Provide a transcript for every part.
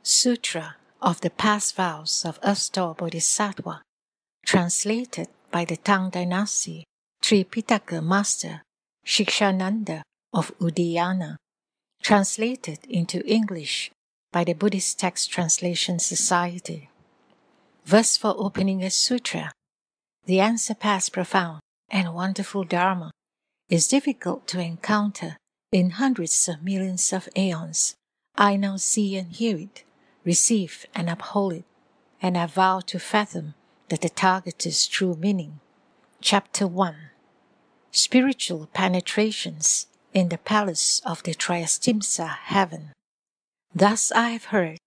Sutra of the Past Vows of Earth Store Bodhisattva, translated by the Tang Dynasty Tripitaka Master Shikshananda of Udayana, translated into English by the Buddhist Text Translation Society. Verse for opening a sutra. The unsurpassed profound and wonderful Dharma is difficult to encounter in hundreds of millions of aeons. I now see and hear it, receive and uphold it, and I vow to fathom the Tathagata's true meaning. Chapter 1. Spiritual Penetrations in the Palace of the Triestina Heaven. Thus I have heard,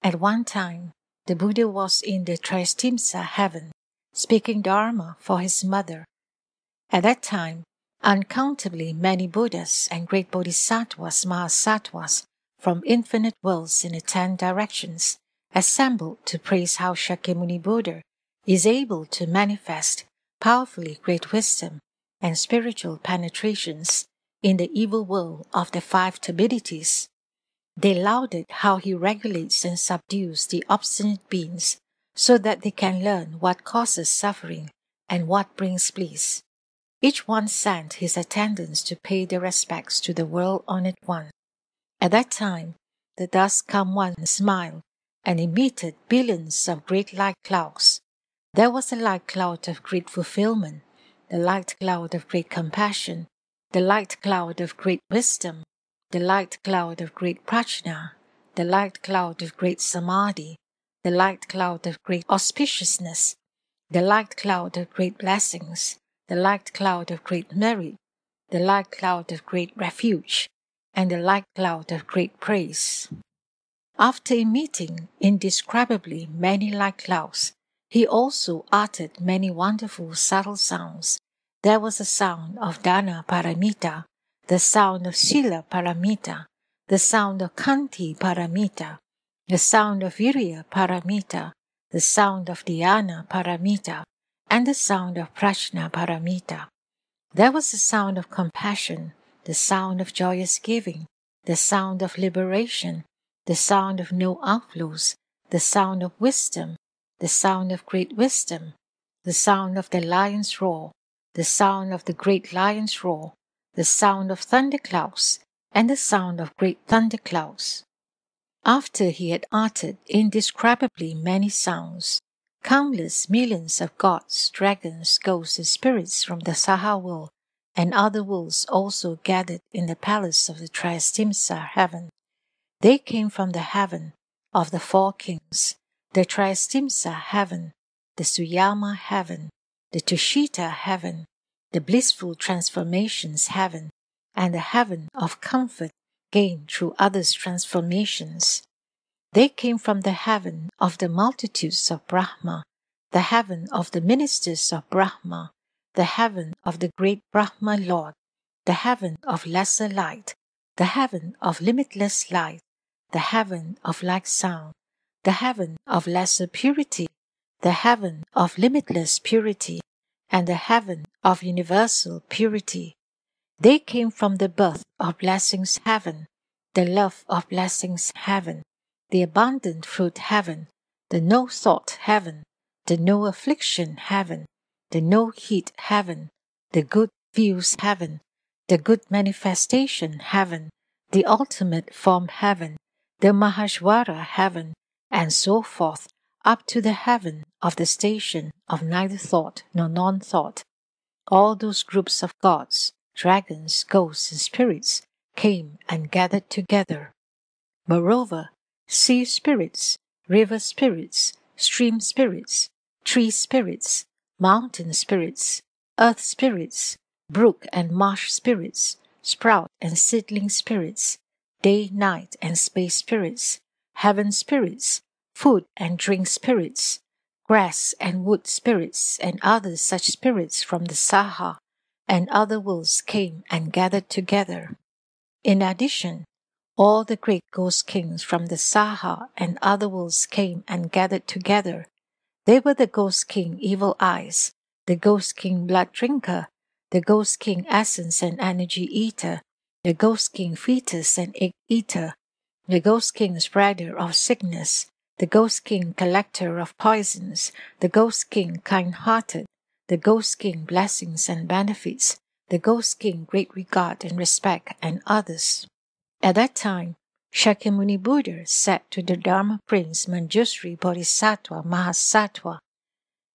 at one time the Buddha was in the Triestina Heaven, speaking Dharma for his mother. At that time, uncountably many Buddhas and great Bodhisattvas, Mahasattvas, from infinite worlds in the 10 directions, assembled to praise how Shakyamuni Buddha is able to manifest powerfully great wisdom and spiritual penetrations in the evil world of the 5 turbidities. They lauded how he regulates and subdues the obstinate beings so that they can learn what causes suffering and what brings bliss. Each one sent his attendants to pay their respects to the world-honored one. At that time, the Thus Come One smiled and emitted billions of great light clouds. There was a light cloud of great fulfillment, the light cloud of great compassion, the light cloud of great wisdom, the light cloud of great prajna, the light cloud of great samadhi, the light cloud of great auspiciousness, the light cloud of great blessings, the light cloud of great merit, the light cloud of great refuge, and the light cloud of great praise. After emitting indescribably many light clouds, he also uttered many wonderful subtle sounds. There was a sound of Dana Paramita, the sound of Sila Paramita, the sound of Kanti Paramita, the sound of Virya Paramita, the sound of Dhyana Paramita, and the sound of Prajna Paramita. There was the sound of compassion, the sound of joyous giving, the sound of liberation, the sound of no outflows, the sound of wisdom, the sound of great wisdom, the sound of the lion's roar, the sound of the great lion's roar, the sound of thunderclouds, and the sound of great thunderclouds. After he had uttered indescribably many sounds, countless millions of gods, dragons, ghosts, and spirits from the Saha world and other worlds also gathered in the palace of the Triestina Heaven. They came from the heaven of the 4 kings, the Triestina Heaven, the Suyama Heaven, the Tushita Heaven, the Blissful Transformations Heaven, and the Heaven of Comfort gained through others' transformations. They came from the heaven of the multitudes of Brahma, the heaven of the ministers of Brahma, the heaven of the great Brahma Lord, the heaven of lesser light, the heaven of limitless light, the heaven of like sound, the heaven of lesser purity, the heaven of limitless purity, and the heaven of universal purity. They came from the birth of blessings heaven, the love of blessings heaven, the abundant fruit heaven, the no thought heaven, the no affliction heaven, the no heat heaven, the good views heaven, the good manifestation heaven, the ultimate form heaven, the Mahashvara heaven, and so forth, up to the heaven of the station of neither thought nor non-thought. All those groups of gods, dragons, ghosts, and spirits came and gathered together. Moreover, sea spirits, river spirits, stream spirits, tree spirits, mountain spirits, earth spirits, brook and marsh spirits, sprout and seedling spirits, day, night, and space spirits, heaven spirits, food and drink spirits, grass and wood spirits, and other such spirits from the Saha and other worlds came and gathered together. In addition, all the great ghost kings from the Saha and other worlds came and gathered together. They were the Ghost King Evil Eyes, the Ghost King Blood Drinker, the Ghost King Essence and Energy Eater, the Ghost King Fetus and Egg Eater, the Ghost King spreader of sickness, the Ghost King collector of poisons, the Ghost King kind-hearted, the Ghost King blessings and benefits, the Ghost King great regard and respect, and others. At that time, Shakyamuni Buddha said to the Dharma Prince Manjusri Bodhisattva Mahasattva,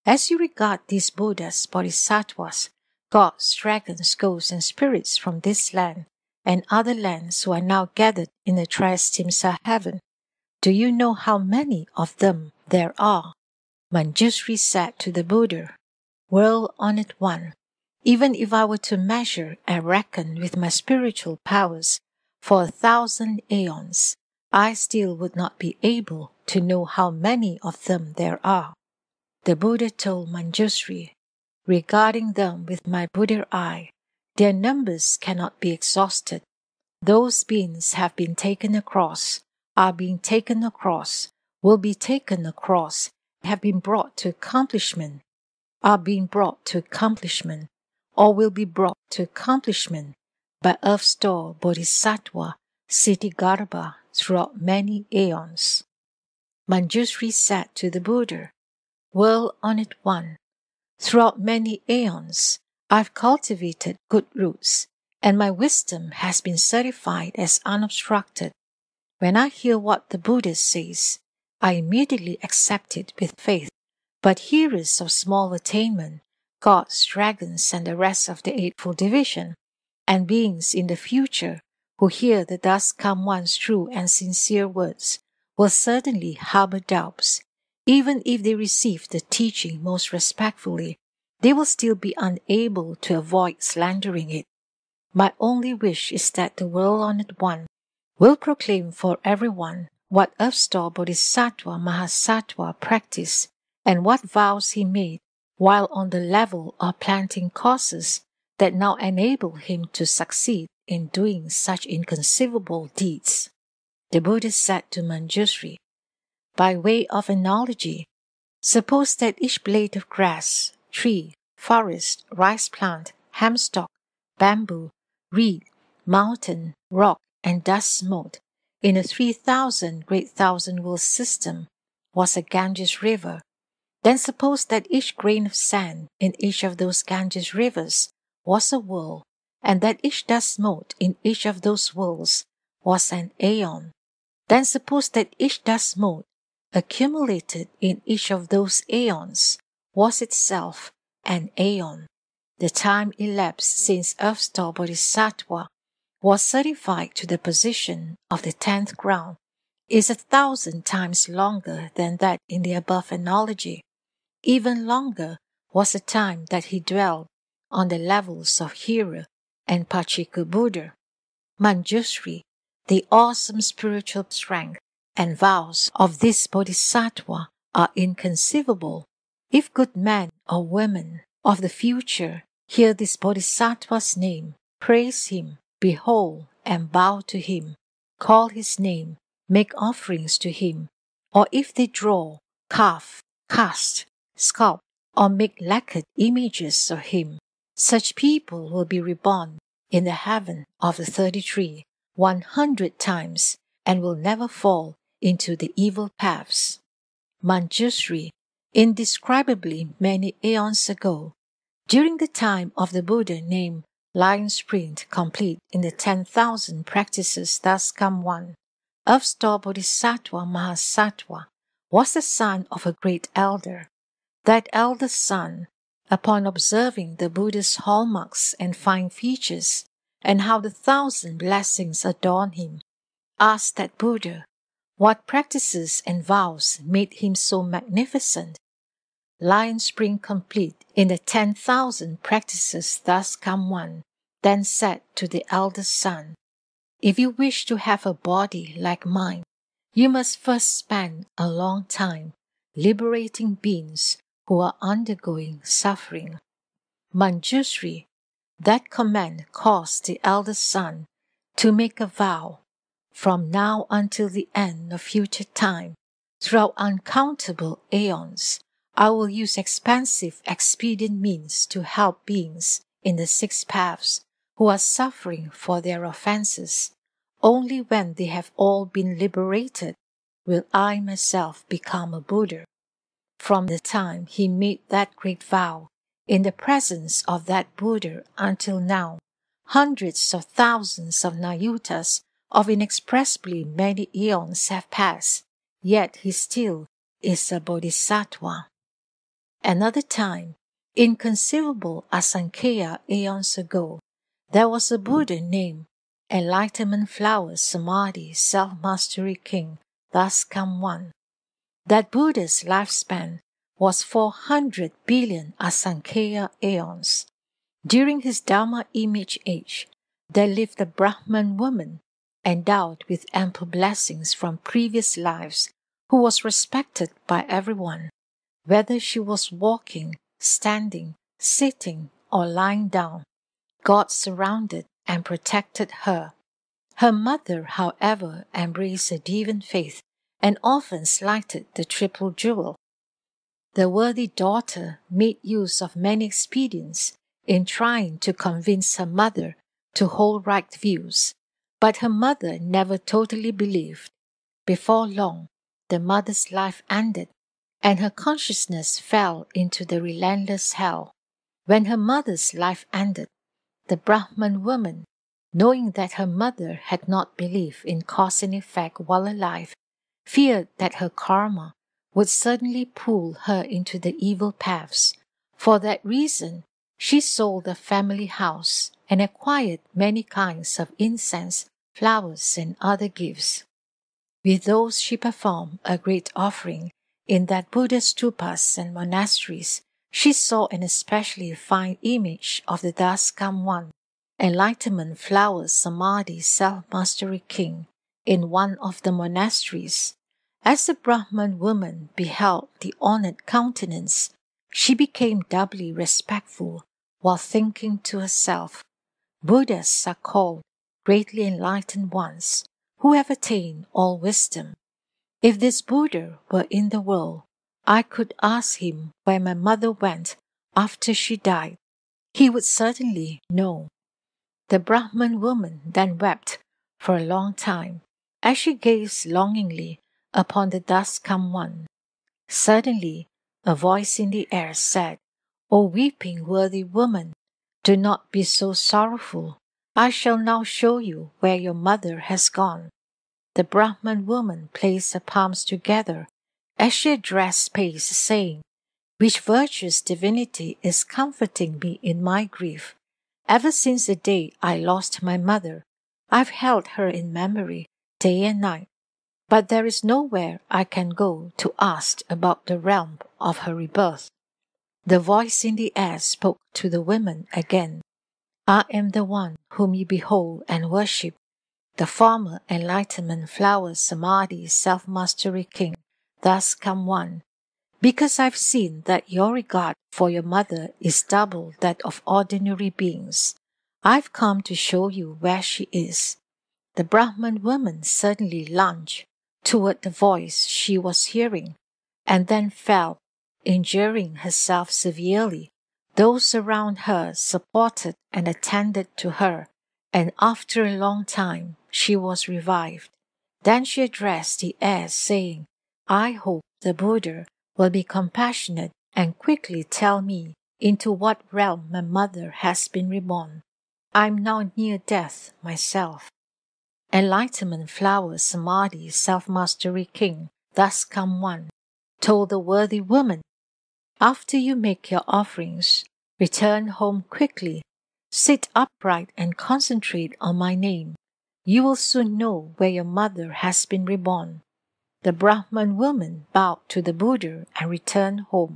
"As you regard these Buddhas, Bodhisattvas, gods, dragons, ghosts, and spirits from this land and other lands who are now gathered in the Triestina heaven, do you know how many of them there are?" Manjusri said to the Buddha, "World-honored one, even if I were to measure and reckon with my spiritual powers for 1,000 aeons, I still would not be able to know how many of them there are." The Buddha told Manjusri, "Regarding them with my Buddha eye, their numbers cannot be exhausted. Those beings have been taken across, are being taken across, will be taken across, have been brought to accomplishment, are being brought to accomplishment, or will be brought to accomplishment by Earth Store Bodhisattva Siddhigarbha throughout many aeons." Manjusri said to the Buddha, "World-honored one, throughout many aeons, I've cultivated good roots, and my wisdom has been certified as unobstructed. When I hear what the Buddha says, I immediately accept it with faith. But hearers of small attainment, gods, dragons, and the rest of the Eightfold Division, and beings in the future who hear the Thus Come One's true and sincere words, will certainly harbor doubts. Even if they receive the teaching most respectfully, they will still be unable to avoid slandering it. My only wish is that the World-Honored One will proclaim for everyone what Earth Store Bodhisattva Mahasattva practiced and what vows he made while on the level of planting causes that now enable him to succeed in doing such inconceivable deeds." The Buddha said to Manjusri, "By way of analogy, suppose that each blade of grass, tree, forest, rice plant, hemstock, bamboo, reed, mountain, rock, and dust mote in a 3,000 great thousand world system was a Ganges river. Then suppose that each grain of sand in each of those Ganges rivers was a world, and that each dust mote in each of those worlds was an aeon. Then suppose that each dust mote accumulated in each of those aeons was itself an aeon. The time elapsed since Earth Store Bodhisattva was certified to the position of the 10th ground is 1,000 times longer than that in the above analogy. Even longer was the time that he dwelt on the levels of Hira and Pachika Buddha. Manjusri, the awesome spiritual strength and vows of this Bodhisattva are inconceivable. If good men or women of the future hear this Bodhisattva's name, praise him, behold and bow to him, call his name, make offerings to him, or if they draw, carve, cast, sculpt, or make lacquered images of him, such people will be reborn in the heaven of the 33 100 times and will never fall into the evil paths." Manjusri, indescribably many aeons ago, during the time of the Buddha named Lion Sprint complete in the 10,000 practices thus come one, Earth Store Bodhisattva Mahasattva was the son of a great elder. That elder son, upon observing the Buddha's hallmarks and fine features, and how the 1,000 blessings adorn him, asked that Buddha what practices and vows made him so magnificent. Lion Spring complete in the 10,000 practices thus come one, then said to the elder son, "If you wish to have a body like mine, you must first spend a long time liberating beings who are undergoing suffering." Manjusri, that command caused the elder son to make a vow, "From now until the end of future time, throughout uncountable aeons, I will use expansive expedient means to help beings in the 6 paths who are suffering for their offenses. Only when they have all been liberated will I myself become a Buddha. From the time he made that great vow, in the presence of that Buddha until now, hundreds of thousands of nayutas of inexpressibly many eons have passed, yet he still is a bodhisattva. Another time, inconceivable Asankhya eons ago, there was a Buddha named Enlightenment Flower Samadhi Self-Mastery King, thus come one. That Buddha's lifespan was 400 billion Asankhya aeons. During his Dharma image age, there lived a Brahman woman, endowed with ample blessings from previous lives, who was respected by everyone, whether she was walking, standing, sitting, or lying down. God surrounded and protected her. Her mother, however, embraced a deviant faith and often slighted the triple jewel. The worthy daughter made use of many expedients in trying to convince her mother to hold right views, but her mother never totally believed. Before long, the mother's life ended, and her consciousness fell into the relentless hell. When her mother's life ended, the Brahman woman, knowing that her mother had not believed in cause and effect while alive, feared that her karma would suddenly pull her into the evil paths. For that reason, she sold the family house and acquired many kinds of incense, flowers, and other gifts. With those she performed a great offering in that Buddha's stupas and monasteries. She saw an especially fine image of the thus come one, Enlightenment Flower Samadhi Self-Mastery King, in one of the monasteries. As the Brahman woman beheld the honored countenance, she became doubly respectful while thinking to herself, Buddhas are called greatly enlightened ones who have attained all wisdom. If this Buddha were in the world, I could ask him where my mother went after she died. He would certainly know. The Brahman woman then wept for a long time as she gazed longingly upon the thus come one. Suddenly, a voice in the air said, O weeping worthy woman, do not be so sorrowful. I shall now show you where your mother has gone. The Brahman woman placed her palms together as she addressed space, saying, Which virtuous divinity is comforting me in my grief? Ever since the day I lost my mother, I've held her in memory day and night, but there is nowhere I can go to ask about the realm of her rebirth. The voice in the air spoke to the women again. I am the one whom you behold and worship, the former Enlightenment Flower Samadhi Self-Mastery King, thus come one. Because I've seen that your regard for your mother is double that of ordinary beings, I've come to show you where she is. The Brahman woman suddenly lunged toward the voice she was hearing, and then fell, injuring herself severely. Those around her supported and attended to her, and after a long time she was revived. Then she addressed the air, saying, I hope the Buddha will be compassionate and quickly tell me into what realm my mother has been reborn. I am now near death myself. Enlightenment Flower Samadhi Self-Mastery King, thus come one, told the worthy woman, After you make your offerings, return home quickly, sit upright and concentrate on my name. You will soon know where your mother has been reborn. The Brahman woman bowed to the Buddha and returned home.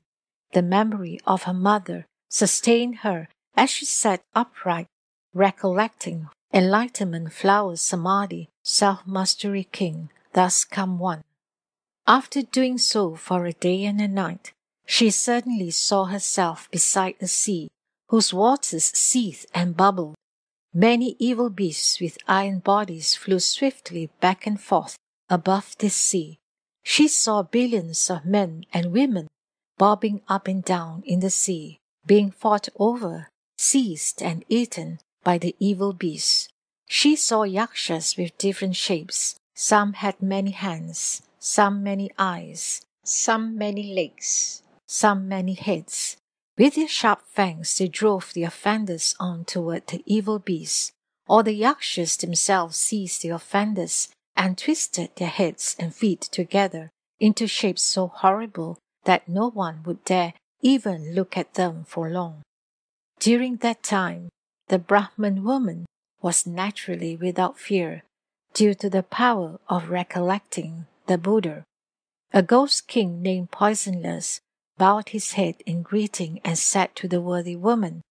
The memory of her mother sustained her as she sat upright, recollecting Enlightenment Flower Samadhi Self-Mastery King, thus come one. After doing so for a day and a night, she suddenly saw herself beside a sea, whose waters seethed and bubbled. Many evil beasts with iron bodies flew swiftly back and forth above this sea. She saw billions of men and women bobbing up and down in the sea, being fought over, seized and eaten by the evil beasts. She saw yakshas with different shapes. Some had many hands, some many eyes, some many legs, some many heads. With their sharp fangs they drove the offenders on toward the evil beasts, or the yakshas themselves seized the offenders and twisted their heads and feet together into shapes so horrible that no one would dare even look at them for long. During that time, the Brahman woman was naturally without fear, due to the power of recollecting the Buddha. A ghost king named Poisonless bowed his head in greeting and said to the worthy woman,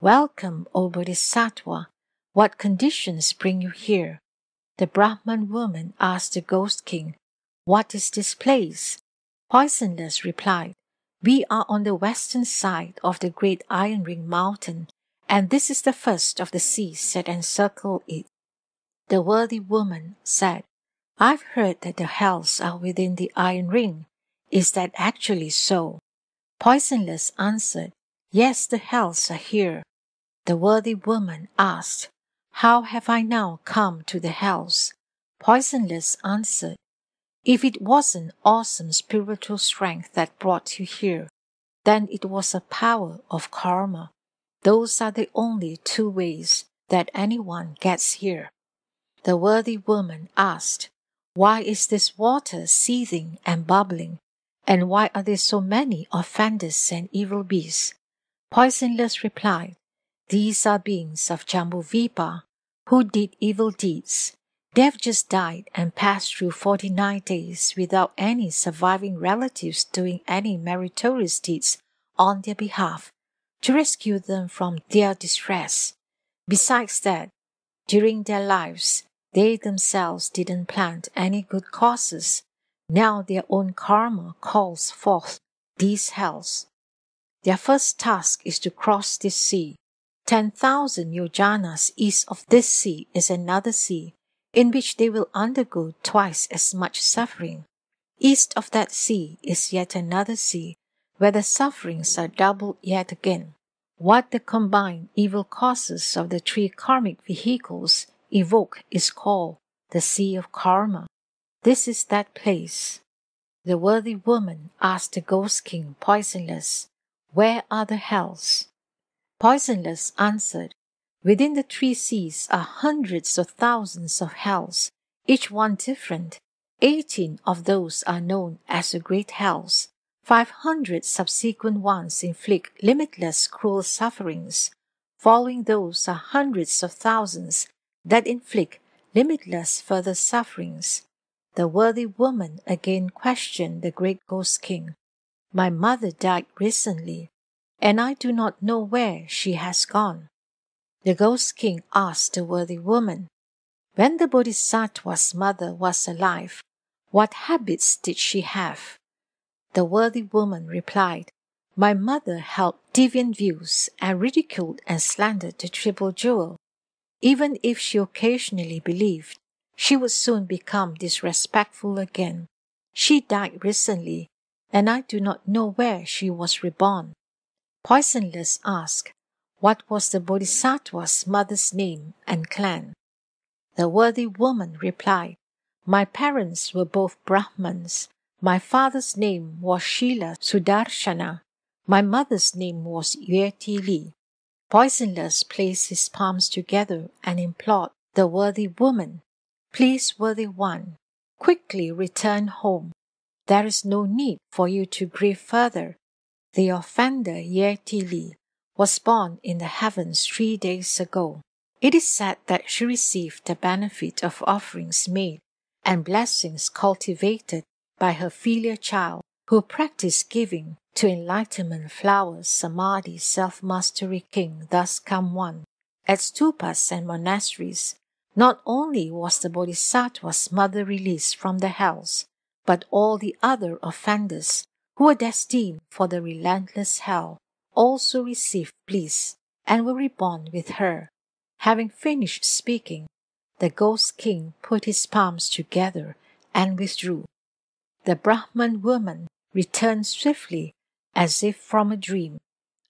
"Welcome, O Bodhisattva. What conditions bring you here?" The Brahman woman asked the ghost king, "What is this place?" Poisonless replied, "We are on the western side of the great Iron Ring mountain, and this is the first of the seas that encircle it." The worthy woman said, "I've heard that the hells are within the Iron Ring. Is that actually so?" Poisonless answered, "Yes, the hells are here." The worthy woman asked, "How have I now come to the hells?" Poisonless answered, "If it wasn't awesome spiritual strength that brought you here, then it was a power of karma. Those are the only two ways that anyone gets here." The worthy woman asked, "Why is this water seething and bubbling? And why are there so many offenders and evil beasts?" Poisonless replied, "These are beings of Jambudvipa who did evil deeds. They have just died and passed through 49 days without any surviving relatives doing any meritorious deeds on their behalf to rescue them from their distress. Besides that, during their lives, they themselves didn't plant any good causes. Now their own karma calls forth these hells. Their first task is to cross this sea. 10,000 yojanas east of this sea is another sea, in which they will undergo twice as much suffering. East of that sea is yet another sea, where the sufferings are doubled yet again. What the combined evil causes of the three karmic vehicles evoke is called the Sea of Karma. This is that place." The worthy woman asked the ghost king Poisonless, "Where are the hells?" Poisonless answered, "Within the three seas are hundreds of thousands of hells, each one different. 18 of those are known as the great hells. 500 subsequent ones inflict limitless cruel sufferings. Following those are hundreds of thousands that inflict limitless further sufferings." The worthy woman again questioned the great ghost king, "My mother died recently, and I do not know where she has gone." The ghost king asked the worthy woman, "When the Bodhisattva's mother was alive, what habits did she have?" The worthy woman replied, "My mother held deviant views and ridiculed and slandered the Triple Jewel. Even if she occasionally believed, she would soon become disrespectful again. She died recently, and I do not know where she was reborn." Poisonless asked, "What was the Bodhisattva's mother's name and clan?" The worthy woman replied, "My parents were both Brahmins. My father's name was Shila Sudarshana. My mother's name was Yeti Li." Poisonless placed his palms together and implored the worthy woman, "Please, worthy one, quickly return home. There is no need for you to grieve further. The offender Yeti Li was born in the heavens 3 days ago. It is said that she received the benefit of offerings made and blessings cultivated by her filial child, who practiced giving to enlightenment flowers, samadhi, self-mastery king, thus come one. At stupas and monasteries, not only was the Bodhisattva's mother released from the hells, but all the other offenders who were destined for the relentless hell also received bliss and were reborn with her." Having finished speaking, the ghost king put his palms together and withdrew. The Brahman woman returned swiftly as if from a dream,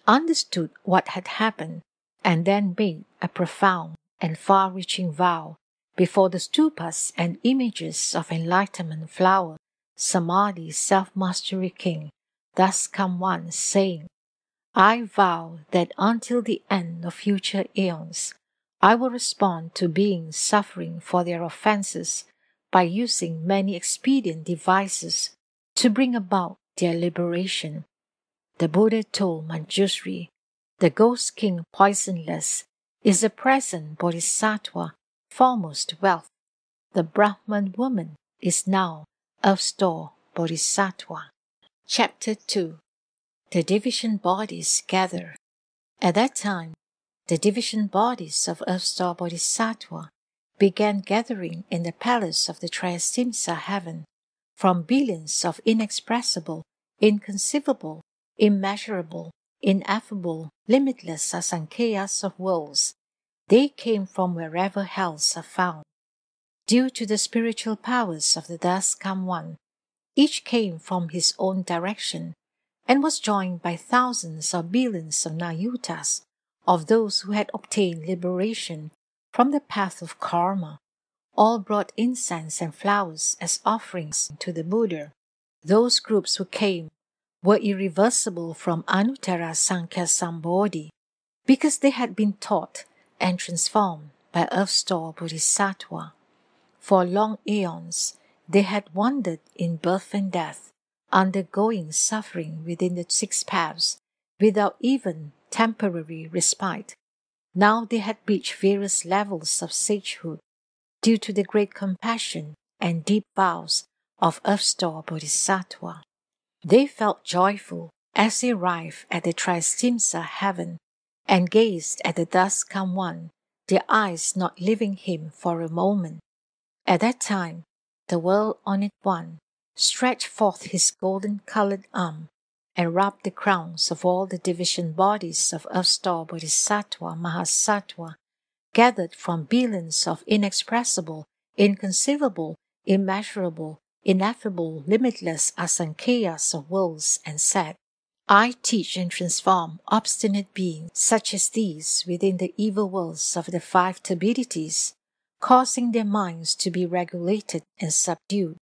understood what had happened, and then made a profound and far-reaching vow before the stupas and images of enlightenment flower, Samadhi self-mastery king, thus come one, saying, I vow that until the end of future aeons, I will respond to beings suffering for their offenses by using many expedient devices to bring about their liberation. The Buddha told Manjushri, the ghost king poisonless is the present Bodhisattva, foremost wealth. The Brahman woman is now Earth Store Bodhisattva. Chapter 2. The division bodies gather. At that time, the division bodies of Earth Store Bodhisattva began gathering in the palace of the Triestina heaven, from billions of inexpressible, inconceivable, immeasurable, ineffable, limitless asankheyas of worlds. They came from wherever hells are found. Due to the spiritual powers of the Thus Come One, each came from his own direction and was joined by thousands or billions of nayutas, of those who had obtained liberation from the path of karma. All brought incense and flowers as offerings to the Buddha. Those groups who came were irreversible from Anuttara Sankhya Sambodhi, because they had been taught and transformed by Earth Store Bodhisattva. For long aeons, they had wandered in birth and death, undergoing suffering within the 6 paths without even temporary respite. Now they had reached various levels of sagehood due to the great compassion and deep vows of Earth Store Bodhisattva. They felt joyful as they arrived at the Triestina heaven and gazed at the Thus Come One, their eyes not leaving him for a moment. At that time, the World-Honored One stretched forth his golden-colored arm and rubbed the crowns of all the division bodies of Earth Store Bodhisattva Mahasattva, gathered from billions of inexpressible, inconceivable, immeasurable, ineffable, limitless asankheyas of worlds, and said, I teach and transform obstinate beings such as these within the evil worlds of the 5 turbidities, causing their minds to be regulated and subdued,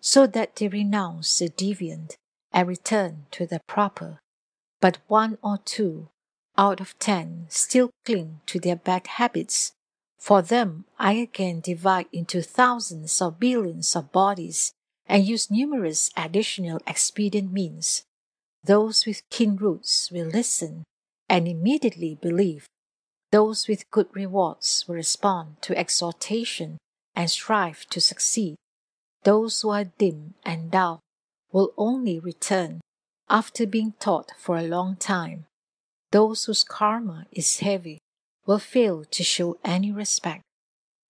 so that they renounce the deviant and return to the proper. But 1 or 2 out of 10 still cling to their bad habits. For them, I again divide into thousands or billions of bodies and use numerous additional expedient means. Those with keen roots will listen and immediately believe. Those with good rewards will respond to exhortation and strive to succeed. Those who are dim and dull will only return after being taught for a long time. Those whose karma is heavy will fail to show any respect.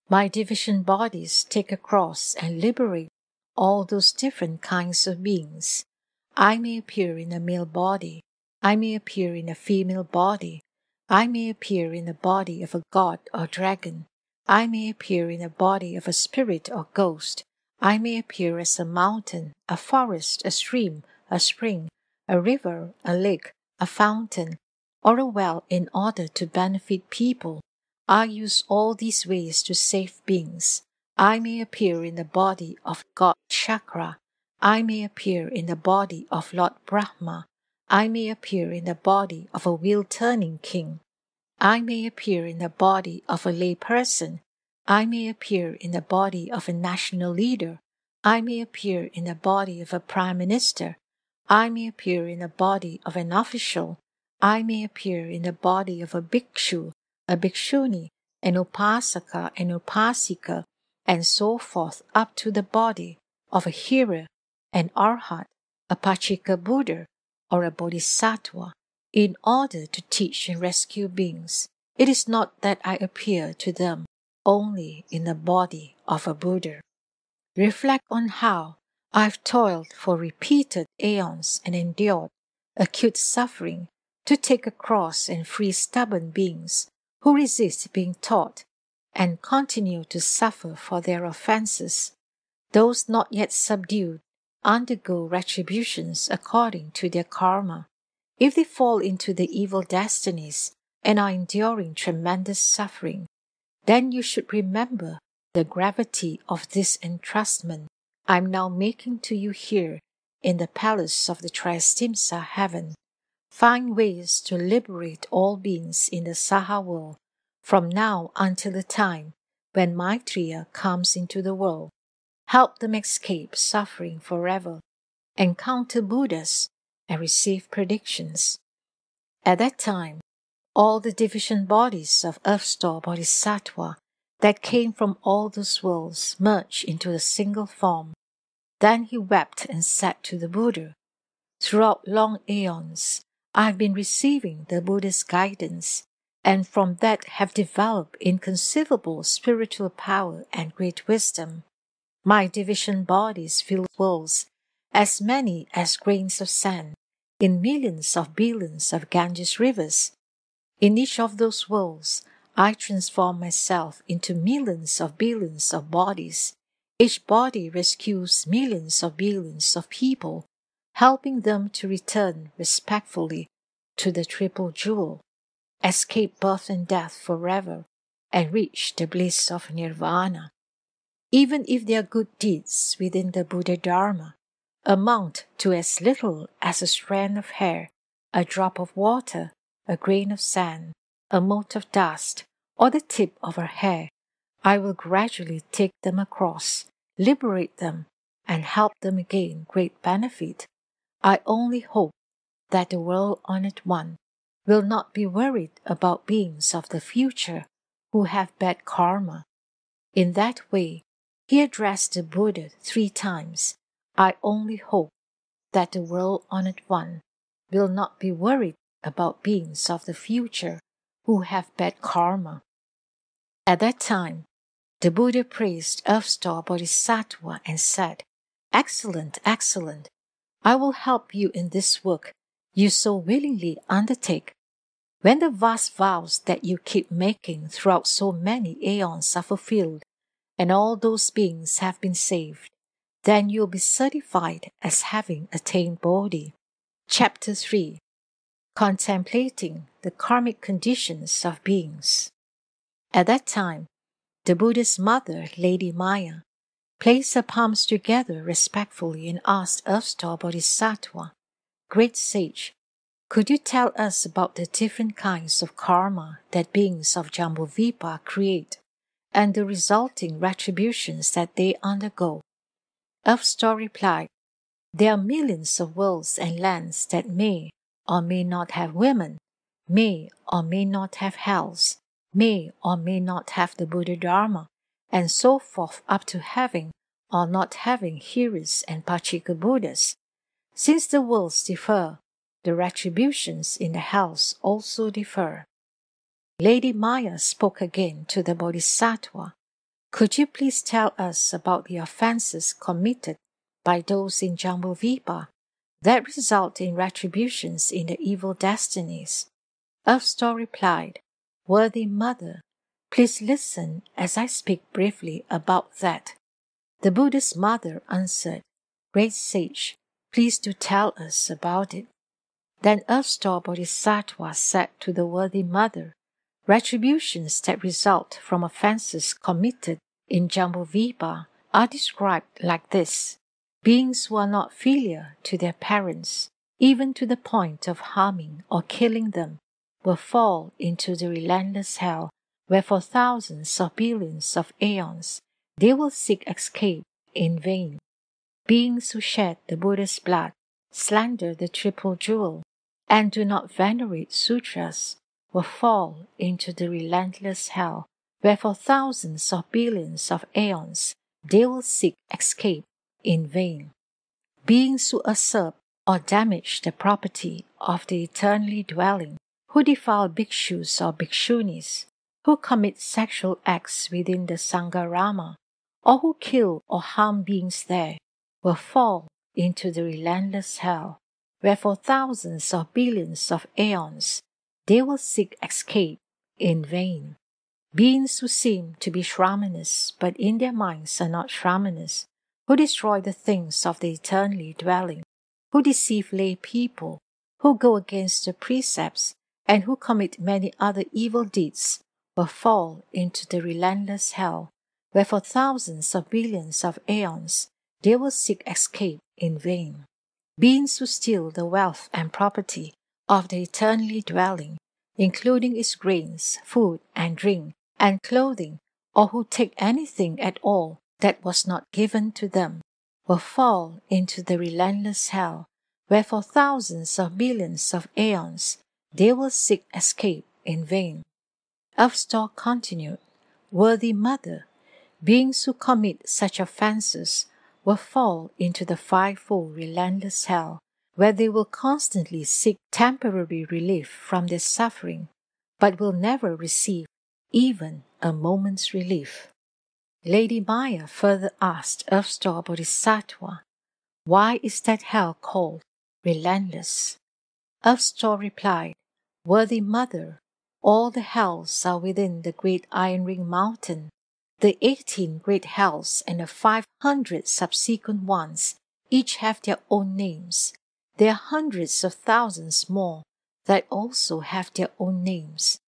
My division bodies take across and liberate all those different kinds of beings. I may appear in a male body. I may appear in a female body. I may appear in the body of a god or dragon. I may appear in the body of a spirit or ghost. I may appear as a mountain, a forest, a stream, a spring, a river, a lake, a fountain, or a well in order to benefit people. I use all these ways to save beings. I may appear in the body of God Chakra. I may appear in the body of Lord Brahma. I may appear in the body of a wheel-turning king. I may appear in the body of a lay person. I may appear in the body of a national leader. I may appear in the body of a prime minister. I may appear in the body of an official. I may appear in the body of a bhikshu, a bhikshuni, an upasaka, an upasika, and so forth up to the body of a hero, an arhat, a pachika Buddha, or a bodhisattva, in order to teach and rescue beings. It is not that I appear to them only in the body of a Buddha. Reflect on how I've toiled for repeated aeons and endured acute suffering to take a cross and free stubborn beings who resist being taught and continue to suffer for their offenses. Those not yet subdued undergo retributions according to their karma. If they fall into the evil destinies and are enduring tremendous suffering, then you should remember the gravity of this entrustment I am now making to you here in the palace of the Triestina heaven. Find ways to liberate all beings in the Saha world from now until the time when Maitreya comes into the world. Help them escape suffering forever, encounter Buddhas, and receive predictions. At that time, all the division bodies of Earth Store Bodhisattva that came from all those worlds merged into a single form. Then he wept and said to the Buddha, "Throughout long aeons, I have been receiving the Buddha's guidance, and from that have developed inconceivable spiritual power and great wisdom. My division bodies fill worlds as many as grains of sand in millions of billions of Ganges rivers. In each of those worlds, I transform myself into millions of billions of bodies. Each body rescues millions of billions of people, helping them to return respectfully to the Triple Jewel, escape birth and death forever, and reach the bliss of Nirvana. Even if their good deeds within the Buddha Dharma amount to as little as a strand of hair, a drop of water, a grain of sand, a mote of dust, or the tip of a hair, I will gradually take them across, liberate them, and help them gain great benefit. I only hope that the World-Honored One will not be worried about beings of the future who have bad karma." In that way, he addressed the Buddha 3 times. I only hope that the World-Honored One will not be worried about beings of the future who have bad karma. At that time, the Buddha praised Earth Store Bodhisattva and said, "Excellent, excellent. I will help you in this work you so willingly undertake. When the vast vows that you keep making throughout so many aeons are fulfilled, and all those beings have been saved, then you'll be certified as having attained Bodhi." Chapter 3. Contemplating the karmic conditions of beings. At that time, the Buddha's mother, Lady Maya, placed her palms together respectfully and asked Earth Store Bodhisattva, "Great sage, could you tell us about the different kinds of karma that beings of Jambudvipa create and the resulting retributions that they undergo?" Earth Store replied, "There are millions of worlds and lands that may or may not have women, may or may not have hells, may or may not have the Buddha Dharma, and so forth up to having or not having Heras and Pachika Buddhas. Since the worlds differ, the retributions in the hells also differ." Lady Maya spoke again to the Bodhisattva, "Could you please tell us about the offenses committed by those in Jambudvipa that result in retributions in the evil destinies?" Earth Store replied, "Worthy Mother, please listen as I speak briefly about that." The Buddha's mother answered, "Great sage, please do tell us about it." Then Earth Store Bodhisattva said to the worthy mother, "Retributions that result from offenses committed in Jambudvipa are described like this. Beings who are not filial to their parents, even to the point of harming or killing them, will fall into the relentless hell, where for thousands or billions of aeons they will seek escape in vain. Beings who shed the Buddha's blood, slander the Triple Jewel, and do not venerate sutras will fall into the relentless hell, where for thousands or billions of aeons they will seek escape in vain. Beings who usurp or damage the property of the eternally dwelling, who defile bhikshus or bhikshunis, who commit sexual acts within the Sangharama, or who kill or harm beings there, will fall into the relentless hell, where for thousands or billions of aeons they will seek escape in vain. Beings who seem to be Shramanas, but in their minds are not Shramanas, who destroy the things of the eternally dwelling, who deceive lay people, who go against the precepts, and who commit many other evil deeds, will fall into the relentless hell, where for thousands of billions of aeons they will seek escape in vain. Beings who steal the wealth and property of the eternally dwelling, including its grains, food and drink, and clothing, or who take anything at all that was not given to them, will fall into the relentless hell, where for thousands of billions of aeons they will seek escape in vain. Earth Store continued, Worthy Mother, beings who commit such offenses will fall into the fivefold relentless hell, where they will constantly seek temporary relief from their suffering, but will never receive even a moment's relief. Lady Maya further asked Earth Store Bodhisattva, Why is that hell called relentless? Earth Store replied, Worthy Mother, all the hells are within the great Iron Ring Mountain. The 18 great hells and the 500 subsequent ones each have their own names. There are hundreds of thousands more that also have their own names.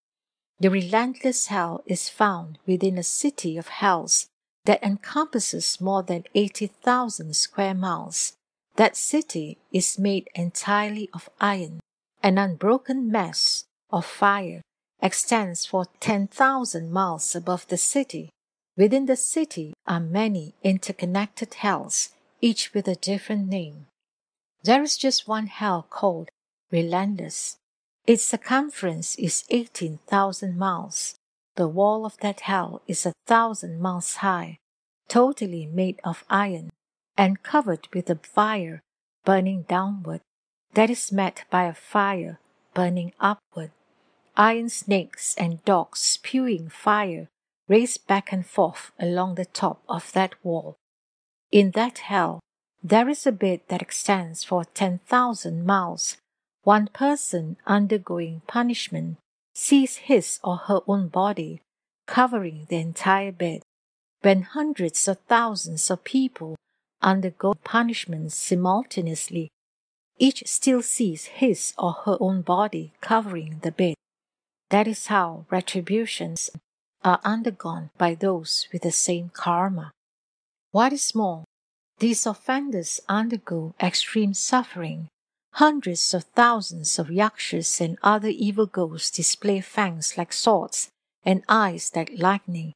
The relentless hell is found within a city of hells that encompasses more than 80,000 square miles. That city is made entirely of iron. An unbroken mass of fire extends for 10,000 miles above the city. Within the city are many interconnected hells, each with a different name. There is just one hell called relentless. Its circumference is 18,000 miles. The wall of that hell is 1,000 miles high, totally made of iron, and covered with a fire burning downward, that is met by a fire burning upward. Iron snakes and dogs spewing fire race back and forth along the top of that wall. In that hell, there is a bed that extends for 10,000 miles. One person undergoing punishment sees his or her own body covering the entire bed. When hundreds of thousands of people undergo punishment simultaneously, each still sees his or her own body covering the bed. That is how retributions are undergone by those with the same karma. What is more, these offenders undergo extreme suffering. Hundreds of thousands of yakshas and other evil ghosts display fangs like swords and eyes like lightning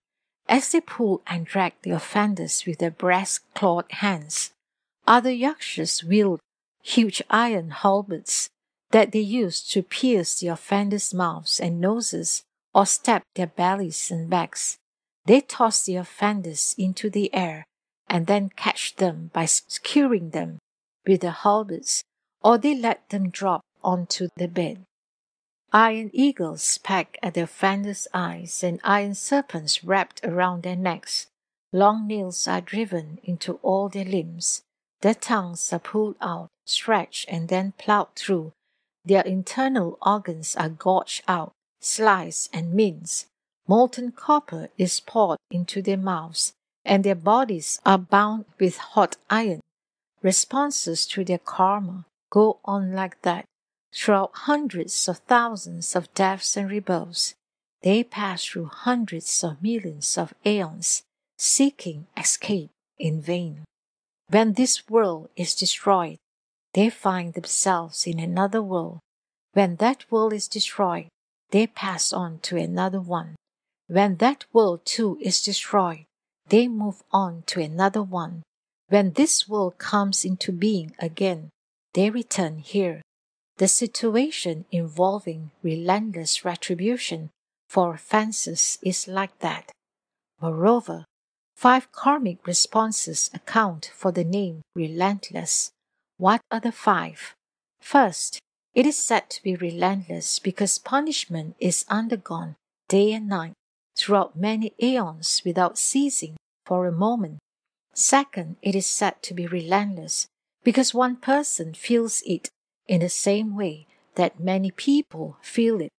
as they pull and drag the offenders with their brass-clawed hands. Other yakshas wield huge iron halberds that they use to pierce the offenders' mouths and noses or stab their bellies and backs. They toss the offenders into the air and then catch them by skewering them with the halberds, or they let them drop onto the bed. Iron eagles peck at the offenders' eyes and iron serpents wrapped around their necks. Long nails are driven into all their limbs. Their tongues are pulled out, stretched, and then plowed through. Their internal organs are gouged out, sliced, and minced. Molten copper is poured into their mouths, and their bodies are bound with hot iron. Responses to their karma go on like that throughout hundreds of thousands of deaths and rebirths. They pass through hundreds of millions of aeons, seeking escape in vain. When this world is destroyed, they find themselves in another world. When that world is destroyed, they pass on to another one. When that world too is destroyed, they move on to another one. When this world comes into being again, they return here. The situation involving relentless retribution for offenses is like that. Moreover, 5 karmic responses account for the name relentless. What are the 5? First, it is said to be relentless because punishment is undergone day and night throughout many aeons without ceasing for a moment. Second, it is said to be relentless because one person feels it in the same way that many people feel it.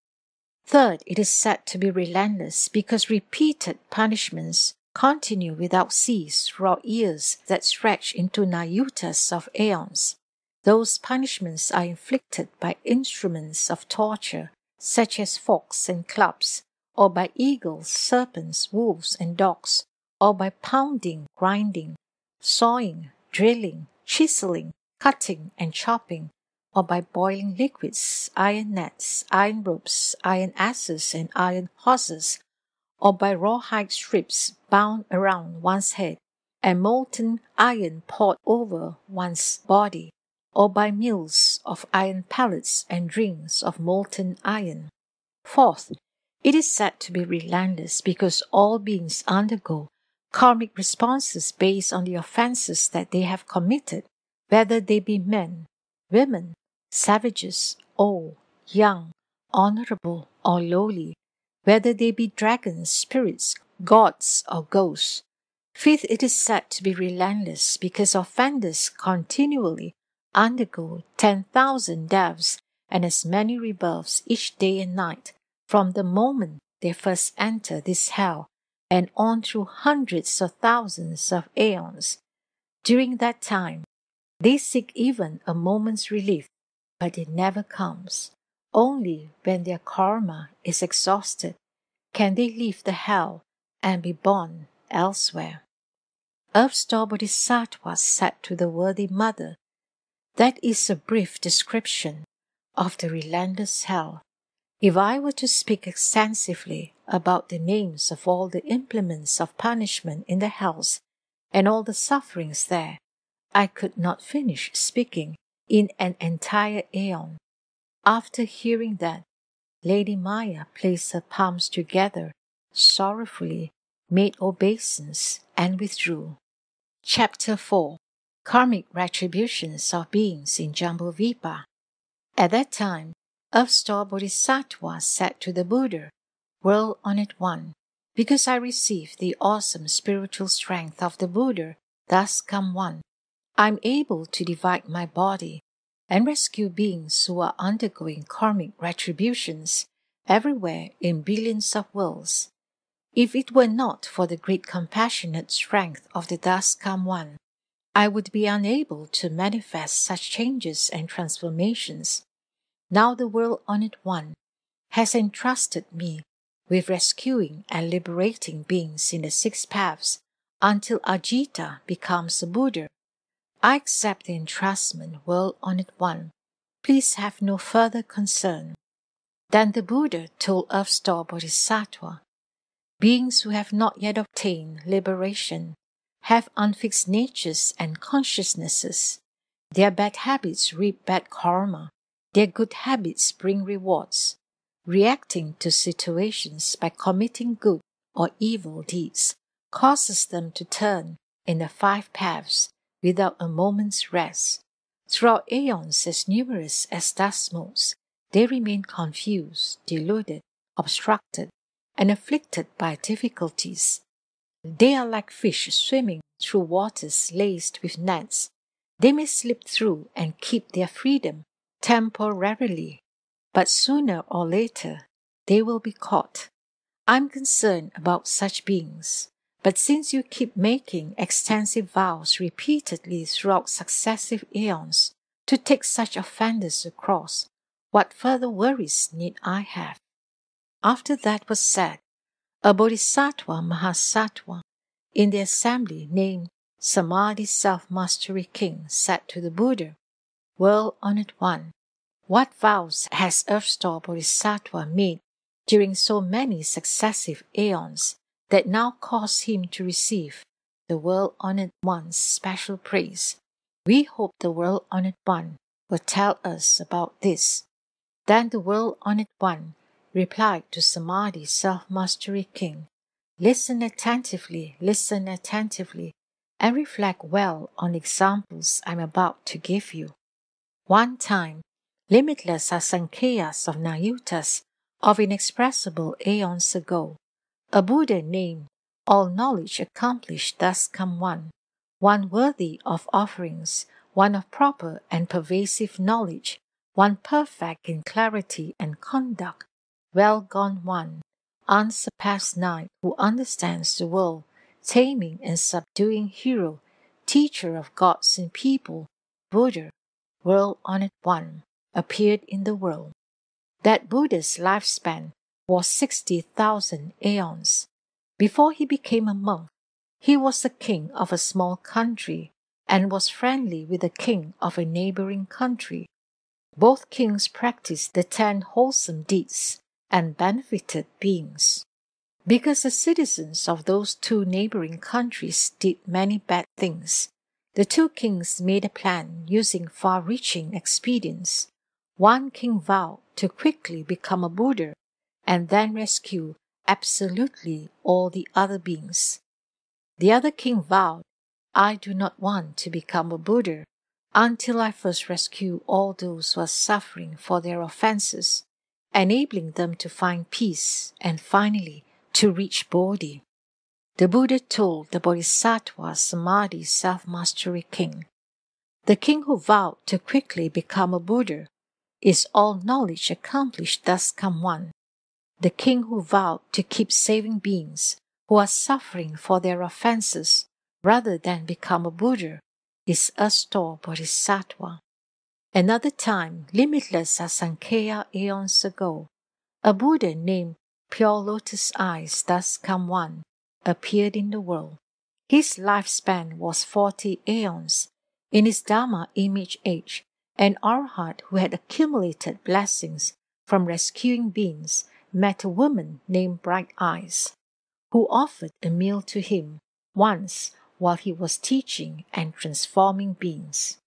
Third, it is said to be relentless because repeated punishments continue without cease throughout years that stretch into nayutas of aeons. Those punishments are inflicted by instruments of torture, such as forks and clubs, or by eagles, serpents, wolves, and dogs, or by pounding, grinding, sawing, drilling, chiseling, cutting, and chopping, or by boiling liquids, iron nets, iron ropes, iron asses, and iron horses, or by rawhide strips bound around one's head, and molten iron poured over one's body, or by mills of iron pellets and rings of molten iron. Fourth, it is said to be relentless because all beings undergo karmic responses based on the offenses that they have committed, whether they be men, women, savages, old, young, honorable, or lowly, whether they be dragons, spirits, gods, or ghosts. Fifth, it is said to be relentless because offenders continually undergo 10,000 deaths and as many rebirths each day and night from the moment they first enter this hell and on through hundreds of thousands of aeons. During that time, they seek even a moment's relief, but it never comes. Only when their karma is exhausted can they leave the hell and be born elsewhere. Earth Store Bodhisattva said to the worthy mother, "That is a brief description of the relentless hell. If I were to speak extensively about the names of all the implements of punishment in the hells and all the sufferings there, I could not finish speaking in an entire aeon." After hearing that, Lady Maya placed her palms together, sorrowfully made obeisance, and withdrew. Chapter 4. Karmic Retributions of Beings in Jambudvipa. At that time, Earth Store Bodhisattva said to the Buddha, "World Honored One, because I received the awesome spiritual strength of the Buddha, thus come one, I am able to divide my body and rescue beings who are undergoing karmic retributions everywhere in billions of worlds. If it were not for the great compassionate strength of the thus come one, I would be unable to manifest such changes and transformations. Now the World-Honored One has entrusted me with rescuing and liberating beings in the six paths until Ajita becomes a Buddha. I accept the entrustment, World-Honored One. Please have no further concern." Then the Buddha told Earth Store Bodhisattva, "Beings who have not yet obtained liberation have unfixed natures and consciousnesses. Their bad habits reap bad karma. Their good habits bring rewards. Reacting to situations by committing good or evil deeds causes them to turn in the five paths without a moment's rest. Throughout aeons as numerous as dust motes, they remain confused, deluded, obstructed, and afflicted by difficulties. They are like fish swimming through waters laced with nets. They may slip through and keep their freedom temporarily, but sooner or later they will be caught. I'm concerned about such beings, but since you keep making extensive vows repeatedly throughout successive aeons to take such offenders across, what further worries need I have?" After that was said, a Bodhisattva Mahasattva in the assembly named Samadhi Self-Mastery King said to the Buddha, "World-Honored One, what vows has Earth Store Bodhisattva made during so many successive aeons that now cause him to receive the World-Honored One's special praise? We hope the World-Honored One will tell us about this." Then the World-Honored One replied to Samadhi Self-Mastery King, listen attentively, and reflect well on the examples I'm about to give you. One time, limitless asankheyas of nayutas of inexpressible aeons ago, a Buddha named All Knowledge Accomplished thus come one worthy of offerings, one of proper and pervasive knowledge, one perfect in clarity and conduct, well gone one, unsurpassed knight who understands the world, taming and subduing hero, teacher of gods and people, Buddha, World-Honored One, appeared in the world. That Buddha's lifespan was 60,000 aeons. Before he became a monk, he was the king of a small country and was friendly with the king of a neighboring country. Both kings practiced the 10 wholesome deeds and benefited beings. Because the citizens of those 2 neighboring countries did many bad things, the 2 kings made a plan using far-reaching expedients. One king vowed to quickly become a Buddha and then rescue absolutely all the other beings. The other king vowed, I do not want to become a Buddha until I first rescue all those who are suffering for their offenses, enabling them to find peace and finally to reach Bodhi. The Buddha told the Bodhisattva Samadhi self-mastery king, the king who vowed to quickly become a Buddha is all knowledge accomplished thus come one. The king who vowed to keep saving beings who are suffering for their offenses rather than become a Buddha is Earth Store Bodhisattva. Another time, limitless Asankhya aeons ago, a Buddha named Pure Lotus Eyes thus come one appeared in the world. His lifespan was 40 aeons. In his Dharma image age, an arhat who had accumulated blessings from rescuing beings met a woman named Bright Eyes, who offered a meal to him once while he was teaching and transforming beings.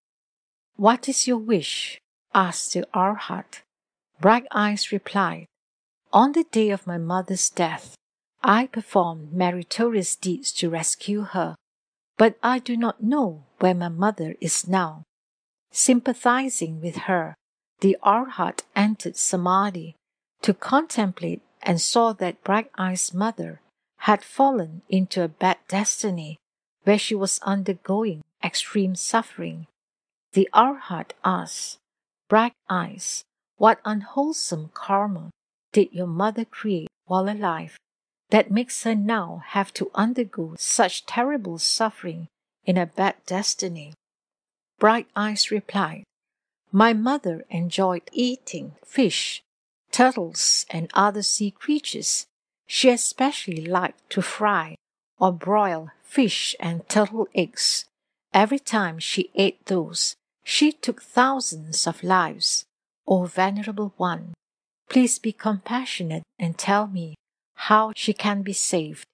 What is your wish? Asked the arhat. Bright Eyes replied, On the day of my mother's death, I performed meritorious deeds to rescue her, but I do not know where my mother is now. Sympathizing with her, the arhat entered Samadhi to contemplate and saw that Bright Eyes' mother had fallen into a bad destiny where she was undergoing extreme suffering. The arhat asked, Bright Eyes, what unwholesome karma did your mother create while alive that makes her now have to undergo such terrible suffering in a bad destiny? Bright Eyes replied, My mother enjoyed eating fish, turtles, and other sea creatures. She especially liked to fry or broil fish and turtle eggs. Every time she ate those, she took thousands of lives. O Venerable One, please be compassionate and tell me how she can be saved.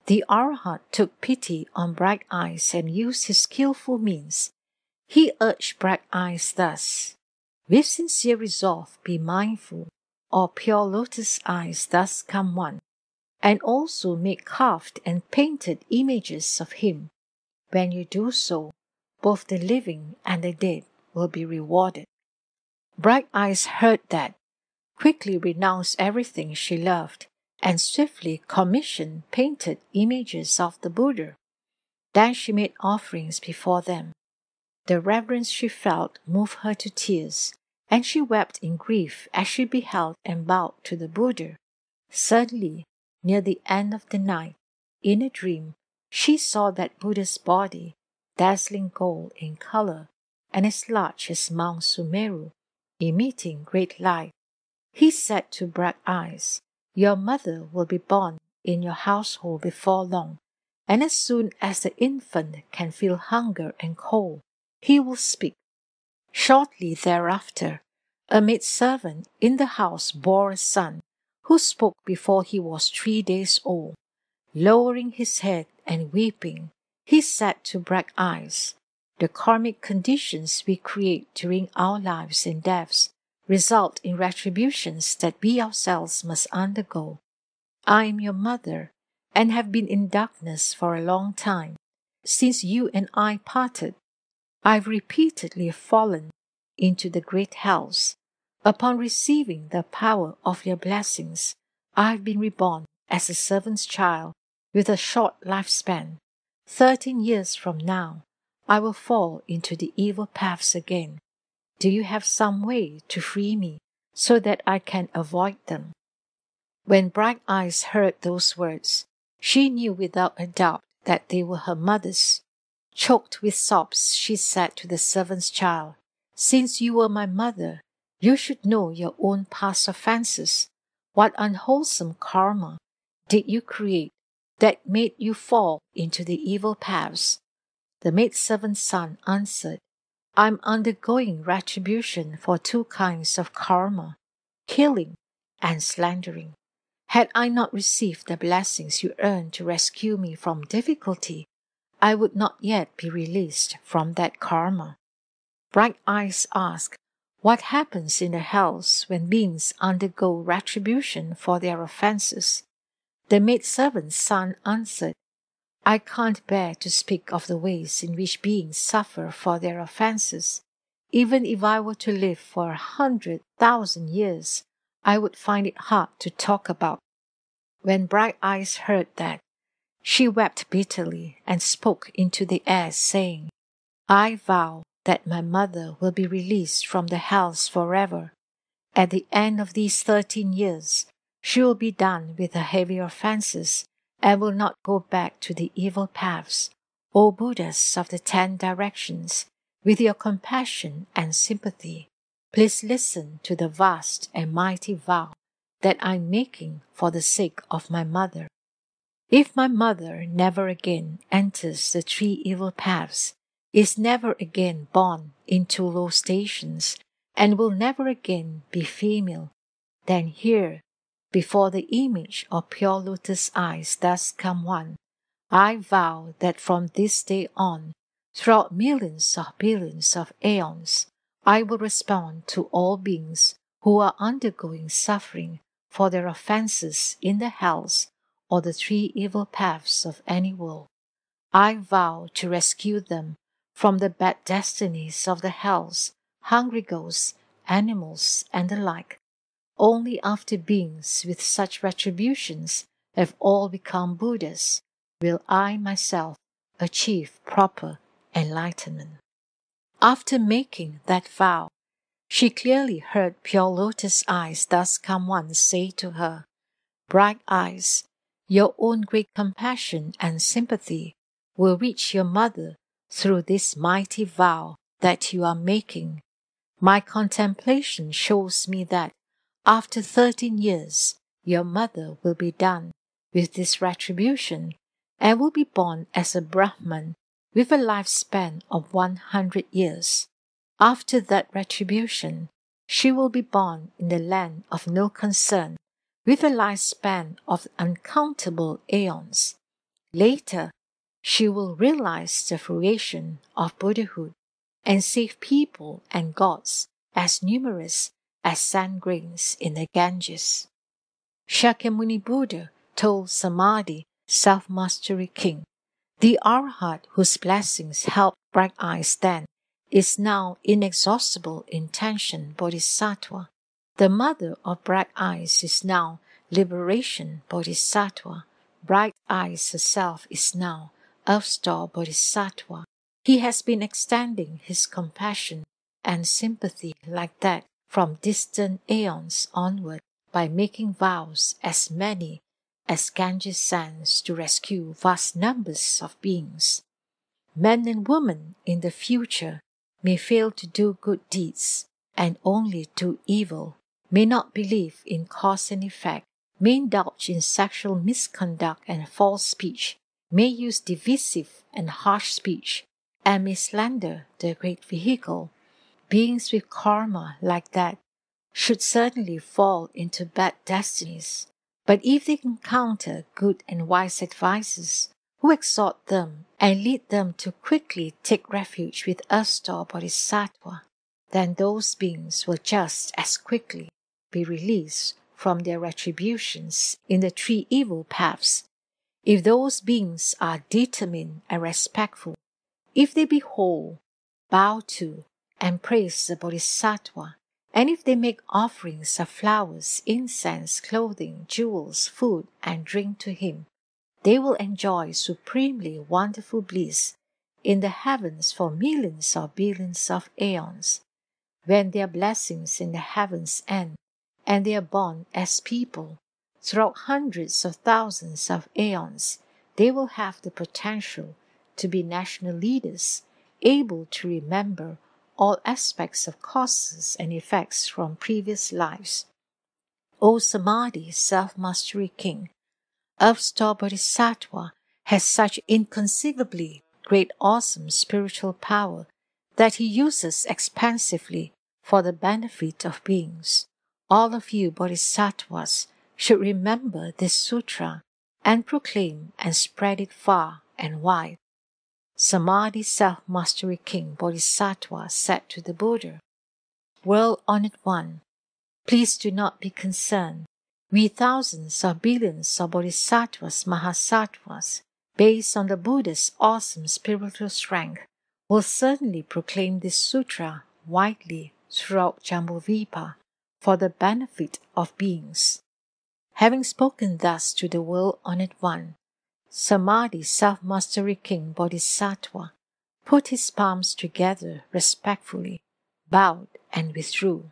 The arhat took pity on Bright Eyes and used his skillful means. He urged Bright Eyes thus, With sincere resolve be mindful, or Pure Lotus Eyes thus come one, and also make carved and painted images of him. When you do so, both the living and the dead will be rewarded. Bright Eyes heard that, quickly renounced everything she loved, and swiftly commissioned painted images of the Buddha. Then she made offerings before them. The reverence she felt moved her to tears, and she wept in grief as she beheld and bowed to the Buddha. Suddenly, near the end of the night, in a dream, she saw that Buddha's body, dazzling gold in color, and as large as Mount Sumeru, emitting great light. He said to Bright Eyes, Your mother will be born in your household before long, and as soon as the infant can feel hunger and cold, he will speak. Shortly thereafter, a maidservant in the house bore a son, who spoke before he was 3 days old. Lowering his head and weeping, he said to Bright Eyes, The karmic conditions we create during our lives and deaths result in retributions that we ourselves must undergo. I am your mother, and have been in darkness for a long time. Since you and I parted, I've repeatedly fallen into the great hells. Upon receiving the power of your blessings, I've been reborn as a servant's child with a short lifespan. 13 years from now, I will fall into the evil paths again. Do you have some way to free me so that I can avoid them? When Bright Eyes heard those words, she knew without a doubt that they were her mother's. Choked with sobs, she said to the servant's child, Since you were my mother, you should know your own past offenses. What unwholesome karma did you create that made you fall into the evil paths? The maidservant's son answered, I'm undergoing retribution for 2 kinds of karma, killing and slandering. Had I not received the blessings you earned to rescue me from difficulty, I would not yet be released from that karma. Bright Eyes asked, what happens in the hells when beings undergo retribution for their offenses? The maidservant's son answered, I can't bear to speak of the ways in which beings suffer for their offenses. Even if I were to live for 100,000 years, I would find it hard to talk about. When Bright Eyes heard that, she wept bitterly and spoke into the air, saying, I vow that my mother will be released from the hells forever. At the end of these 13 years, she will be done with her heavy offenses and will not go back to the evil paths. O Buddhas of the 10 directions, with your compassion and sympathy, please listen to the vast and mighty vow that I'm making for the sake of my mother. If my mother never again enters the 3 evil paths, is never again born into low stations, and will never again be female, then here, before the image of pure lotus eyes thus come one, I vow that from this day on, throughout millions of billions of aeons, I will respond to all beings who are undergoing suffering for their offenses in the hells or the 3 evil paths of any world. I vow to rescue them from the bad destinies of the hells, hungry ghosts, animals, and the like. Only after beings with such retributions have all become Buddhas will I myself achieve proper enlightenment. After making that vow, she clearly heard Pure Lotus Eyes thus come once say to her, Bright Eyes, your own great compassion and sympathy will reach your mother through this mighty vow that you are making. My contemplation shows me that after 13 years, your mother will be done with this retribution and will be born as a Brahman with a lifespan of 100 years. After that retribution, she will be born in the land of no concern with a lifespan of uncountable aeons. Later, she will realize the fruition of Buddhahood and save people and gods as numerous as sand grains in the Ganges. Shakyamuni Buddha told Samadhi, self-mastery king, the Arhat whose blessings helped Bright Eyes then is now inexhaustible intention Bodhisattva. The mother of Bright Eyes is now liberation Bodhisattva. Bright Eyes herself is now Earth Store Bodhisattva. He has been extending his compassion and sympathy like that from distant aeons onward by making vows as many as Ganges sands to rescue vast numbers of beings. Men and women in the future may fail to do good deeds and only do evil, may not believe in cause and effect, may indulge in sexual misconduct and false speech, may use divisive and harsh speech, and may slander the great vehicle. Beings with karma like that should certainly fall into bad destinies. But if they encounter good and wise advisors who exhort them and lead them to quickly take refuge with Earth Store Bodhisattva, then those beings will just as quickly be released from their retributions in the 3 evil paths. If those beings are determined and respectful, if they behold, bow to, and praise the Bodhisattva, and if they make offerings of flowers, incense, clothing, jewels, food, and drink to him, they will enjoy supremely wonderful bliss in the heavens for millions or billions of aeons. When their blessings in the heavens end, and they are born as people, throughout hundreds of thousands of aeons, they will have the potential to be national leaders, able to remember all aspects of causes and effects from previous lives. O Samadhi, self-mastery king, Earth Store Bodhisattva has such inconceivably great awesome spiritual power that he uses expansively for the benefit of beings. All of you bodhisattvas should remember this sutra and proclaim and spread it far and wide. Samadhi self-mastery king Bodhisattva said to the Buddha, World-honored one, please do not be concerned. We thousands or billions of bodhisattvas, mahasattvas, based on the Buddha's awesome spiritual strength, will certainly proclaim this sutra widely throughout Jambudvipa for the benefit of beings. Having spoken thus to the world-honored one, Samadhi self-mastery king Bodhisattva put his palms together respectfully, bowed and withdrew.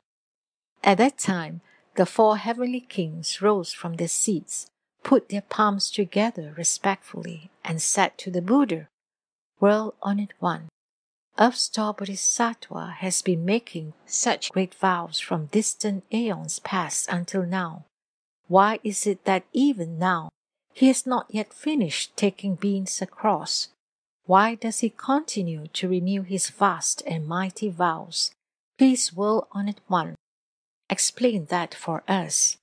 At that time, the four heavenly kings rose from their seats, put their palms together respectfully, and said to the Buddha, World-honored one, Earth Store Bodhisattva has been making such great vows from distant aeons past until now. Why is it that even now he has not yet finished taking beings across? Why does he continue to renew his vast and mighty vows? Please, world-honored one, explain that for us.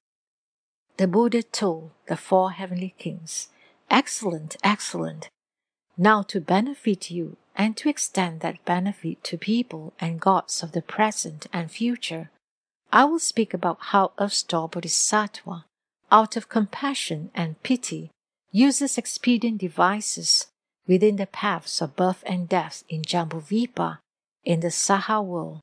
The Buddha told the four heavenly kings, Excellent, excellent. Now to benefit you and to extend that benefit to people and gods of the present and future, I will speak about how Earth Store Bodhisattva, out of compassion and pity, uses expedient devices within the paths of birth and death in Jambudvipa, in the Saha world,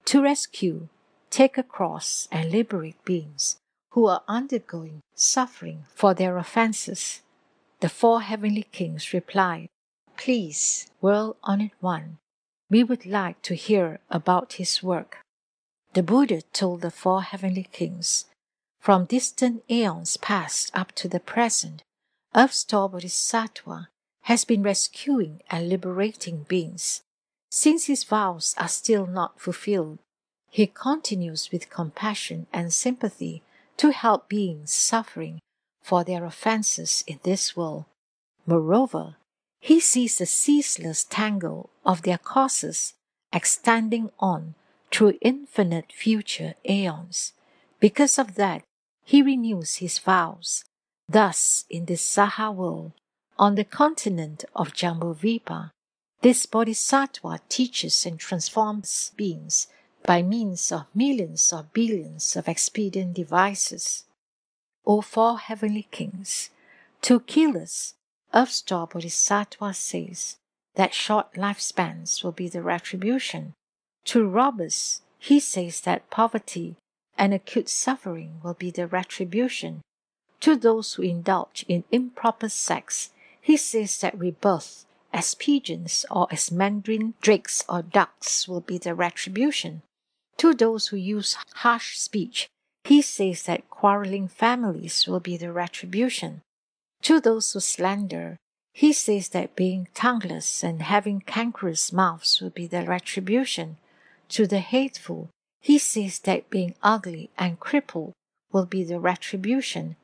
to rescue, take across, and liberate beings who are undergoing suffering for their offenses. The four heavenly kings replied, Please, world-honored one, we would like to hear about his work. The Buddha told the four heavenly kings, From distant aeons past up to the present, Earth Store Bodhisattva has been rescuing and liberating beings. Since his vows are still not fulfilled, he continues with compassion and sympathy to help beings suffering for their offenses in this world. Moreover, he sees the ceaseless tangle of their causes extending on through infinite future aeons. Because of that, he renews his vows. Thus, in this Saha world, on the continent of Jambudvipa, this Bodhisattva teaches and transforms beings by means of millions or billions of expedient devices. O four heavenly kings, to killers, Earth Store Bodhisattva says that short lifespans will be the retribution. To robbers, he says that poverty and acute suffering will be the retribution. To those who indulge in improper sex, he says that rebirth as pigeons or as mandarin drakes or ducks will be the retribution. To those who use harsh speech, he says that quarreling families will be the retribution. To those who slander, he says that being tongueless and having cankerous mouths will be the retribution. To the hateful, he says that being ugly and crippled will be the retribution.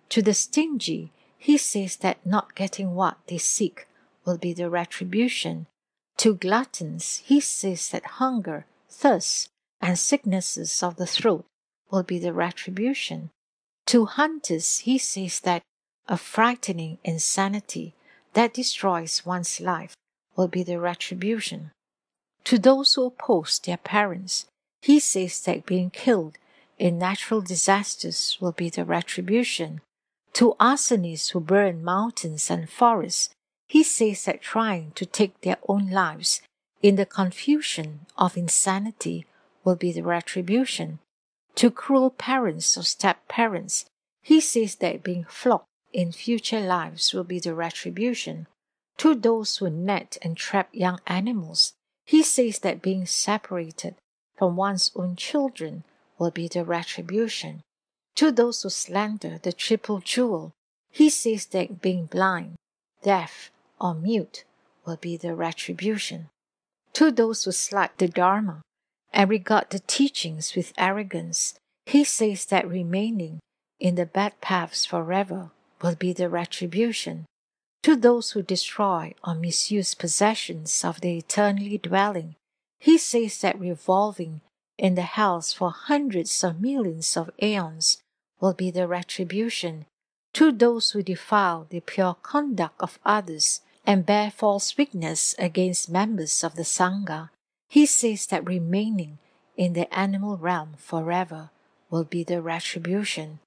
To the stingy, he says that not getting what they seek will be the retribution. To gluttons, he says that hunger, thirst, and sicknesses of the throat will be the retribution. To hunters, he says that a frightening insanity that destroys one's life will be the retribution. To those who oppose their parents, he says that being killed in natural disasters will be the retribution. To arsonists who burn mountains and forests, he says that trying to take their own lives in the confusion of insanity will be the retribution. To cruel parents or step-parents, he says that being flogged in future lives will be the retribution. To those who net and trap young animals, he says that being separated from one's own children will be the retribution. To those who slander the triple jewel, he says that being blind, deaf, or mute will be the retribution. To those who slight the Dharma and regard the teachings with arrogance, he says that remaining in the bad paths forever will be the retribution. To those who destroy or misuse possessions of the eternally dwelling, he says that revolving in the hells for hundreds of millions of aeons will be the retribution. To those who defile the pure conduct of others and bear false witness against members of the Sangha, he says that remaining in the animal realm forever will be the retribution.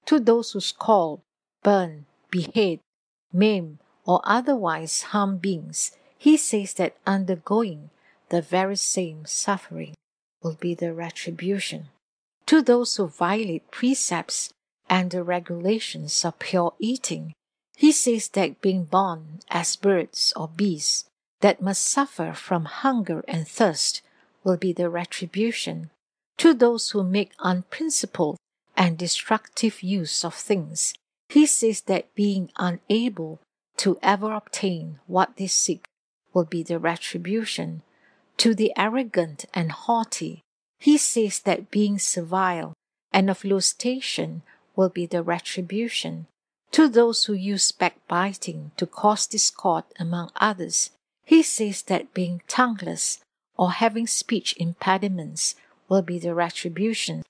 To those who scald, burn, behead, maim, or otherwise harm beings, he says that undergoing the very same suffering will be the retribution. To those who violate precepts and the regulations of pure eating, he says that being born as birds or beasts that must suffer from hunger and thirst will be the retribution. To those who make unprincipled and destructive use of things, he says that being unable to ever obtain what they seek will be the retribution. To the arrogant and haughty, he says that being servile and of low station will be the retribution. To those who use backbiting to cause discord among others, he says that being tongueless or having speech impediments will be the retribution.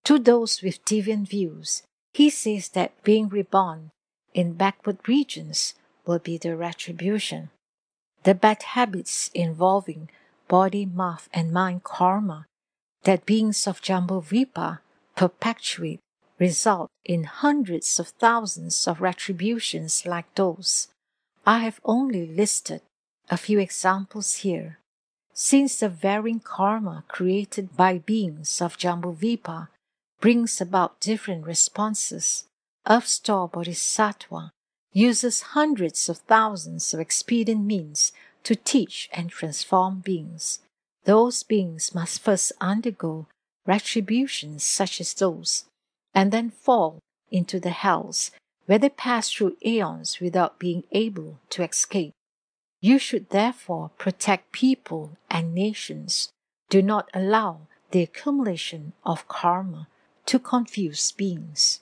To those with deviant views, he says that being reborn in backward regions will be the retribution. The bad habits involving body, mouth, and mind karma that beings of Jambudvipa perpetuate result in hundreds of thousands of retributions like those. I have only listed a few examples here. Since the varying karma created by beings of Jambudvipa brings about different responses, Earth Store Bodhisattva uses hundreds of thousands of expedient means to teach and transform beings. Those beings must first undergo retributions such as those, and then fall into the hells, where they pass through aeons without being able to escape. You should therefore protect people and nations. Do not allow the accumulation of karma to confuse beings.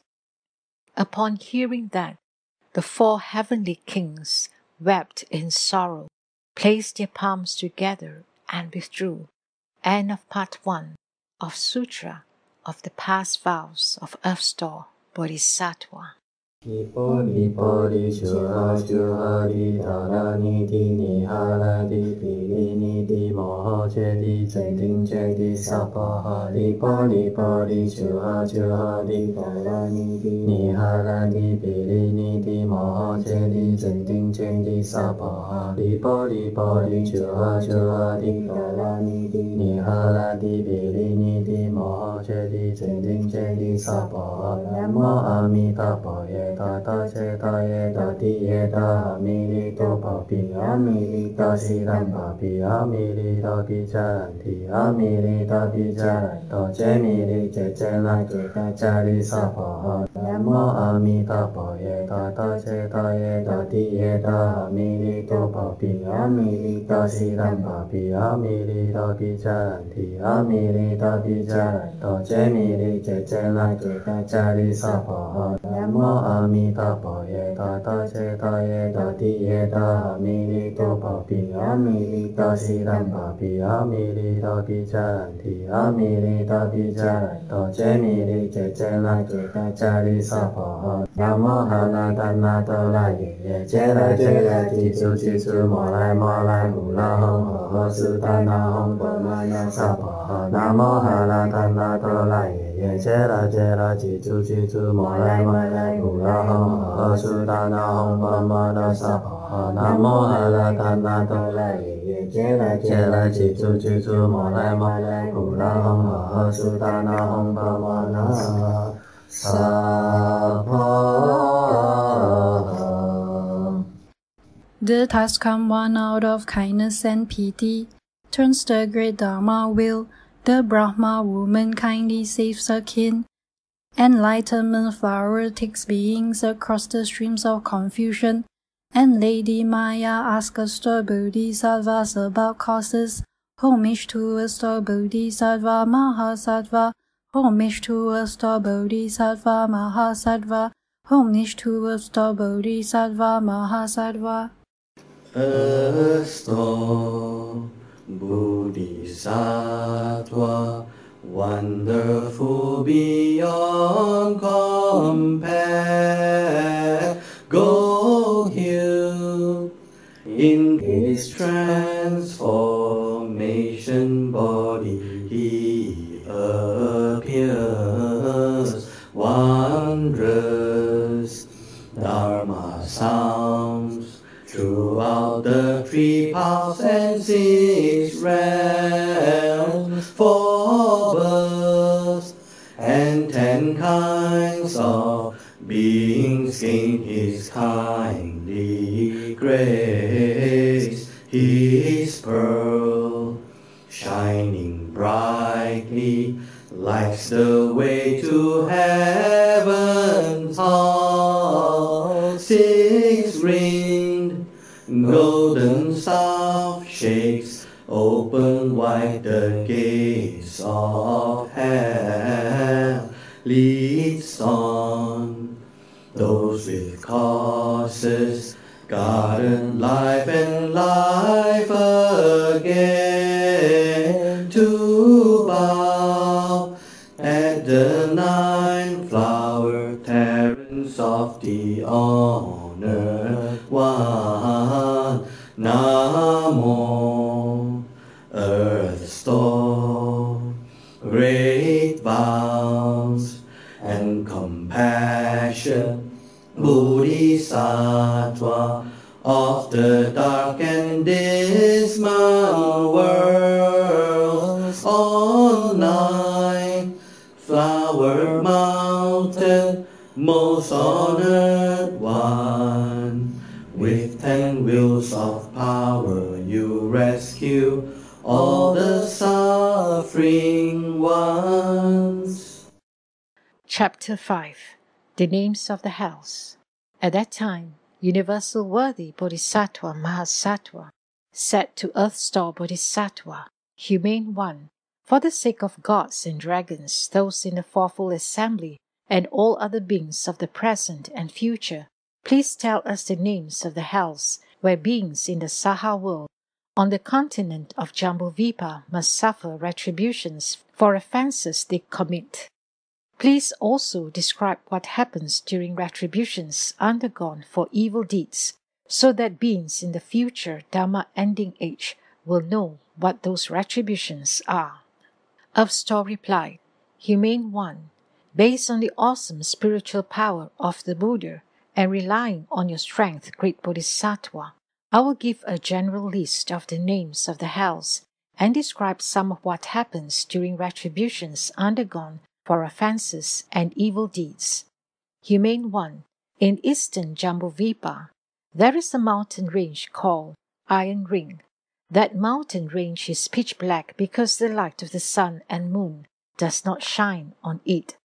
Upon hearing that, the 4 heavenly kings wept in sorrow, placed their palms together, and withdrew. End of part 1 of Sutra of the Past Vows of Earth Store Bodhisattva. Nipoli poli chura chura di dharani di nihara di pilini di moho che di zending che di sapaha Nipoli poli chura chura di dharani di nihara di pilini di moho che di zending che di sapaha Nipoli poli chura chura di dharani di nihara di pilini di moho che di zending che di sapaha Namo Amitabha Tata Cheta Yeta Ti Yeta Amilito Papi Amilita Siram Papi Amilita Picharanti Amilita Picharanto Chemili Chechena Cheta Chari Sapaha Namo Amitabha Tata Cheta Yeta Ti Yeta Amilito Papi Amilita Siram Papi Amilita Picharanti Amilita Picharanto Chemili Chechena Cheta Chari Sapaha Namo Amitabha Tata Cheta Yeta Ti Yeta Amilito Papi Amilita Siram Papi Amilita Picharanti Amilita Picharanto Chemili Chechena Cheta Chari Sapaha Namo Halatana Tola Ye Chera Chera Chisu Chisu Molai Molai Hula Hong Ho Sutana Hong Pamana Sapaha Namo Halatana Tola Ye Chera Chera Chisu Chisu Molai Molai Hula Hong Ho Sutana Hong Pamana Sapaha Namo Halatana Tola Ye Chera Chera Chisu Chisu Molai Molai Hula Hong Ho Sutana Hong Pamana Sapaha. The task come one out of kindness and pity, turns the great Dharma wheel. The Brahma woman kindly saves her kin. Enlightenment flower takes beings across the streams of confusion. And Lady Maya asks Earth Store Bodhisattvas about causes. Homage to Earth Store Bodhisattva Mahasattva. Homage to Earth Store Bodhisattva Mahasattva. Homage to Earth Store Bodhisattva Mahasattva. Earth Store Bodhisattva, wonderful beyond compare. Go heal in his transformation body. He appears wondrous. Dharma sounds throughout the 3 paths and 6 realms. 4 births and 10 kinds of beings gain his kindly grace. His pearl, shining brightly, lights the way to heaven's hall. 6-ringed golden staff shakes open wide the gates of hell. Leads on those with causes, garden life and life again, to bow at the 9 flower terrace of the honored one. Namo Earth Store, great vows and compassion, Bodhisattva of the dark and dismal worlds. On 9 flower mountain, most honored one, with 10 wheels of power you rescue all the suffering ones. Chapter 5. The Names of the Hells. At that time, Universal Worthy Bodhisattva Mahasattva said to Earth Store Bodhisattva, Humane One, for the sake of gods and dragons, those in the fourfold assembly, and all other beings of the present and future, please tell us the names of the hells where beings in the Saha world on the continent of Jambudvipa must suffer retributions for offences they commit. Please also describe what happens during retributions undergone for evil deeds, so that beings in the future Dharma ending age will know what those retributions are. Earth Store replied, Humane One, based on the awesome spiritual power of the Buddha and relying on your strength, great Bodhisattva, I will give a general list of the names of the hells and describe some of what happens during retributions undergone for offences and evil deeds. Humane One, in eastern Jambudvipa, there is a mountain range called Iron Ring. That mountain range is pitch black because the light of the sun and moon does not shine on it.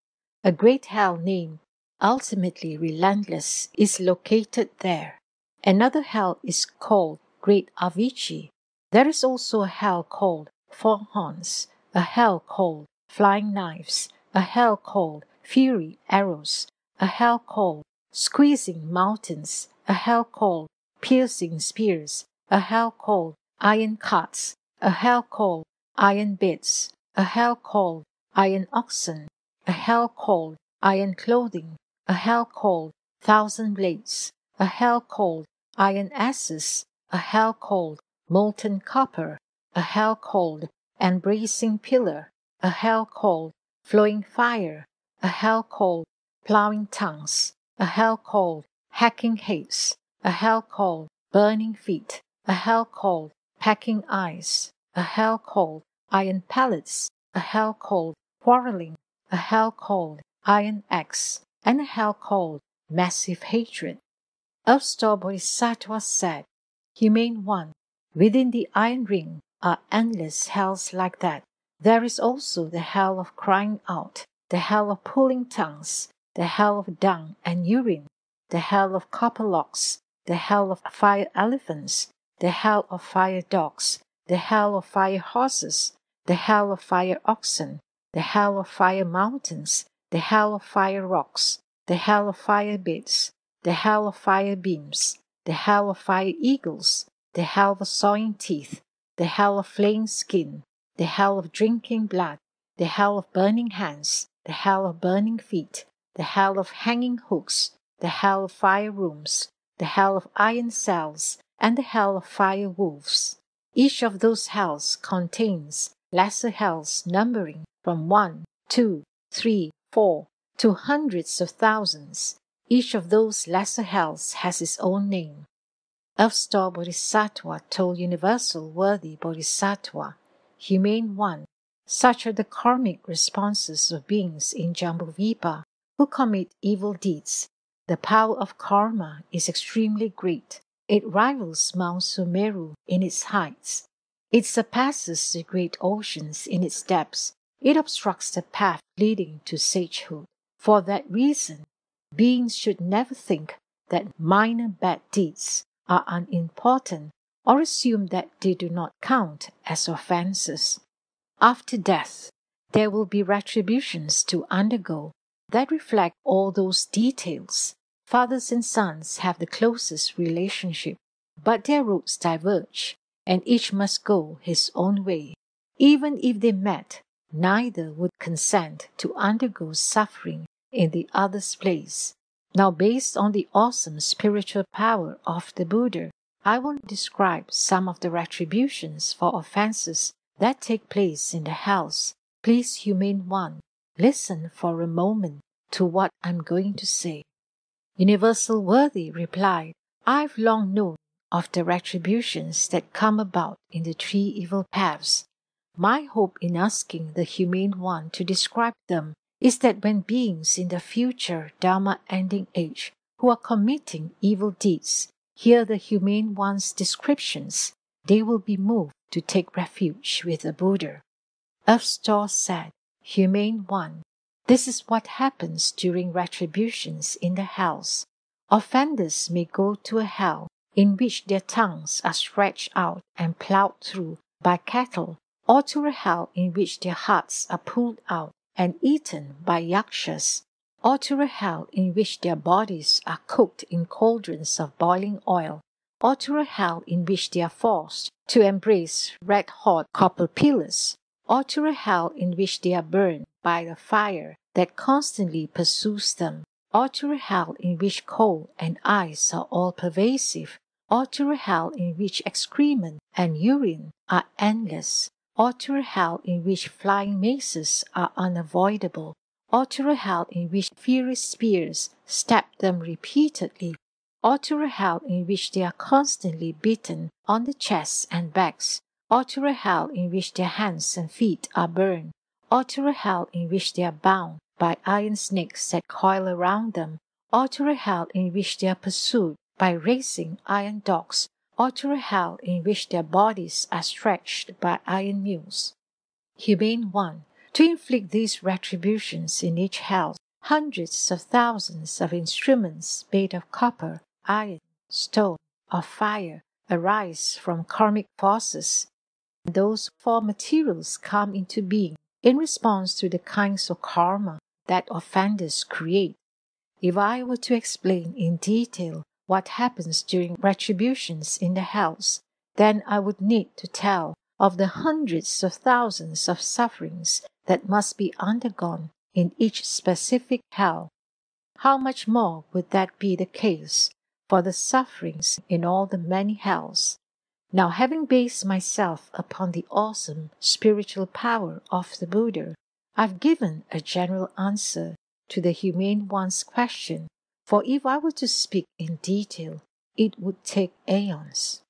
A great hell named Ultimately Relentless is located there. Another hell is called Great Avicii. There is also a hell called Four Horns, a hell called Flying Knives, a hell called Fury Arrows, a hell called Squeezing Mountains, a hell called Piercing Spears, a hell called Iron Carts, a hell called Iron Beds, a hell called Iron Oxen, a hell called Iron Clothing, a hell called Thousand Blades, a hell called Iron Asses, a hell called Molten Copper, a hell called Embracing Pillar, a hell called Flowing Fire, a hell called Plowing Tongues, a hell called Hacking Heads, a hell called Burning Feet, a hell called Packing Eyes, a hell called Iron Pellets, a hell called Quarreling, a hell called Iron Axe, and a hell called Massive Hatred. Earth Store Bodhisattva said, Humane One, within the Iron Ring are endless hells like that. There is also the hell of crying out, the hell of pulling tongues, the hell of dung and urine, the hell of copper locks, the hell of fire elephants, the hell of fire dogs, the hell of fire horses, the hell of fire oxen, the hell of fire mountains, the hell of fire rocks, the hell of fire beds, the hell of fire beams, the hell of fire eagles, the hell of sawing teeth, the hell of flaying skin, the hell of drinking blood, the hell of burning hands, the hell of burning feet, the hell of hanging hooks, the hell of fire rooms, the hell of iron cells, and the hell of fire wolves. Each of those hells contains lesser hells numbering from 1, 2, 3, 4 to hundreds of thousands. Each of those lesser hells has its own name. Earth Store Bodhisattva told Universal Worthy Bodhisattva, Humane One, such are the karmic responses of beings in Jambudvipa who commit evil deeds. The power of karma is extremely great. It rivals Mount Sumeru in its heights. It surpasses the great oceans in its depths. It obstructs the path leading to sagehood. For that reason, beings should never think that minor bad deeds are unimportant or assume that they do not count as offenses. After death, there will be retributions to undergo that reflect all those details. Fathers and sons have the closest relationship, but their roads diverge, and each must go his own way. Even if they met, neither would consent to undergo suffering in the other's place. Now, based on the awesome spiritual power of the Buddha, I will describe some of the retributions for offenses that take place in the hells. Please, Humane One, listen for a moment to what I'm going to say. Universal Worthy replied, I've long known of the retributions that come about in the three evil paths. My hope in asking the Humane One to describe them is that when beings in the future Dharma-ending age who are committing evil deeds hear the Humane One's descriptions, they will be moved to take refuge with the Buddha. Earth Store said, Humane One, this is what happens during retributions in the hells. Offenders may go to a hell in which their tongues are stretched out and plowed through by cattle, or to a hell in which their hearts are pulled out and eaten by yakshas, or to a hell in which their bodies are cooked in cauldrons of boiling oil, or to a hell in which they are forced to embrace red-hot copper pillars, or to a hell in which they are burned by the fire that constantly pursues them, or to a hell in which coal and ice are all pervasive, or to a hell in which excrement and urine are endless, or to a hell in which flying mazes are unavoidable, or to a hell in which fiery spears stab them repeatedly, or to a hell in which they are constantly beaten on the chests and backs, or to a hell in which their hands and feet are burned, or to a hell in which they are bound by iron snakes that coil around them, or to a hell in which they are pursued by racing iron dogs, or to a hell in which their bodies are stretched by iron mules. Humane One, to inflict these retributions in each hell, hundreds of thousands of instruments made of copper, iron, stone, or fire arise from karmic forces. Those four materials come into being in response to the kinds of karma that offenders create. If I were to explain in detail what happens during retributions in the hells, then I would need to tell of the hundreds of thousands of sufferings that must be undergone in each specific hell. How much more would that be the case for the sufferings in all the many hells? Now, having based myself upon the awesome spiritual power of the Buddha, I've given a general answer to the Humane One's question, for if I were to speak in detail, it would take aeons.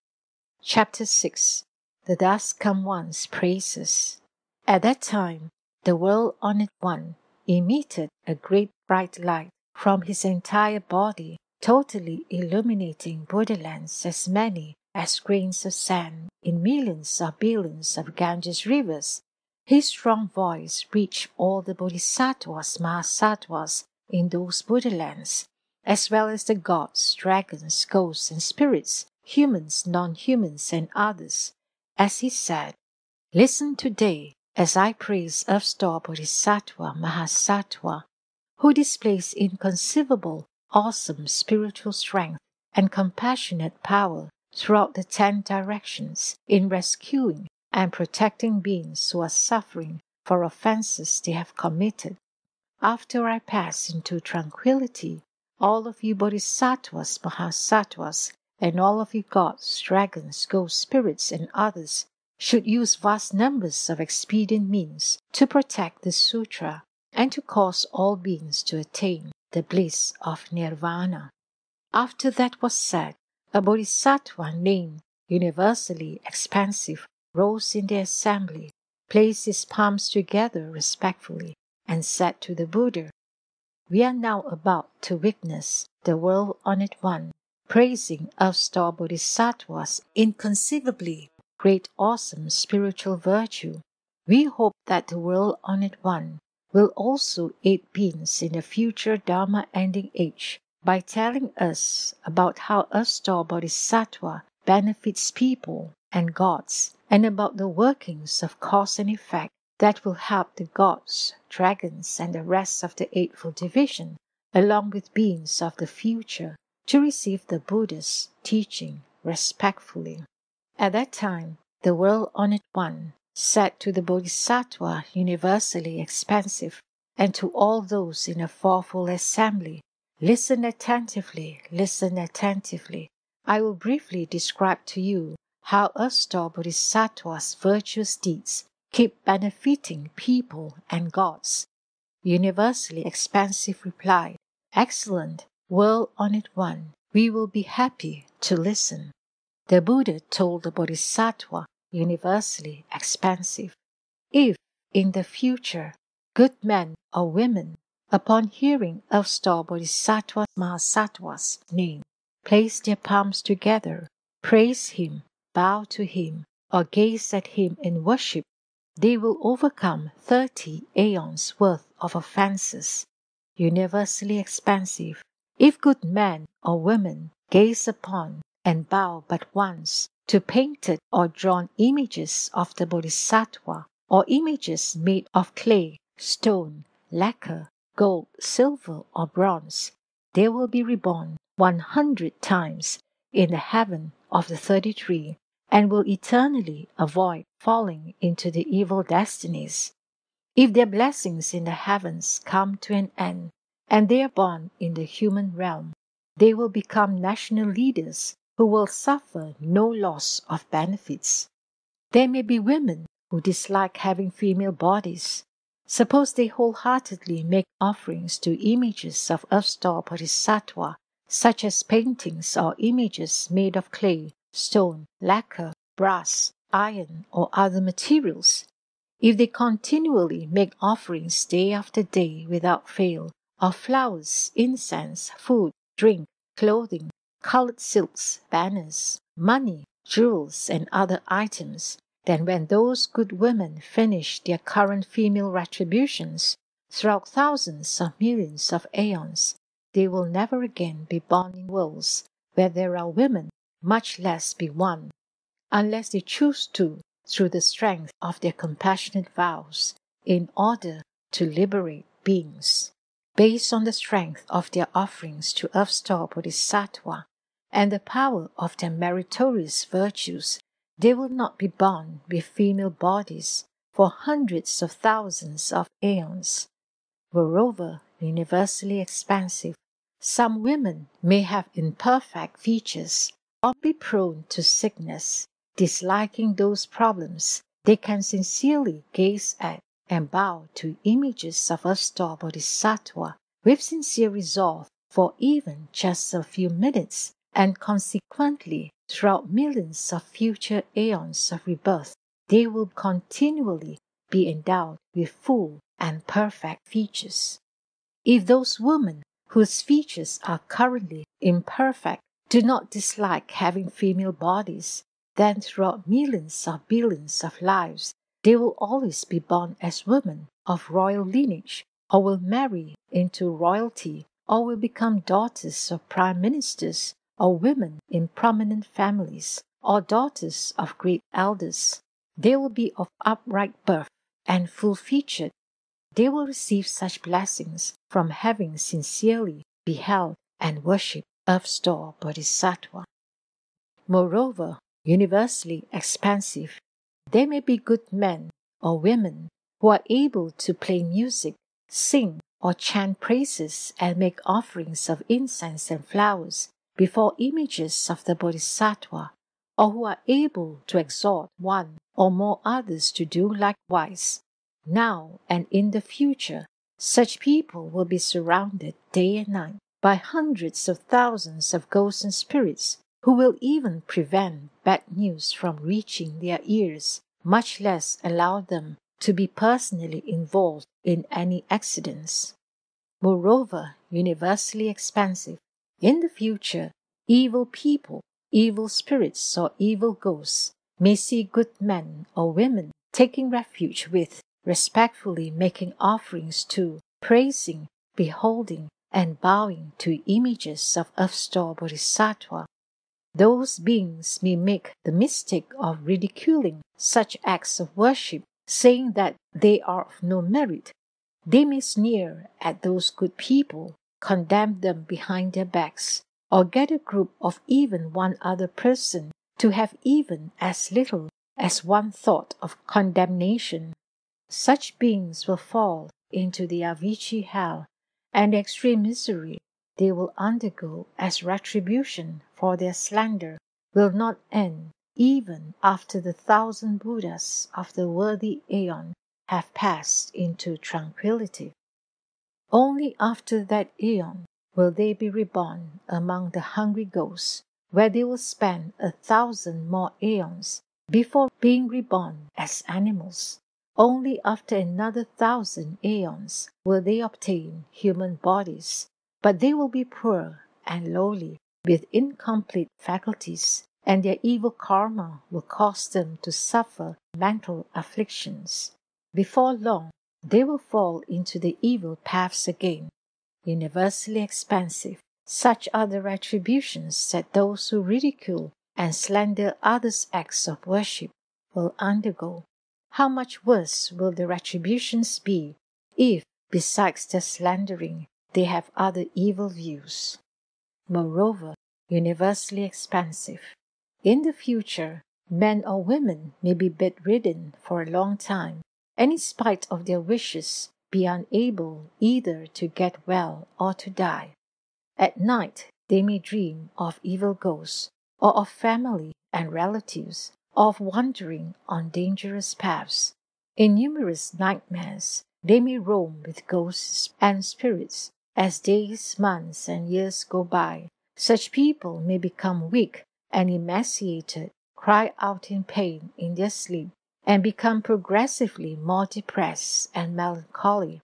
Chapter 6. The Thus Come One's Praises. At that time, the World-Honored One emitted a great bright light from his entire body, totally illuminating Buddhalands as many as grains of sand in millions or billions of Ganges rivers. His strong voice reached all the Bodhisattvas, Mahasattvas in those Buddhalands, as well as the gods, dragons, ghosts, and spirits, humans, non-humans, and others, as he said, Listen today as I praise Earth Store Bodhisattva Mahasattva, who displays inconceivable, awesome spiritual strength and compassionate power throughout the 10 directions in rescuing and protecting beings who are suffering for offenses they have committed. After I pass into tranquility, all of you bodhisattvas, mahasattvas, and all of you gods, dragons, ghost spirits, and others should use vast numbers of expedient means to protect the sutra and to cause all beings to attain the bliss of nirvana. After that was said, a bodhisattva named universally expansive rose in the assembly, placed his palms together respectfully, and said to the Buddha, "We are now about to witness the world on it one, praising Earth Store Bodhisattva's inconceivably great awesome spiritual virtue. We hope that the world on it one will also aid beings in the future Dharma ending age by telling us about how Earth Store Bodhisattva benefits people and gods, and about the workings of cause and effect that will help the gods, dragons, and the rest of the Eightfold Division, along with beings of the future, to receive the Buddha's teaching respectfully." At that time, the world on it one said to the Bodhisattva universally expansive, and to all those in a fourfold assembly, listen attentively, listen attentively. I will briefly describe to you how Earth Store Bodhisattva's virtuous deeds keep benefiting people and gods. Universally expansive replied, "Excellent, world on it one, we will be happy to listen." The Buddha told the Bodhisattva universally expansive, "If, in the future, good men or women, upon hearing Earth Store Bodhisattva Mahasattva's name, place their palms together, praise him, bow to him, or gaze at him in worship, they will overcome 30 aeons worth of offenses." Universally expansive, if good men or women gaze upon and bow but once to painted or drawn images of the Bodhisattva, or images made of clay, stone, lacquer, gold, silver, or bronze, they will be reborn 100 times in the heaven of the 33 and will eternally avoid falling into the evil destinies. If their blessings in the heavens come to an end and they are born in the human realm, they will become national leaders who will suffer no loss of benefits. There may be women who dislike having female bodies. Suppose they wholeheartedly make offerings to images of Earth Store Bodhisattva, such as paintings or images made of clay, stone, lacquer, brass, iron, or other materials. If they continually make offerings day after day without fail, of flowers, incense, food, drink, clothing, colored silks, banners, money, jewels, and other items, then when those good women finish their current female retributions throughout thousands of millions of aeons, they will never again be born in worlds where there are women, much less be one, unless they choose to, through the strength of their compassionate vows, in order to liberate beings. Based on the strength of their offerings to Earth Store Bodhisattva and the power of their meritorious virtues, they will not be born with female bodies for hundreds of thousands of aeons. Moreover, universally expansive, some women may have imperfect features or be prone to sickness, disliking those problems. They can sincerely gaze at and bow to images of Earth Store Bodhisattva with sincere resolve for even just a few minutes, and consequently, throughout millions of future aeons of rebirth, they will continually be endowed with full and perfect features. If those women whose features are currently imperfect do not dislike having female bodies, then throughout millions of billions of lives, they will always be born as women of royal lineage, or will marry into royalty, or will become daughters of prime ministers, or women in prominent families, or daughters of great elders. They will be of upright birth and full-featured, they will receive such blessings from having sincerely beheld and worshipped Earth Store Bodhisattva. Moreover, universally expansive, they may be good men or women who are able to play music, sing, or chant praises and make offerings of incense and flowers before images of the Bodhisattva, or who are able to exhort one or more others to do likewise. Now and in the future, such people will be surrounded day and night by hundreds of thousands of ghosts and spirits who will even prevent bad news from reaching their ears, much less allow them to be personally involved in any accidents. Moreover, universally expansive, in the future, evil people, evil spirits, or evil ghosts may see good men or women taking refuge with, respectfully making offerings to, praising, beholding, and bowing to images of Earth Store Bodhisattva. Those beings may make the mistake of ridiculing such acts of worship, saying that they are of no merit. They may sneer at those good people, condemn them behind their backs, or get a group of even one other person to have even as little as one thought of condemnation. Such beings will fall into the Avicii hell, and the extreme misery they will undergo as retribution for their slander will not end even after the 1,000 Buddhas of the worthy aeon have passed into tranquility. Only after that aeon will they be reborn among the hungry ghosts, where they will spend 1,000 more aeons before being reborn as animals. Only after another 1,000 aeons will they obtain human bodies, but they will be poor and lowly, with incomplete faculties, and their evil karma will cause them to suffer mental afflictions. Before long, they will fall into the evil paths again. Universally expansive, such are the retributions that those who ridicule and slander others' acts of worship will undergo. How much worse will the retributions be if, besides their slandering, they have other evil views? Moreover, universally expansive, in the future, men or women may be bedridden for a long time, and in spite of their wishes, be unable either to get well or to die. At night, they may dream of evil ghosts, or of family and relatives, or of wandering on dangerous paths. In numerous nightmares, they may roam with ghosts and spirits. As days, months, and years go by, such people may become weak and emaciated, cry out in pain in their sleep, and become progressively more depressed and melancholy.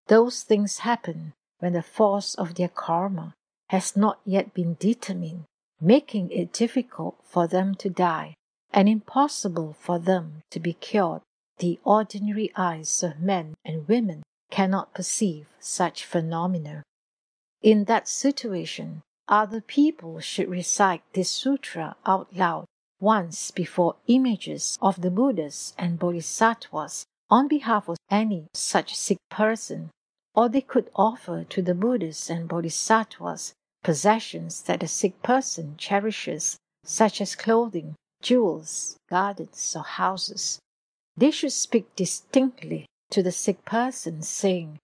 Those things happen when the force of their karma has not yet been determined, making it difficult for them to die and impossible for them to be cured. The ordinary eyes of men and women cannot perceive such phenomena. In that situation, other people should recite this sutra out loud once before images of the Buddhas and Bodhisattvas on behalf of any such sick person, or they could offer to the Buddhas and Bodhisattvas possessions that the sick person cherishes, such as clothing, jewels, gardens, or houses. They should speak distinctly to the sick person, saying,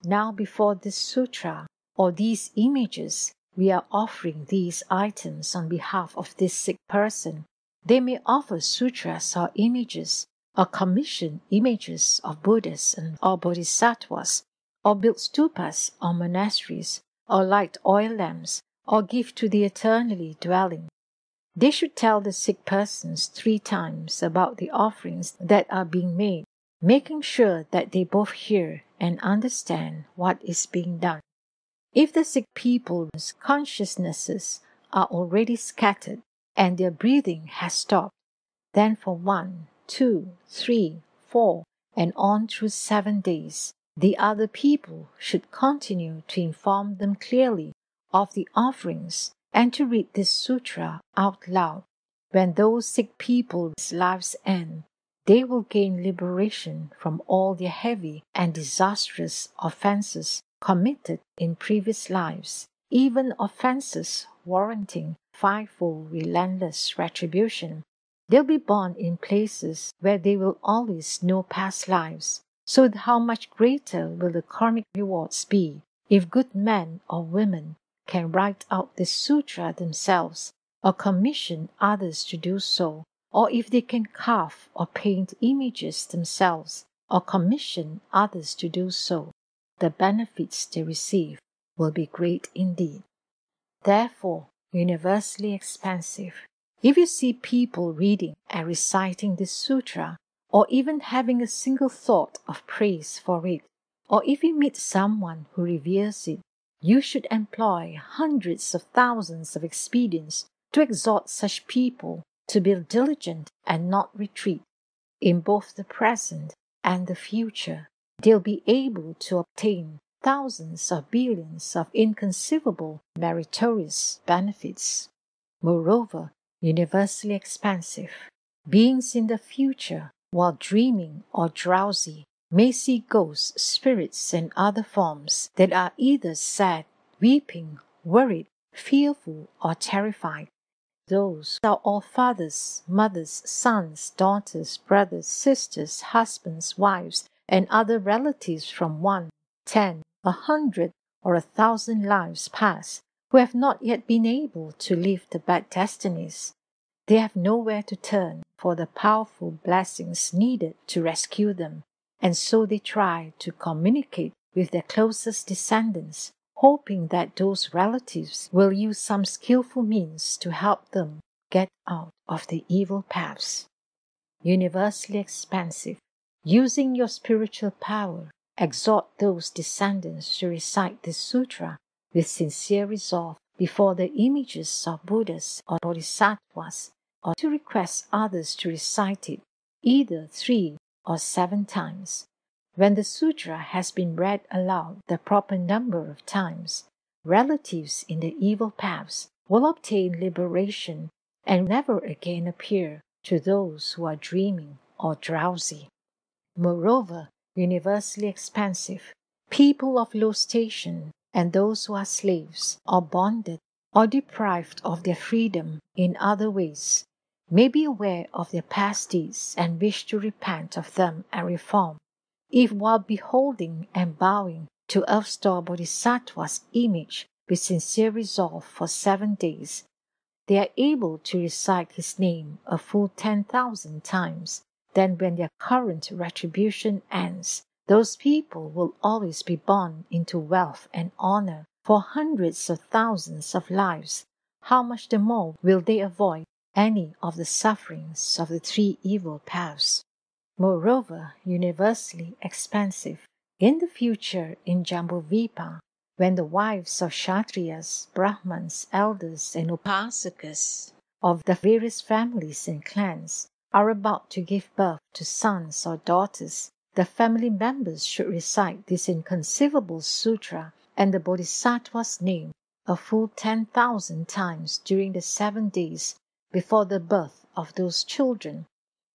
"Now before this sutra or these images, we are offering these items on behalf of this sick person." They may offer sutras or images, or commission images of Buddhas or Bodhisattvas, or build stupas or monasteries, or light oil lamps, or give to the eternally dwelling. They should tell the sick persons 3 times about the offerings that are being made, making sure that they both hear and understand what is being done. If the sick people's consciousnesses are already scattered and their breathing has stopped, then for 1, 2, 3, 4, and on through 7 days, the other people should continue to inform them clearly of the offerings and to read this sutra out loud. When those sick people's lives end, they will gain liberation from all their heavy and disastrous offenses committed in previous lives, even offenses warranting fivefold relentless retribution. They'll be born in places where they will always know past lives, so how much greater will the karmic rewards be if good men or women can write out the sutra themselves or commission others to do so, or if they can carve or paint images themselves or commission others to do so. The benefits they receive will be great indeed. Therefore, universally expansive, if you see people reading and reciting this sutra, or even having a single thought of praise for it, or if you meet someone who reveres it, you should employ hundreds of thousands of expedients to exhort such people to be diligent and not retreat. In both the present and the future, they'll be able to obtain thousands of billions of inconceivable meritorious benefits. Moreover, universally expansive, beings in the future, while dreaming or drowsy, may see ghosts, spirits, and other forms that are either sad, weeping, worried, fearful, or terrified. Those are all fathers, mothers, sons, daughters, brothers, sisters, husbands, wives, and other relatives from 1, 10, 100, or 1,000 lives past, who have not yet been able to leave the bad destinies. They have nowhere to turn for the powerful blessings needed to rescue them, and so they try to communicate with their closest descendants, hoping that those relatives will use some skillful means to help them get out of the evil paths. Universally expansive, using your spiritual power, exhort those descendants to recite this sutra with sincere resolve before the images of Buddhas or Bodhisattvas, or to request others to recite it either 3 or 7 times. When the sutra has been read aloud the proper number of times, relatives in the evil paths will obtain liberation and never again appear to those who are dreaming or drowsy. Moreover, universally expansive, people of low station and those who are slaves or bonded or deprived of their freedom in other ways may be aware of their past deeds and wish to repent of them and reform. If while beholding and bowing to Earth Store Bodhisattva's image with sincere resolve for 7 days, they are able to recite his name a full 10,000 times, then when their current retribution ends, those people will always be born into wealth and honor for hundreds of thousands of lives. How much the more will they avoid any of the sufferings of the 3 evil paths? Moreover, universally expansive, in the future in Jambudvipa, when the wives of Kshatriyas, Brahmans, elders, and Upasakas of the various families and clans are about to give birth to sons or daughters, the family members should recite this inconceivable sutra and the Bodhisattva's name a full 10,000 times during the 7 days before the birth of those children.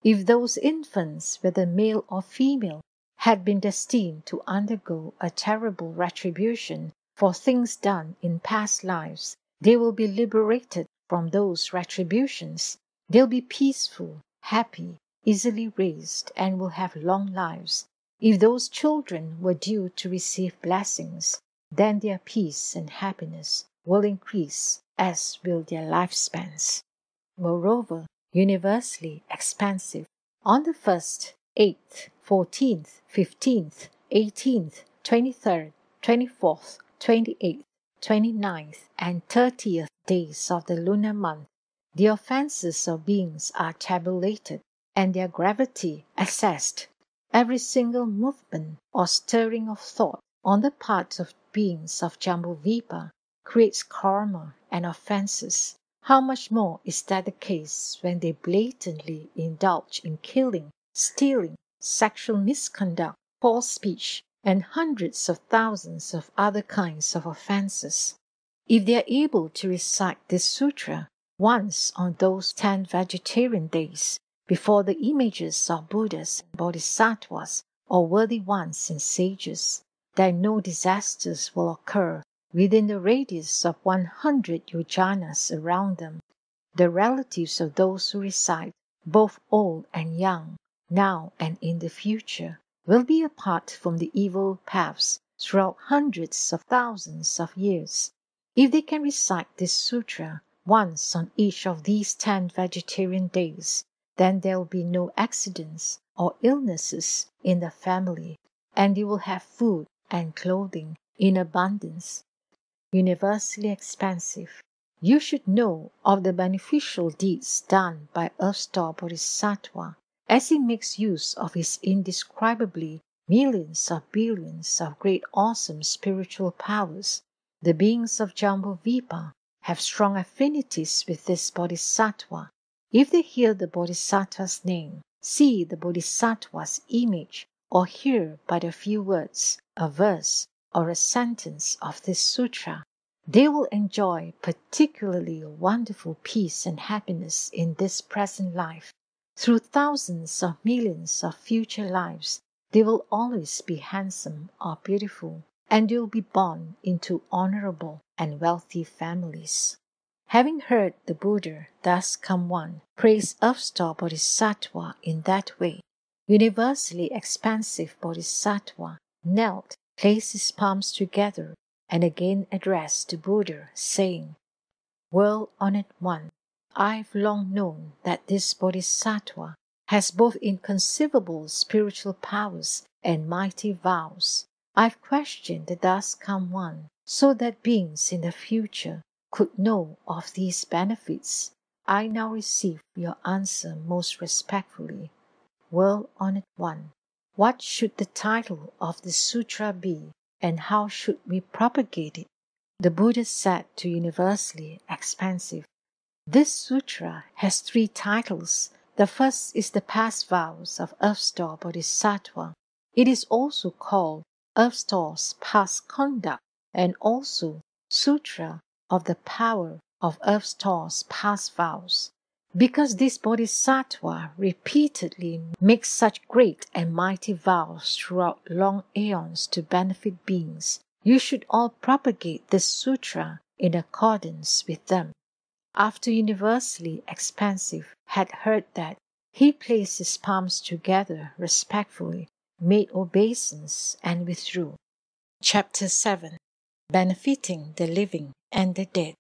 If those infants, whether male or female, had been destined to undergo a terrible retribution for things done in past lives, they will be liberated from those retributions. They'll be peaceful, happy, easily raised, and will have long lives. If those children were due to receive blessings, then their peace and happiness will increase, as will their lifespans. Moreover, universally expansive, on the 1st, 8th, 14th, 15th, 18th, 23rd, 24th, 28th, 29th, and 30th days of the lunar month, the offenses of beings are tabulated and their gravity assessed. Every single movement or stirring of thought on the part of beings of Jambudvipa creates karma and offenses. How much more is that the case when they blatantly indulge in killing, stealing, sexual misconduct, false speech, and hundreds of thousands of other kinds of offenses? If they are able to recite this sutra once on those 10 vegetarian days, before the images of Buddhas and Bodhisattvas or worthy ones and sages, that no disasters will occur within the radius of 100 yojanas around them. The relatives of those who reside, both old and young, now and in the future, will be apart from the evil paths throughout hundreds of thousands of years. If they can recite this sutra once on each of these 10 vegetarian days, then there will be no accidents or illnesses in the family, and they will have food and clothing in abundance. Universally expansive. You should know of the beneficial deeds done by Earth Store Bodhisattva as he makes use of his indescribably millions of billions of great awesome spiritual powers. The beings of Jambudvipa have strong affinities with this Bodhisattva. If they hear the Bodhisattva's name, see the Bodhisattva's image, or hear but a few words, a verse, or a sentence of this sutra, they will enjoy particularly wonderful peace and happiness in this present life. Through thousands of millions of future lives, they will always be handsome or beautiful, and they will be born into honorable and wealthy families. Having heard the Buddha thus come one, praise Earth Store Bodhisattva in that way. Universally expansive Bodhisattva knelt, placed his palms together, and again addressed the Buddha, saying, World-honored one, I've long known that this Bodhisattva has both inconceivable spiritual powers and mighty vows. I've questioned the thus come one, so that beings in the future could know of these benefits. I now receive your answer most respectfully. World-honored one, what should the title of the sutra be, and how should we propagate it? The Buddha said to Universally Expansive, This sutra has 3 titles. The first is the past vows of Earth Store Bodhisattva. It is also called Earth Store's past conduct, and also Sutra of the power of Earth Store's past vows. Because this Bodhisattva repeatedly makes such great and mighty vows throughout long aeons to benefit beings, you should all propagate this sutra in accordance with them. After Universally Expansive had heard that, he placed his palms together respectfully, made obeisance, and withdrew. Chapter 7. Benefiting the living and the dead.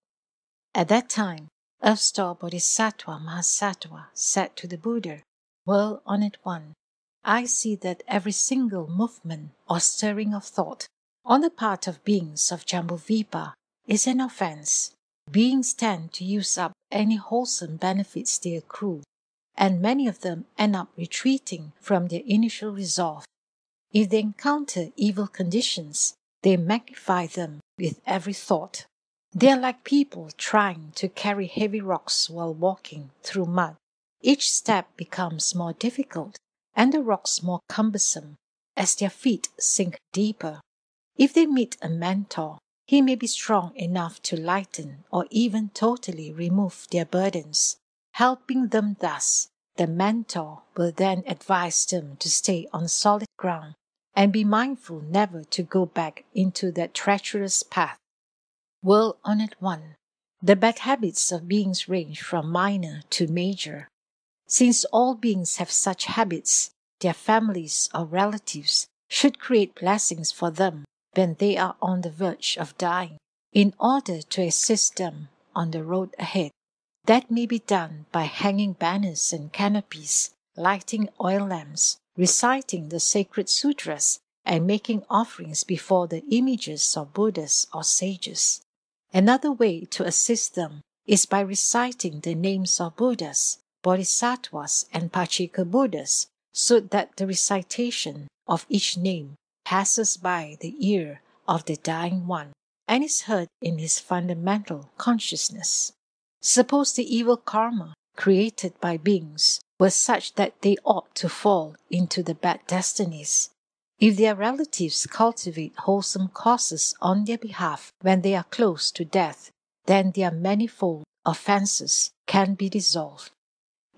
At that time, Earth Store Bodhisattva Mahasattva said to the Buddha, World-honored one, I see that every single movement or stirring of thought on the part of beings of Jambudvipa is an offense. Beings tend to use up any wholesome benefits they accrue, and many of them end up retreating from their initial resolve. If they encounter evil conditions, they magnify them with every thought. They are like people trying to carry heavy rocks while walking through mud. Each step becomes more difficult and the rocks more cumbersome as their feet sink deeper. If they meet a mentor, he may be strong enough to lighten or even totally remove their burdens. Helping them thus, the mentor will then advise them to stay on solid ground and be mindful never to go back into that treacherous path. World-honored one, the bad habits of beings range from minor to major. Since all beings have such habits, their families or relatives should create blessings for them when they are on the verge of dying, in order to assist them on the road ahead. That may be done by hanging banners and canopies, lighting oil lamps, reciting the sacred sutras, and making offerings before the images of Buddhas or sages. Another way to assist them is by reciting the names of Buddhas, Bodhisattvas, and Pachika Buddhas, so that the recitation of each name passes by the ear of the dying one and is heard in his fundamental consciousness. Suppose the evil karma created by beings were such that they ought to fall into the bad destinies. If their relatives cultivate wholesome causes on their behalf when they are close to death, then their manifold offenses can be dissolved.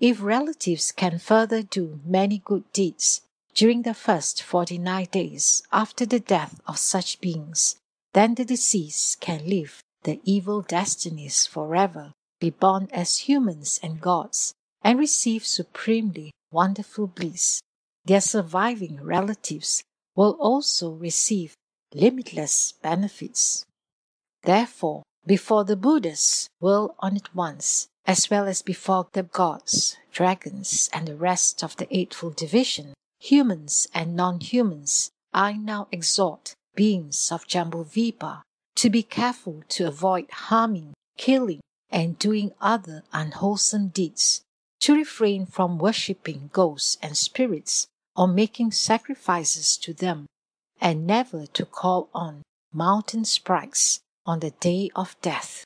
If relatives can further do many good deeds during the first 49 days after the death of such beings, then the deceased can live the evil destinies forever, be born as humans and gods, and receive supremely wonderful bliss. Their surviving relatives will also receive limitless benefits. Therefore, before the Buddhas will on it once, as well as before the gods, dragons, and the rest of the Eightfold Division, humans and non-humans, I now exhort beings of Jambudvipa to be careful to avoid harming, killing, and doing other unwholesome deeds, to refrain from worshipping ghosts and spirits or making sacrifices to them, and never to call on mountain sprites on the day of death.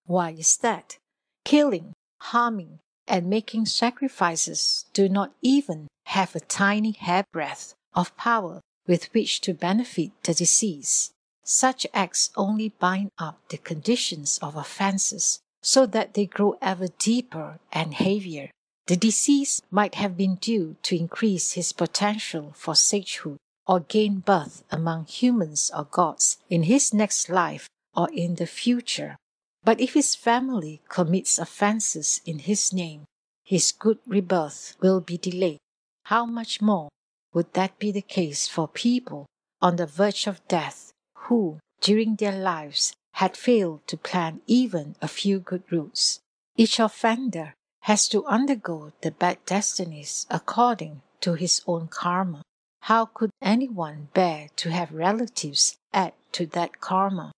Why is that? Killing, harming, and making sacrifices do not even have a tiny hairbreadth of power with which to benefit the deceased. Such acts only bind up the conditions of offenses so that they grow ever deeper and heavier. The deceased might have been due to increase his potential for sagehood or gain birth among humans or gods in his next life or in the future. But if his family commits offenses in his name, his good rebirth will be delayed. How much more would that be the case for people on the verge of death who, during their lives, had failed to plan even a few good routes? Each offender has to undergo the bad destinies according to his own karma. How could anyone bear to have relatives add to that karma?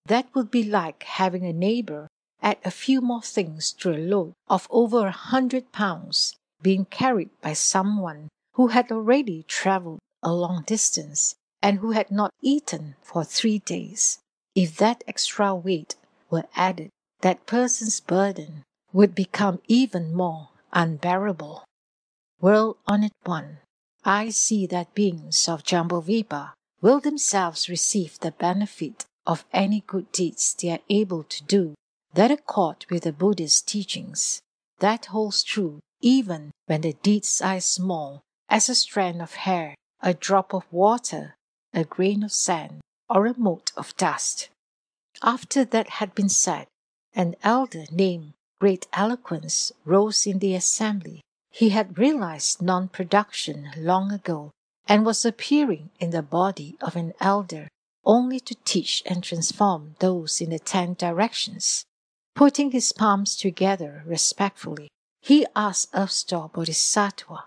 That would be like having a neighbor add a few more things to a load of over 100 pounds being carried by someone who had already traveled a long distance and who had not eaten for 3 days. If that extra weight were added, that person's burden would become even more unbearable. World on it one, I see that beings of Jambudvipa will themselves receive the benefit of any good deeds they are able to do that accord with the Buddhist teachings. That holds true even when the deeds are small as a strand of hair, a drop of water, a grain of sand, or a mote of dust. After that had been said, an elder named Great Eloquence rose in the assembly. He had realized non-production long ago and was appearing in the body of an elder only to teach and transform those in the 10 directions. Putting his palms together respectfully, he asked Earth Store Bodhisattva,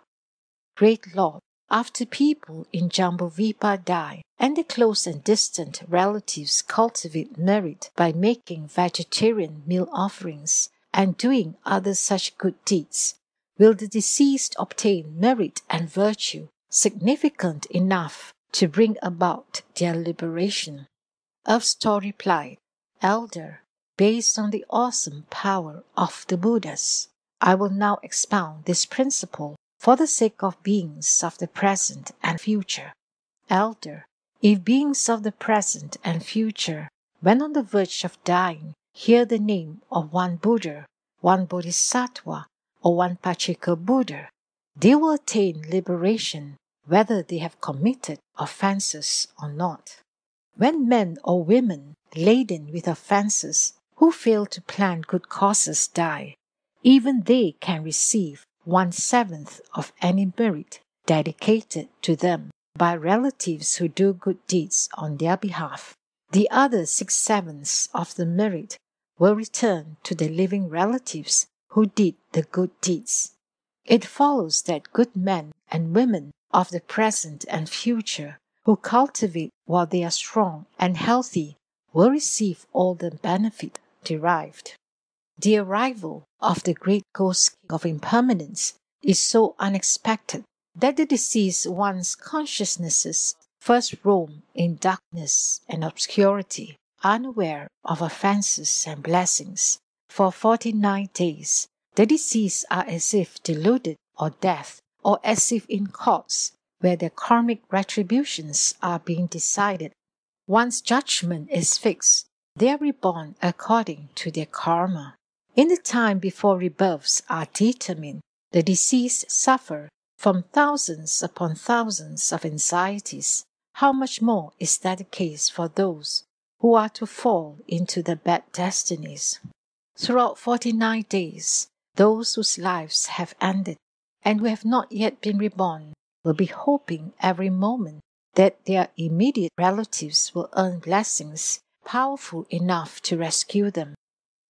Great Lord, after people in Jambudvipa die and the close and distant relatives cultivate merit by making vegetarian meal offerings and doing other such good deeds, will the deceased obtain merit and virtue significant enough to bring about their liberation? Earth Store replied, Elder, based on the awesome power of the Buddhas, I will now expound this principle for the sake of beings of the present and future. Elder, if beings of the present and future, when on the verge of dying, hear the name of one Buddha, one Bodhisattva, or one Pacceka Buddha, they will attain liberation whether they have committed offenses or not. When men or women laden with offenses who fail to plan good causes die, even they can receive 1/7 of any merit dedicated to them by relatives who do good deeds on their behalf. The other 6/7 of the merit will return to the living relatives who did the good deeds. It follows that good men and women of the present and future who cultivate while they are strong and healthy will receive all the benefit derived. The arrival of the great ghost of impermanence is so unexpected that the deceased one's consciousnesses first roam in darkness and obscurity, unaware of offenses and blessings. For 49 days, the deceased are as if deluded or deaf, or as if in courts where their karmic retributions are being decided. Once judgment is fixed, they are reborn according to their karma. In the time before rebirths are determined, the deceased suffer from thousands upon thousands of anxieties. How much more is that the case for those who are to fall into the bad destinies? Throughout 49 days, those whose lives have ended and who have not yet been reborn will be hoping every moment that their immediate relatives will earn blessings powerful enough to rescue them.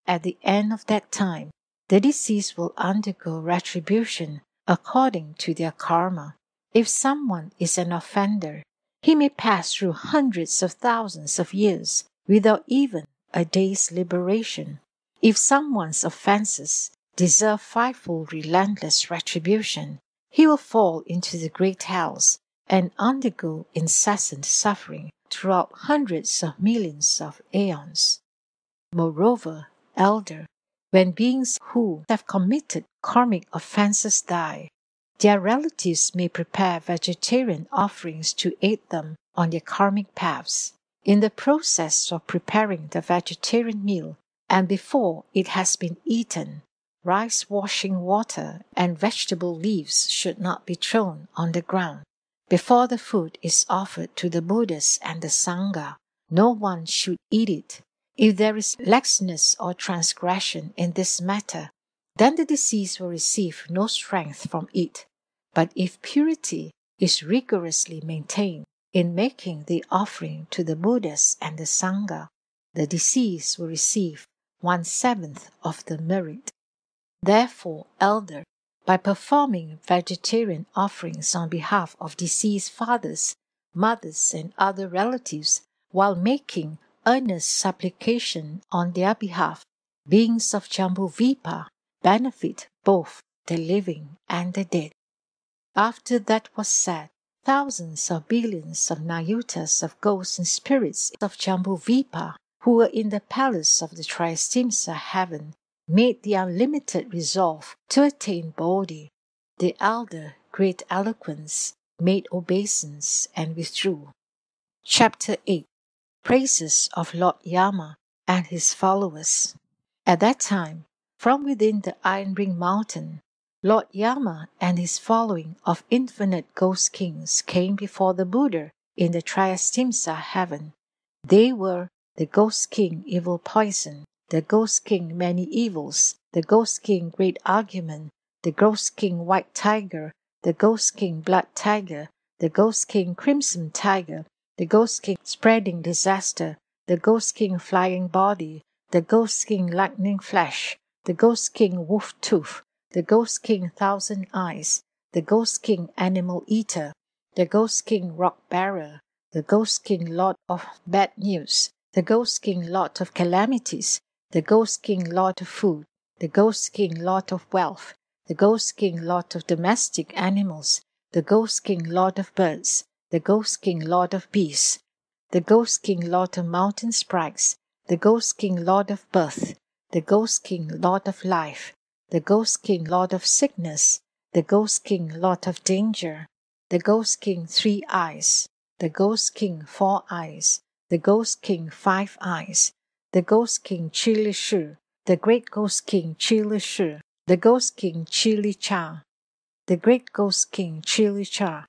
At the end of that time, the deceased will undergo retribution according to their karma. If someone is an offender, he may pass through hundreds of thousands of years without even a day's liberation. If someone's offenses deserve fivefold relentless retribution, he will fall into the great hells and undergo incessant suffering throughout hundreds of millions of aeons. Moreover, elder, when beings who have committed karmic offenses die, their relatives may prepare vegetarian offerings to aid them on their karmic paths. In the process of preparing the vegetarian meal, and before it has been eaten, rice washing water and vegetable leaves should not be thrown on the ground. Before the food is offered to the Buddhas and the Sangha, no one should eat it. If there is laxness or transgression in this matter, then the deceased will receive no strength from it. But if purity is rigorously maintained in making the offering to the Buddhas and the Sangha, the deceased will receive 1/7 of the merit. Therefore, elder, by performing vegetarian offerings on behalf of deceased fathers, mothers, and other relatives, while making earnest supplication on their behalf, beings of Jambudvipa benefit both the living and the dead. After that was said, thousands of billions of nayutas of ghosts and spirits of Jambudvipa who were in the palace of the Triestina heaven made the unlimited resolve to attain Bodhi. The elder, great eloquence, made obeisance and withdrew. Chapter 8. Praises of Lord Yama and his followers. At that time, from within the Iron Ring Mountain, Lord Yama and his following of infinite ghost kings came before the Buddha in the Triestina heaven. They were the Ghost King Evil Poison, the Ghost King Many Evils, the Ghost King Great Argument, the Ghost King White Tiger, the Ghost King Blood Tiger, the Ghost King Crimson Tiger, the Ghost King Spreading Disaster, the Ghost King Flying Body, the Ghost King Lightning Flash, the Ghost King Wolf Tooth, the Ghost King Thousand Eyes, the Ghost King Animal Eater, the Ghost King Rock Bearer, the Ghost King Lord of Bad News, the Ghost King Lord of Calamities, the Ghost King Lord of Food, the Ghost King Lord of Wealth, the Ghost King Lord of Domestic Animals, the Ghost King Lord of Birds, the Ghost King Lord of Beasts, the Ghost King Lord of Mountain Sprites, the Ghost King Lord of Birth, the Ghost King Lord of Life, the Ghost King Lord of Sickness, the Ghost King Lord of Danger, the Ghost King 3 Eyes, the Ghost King 4 Eyes, the Ghost King 5 Eyes, the Ghost King Chili Shi, the Great Ghost King Chili Shi, the Ghost King Chili Cha, the Great Ghost King Chili Cha,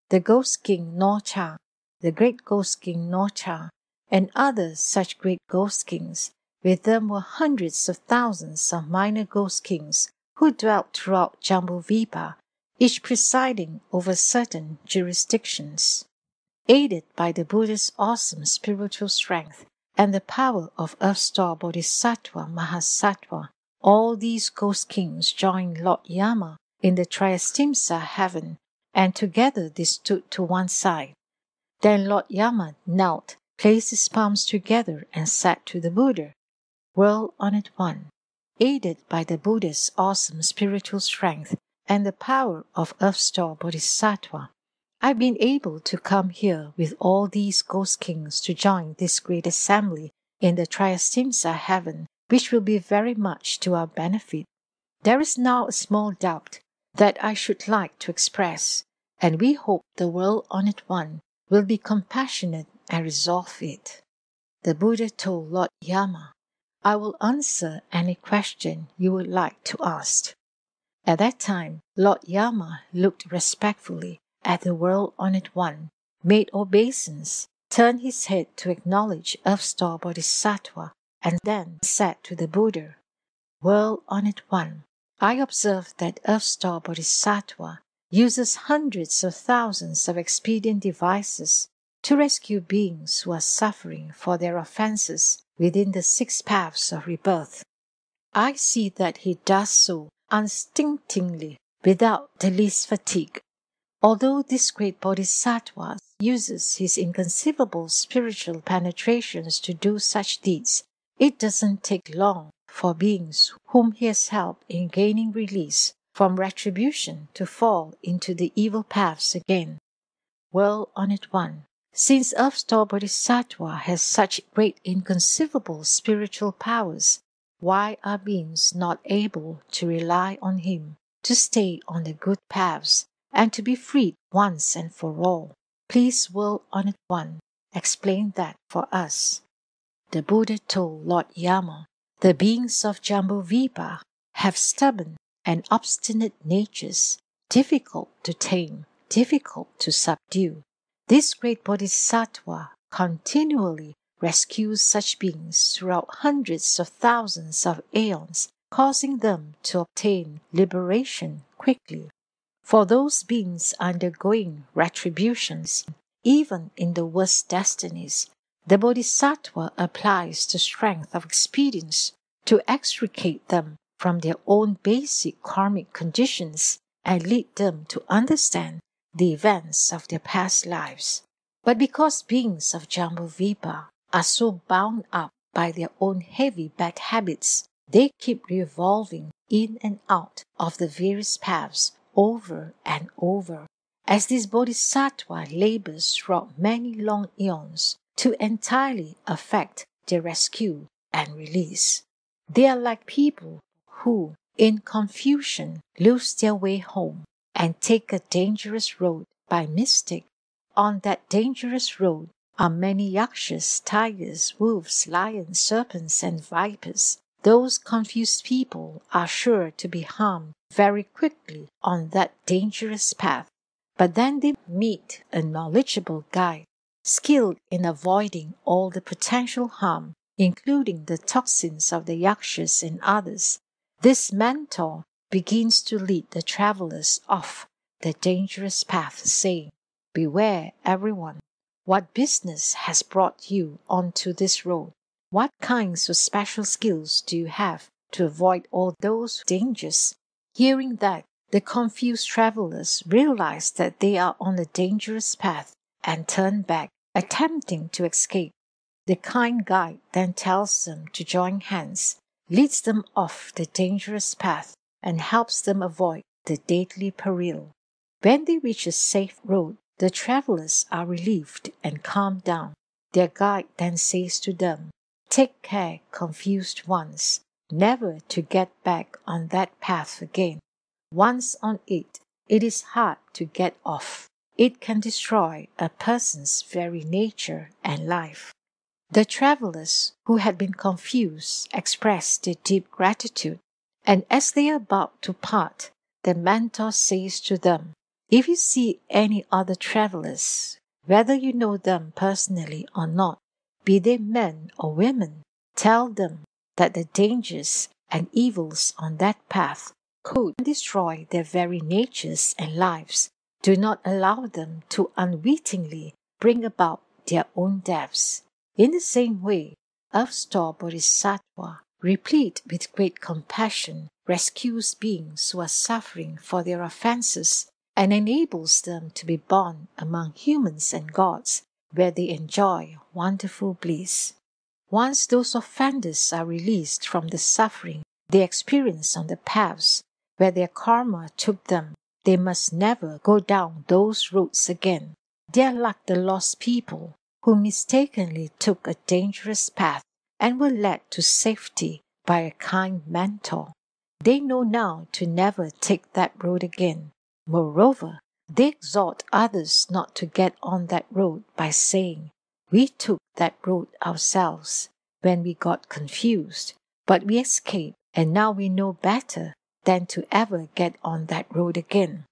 the Ghost King No Cha, the Great Ghost King No Cha, and other such great ghost kings. With them were hundreds of thousands of minor ghost kings who dwelt throughout Jambudvipa, each presiding over certain jurisdictions. Aided by the Buddha's awesome spiritual strength and the power of Earth Store Bodhisattva Mahasattva, all these ghost kings joined Lord Yama in the Triestina heaven, and together they stood to one side. Then Lord Yama knelt, placed his palms together, and said to the Buddha, "World-honored one, aided by the Buddha's awesome spiritual strength and the power of Earth Store Bodhisattva, I've been able to come here with all these ghost kings to join this great assembly in the Triestina heaven, which will be very much to our benefit. There is now a small doubt that I should like to express, and we hope the world-honored one will be compassionate and resolve it." The Buddha told Lord Yama, I will answer any question you would like to ask." At that time, Lord Yama looked respectfully at the World-Honored One, made obeisance, turned his head to acknowledge Earth Store Bodhisattva, and then said to the Buddha, "World-Honored One, I observe that Earth Store Bodhisattva uses hundreds of thousands of expedient devices to rescue beings who are suffering for their offenses within the 6 paths of rebirth. I see that he does so unstintingly, without the least fatigue. Although this great Bodhisattva uses his inconceivable spiritual penetrations to do such deeds, it doesn't take long for beings whom he has helped in gaining release from retribution to fall into the evil paths again. World-Honored One, since Earth Store Bodhisattva has such great inconceivable spiritual powers, why are beings not able to rely on him to stay on the good paths and to be freed once and for all? Please, World-Honored One, explain that for us." The Buddha told Lord Yama, "The beings of Jambudvipa have stubborn and obstinate natures, difficult to tame, difficult to subdue. This great Bodhisattva continually rescues such beings throughout hundreds of thousands of aeons, causing them to obtain liberation quickly. For those beings undergoing retributions, even in the worst destinies, the Bodhisattva applies the strength of expedience to extricate them from their own basic karmic conditions and lead them to understand the events of their past lives. But because beings of Jambudvipa are so bound up by their own heavy bad habits, they keep revolving in and out of the various paths over and over, as this Bodhisattva labors throughout many long eons to entirely effect their rescue and release. They are like people who, in confusion, lose their way home and take a dangerous road by mistake. On that dangerous road are many yakshas, tigers, wolves, lions, serpents, and vipers. Those confused people are sure to be harmed very quickly on that dangerous path. But then they meet a knowledgeable guide, skilled in avoiding all the potential harm, including the toxins of the yakshas and others. This mentor begins to lead the travelers off the dangerous path, saying, "Beware, everyone. What business has brought you onto this road? What kinds of special skills do you have to avoid all those dangers?" Hearing that, the confused travelers realize that they are on a dangerous path and turn back, attempting to escape. The kind guide then tells them to join hands, leads them off the dangerous path, and helps them avoid the deadly peril. When they reach a safe road, the travelers are relieved and calmed down. Their guide then says to them, "Take care, confused ones, never to get back on that path again. Once on it, it is hard to get off. It can destroy a person's very nature and life." The travelers who had been confused expressed their deep gratitude, and as they are about to part, the mentor says to them, "If you see any other travelers, whether you know them personally or not, be they men or women, tell them that the dangers and evils on that path could destroy their very natures and lives. Do not allow them to unwittingly bring about their own deaths." In the same way, Earth Store Bodhisattva, replete with great compassion, rescues beings who are suffering for their offenses and enables them to be born among humans and gods, where they enjoy wonderful bliss. Once those offenders are released from the suffering they experience on the paths where their karma took them, they must never go down those roads again. They are like the lost people who mistakenly took a dangerous path and were led to safety by a kind mentor. They know now to never take that road again. Moreover, they exhort others not to get on that road by saying, "We took that road ourselves. when we got confused, but we escaped, and now we know better than to ever get on that road again.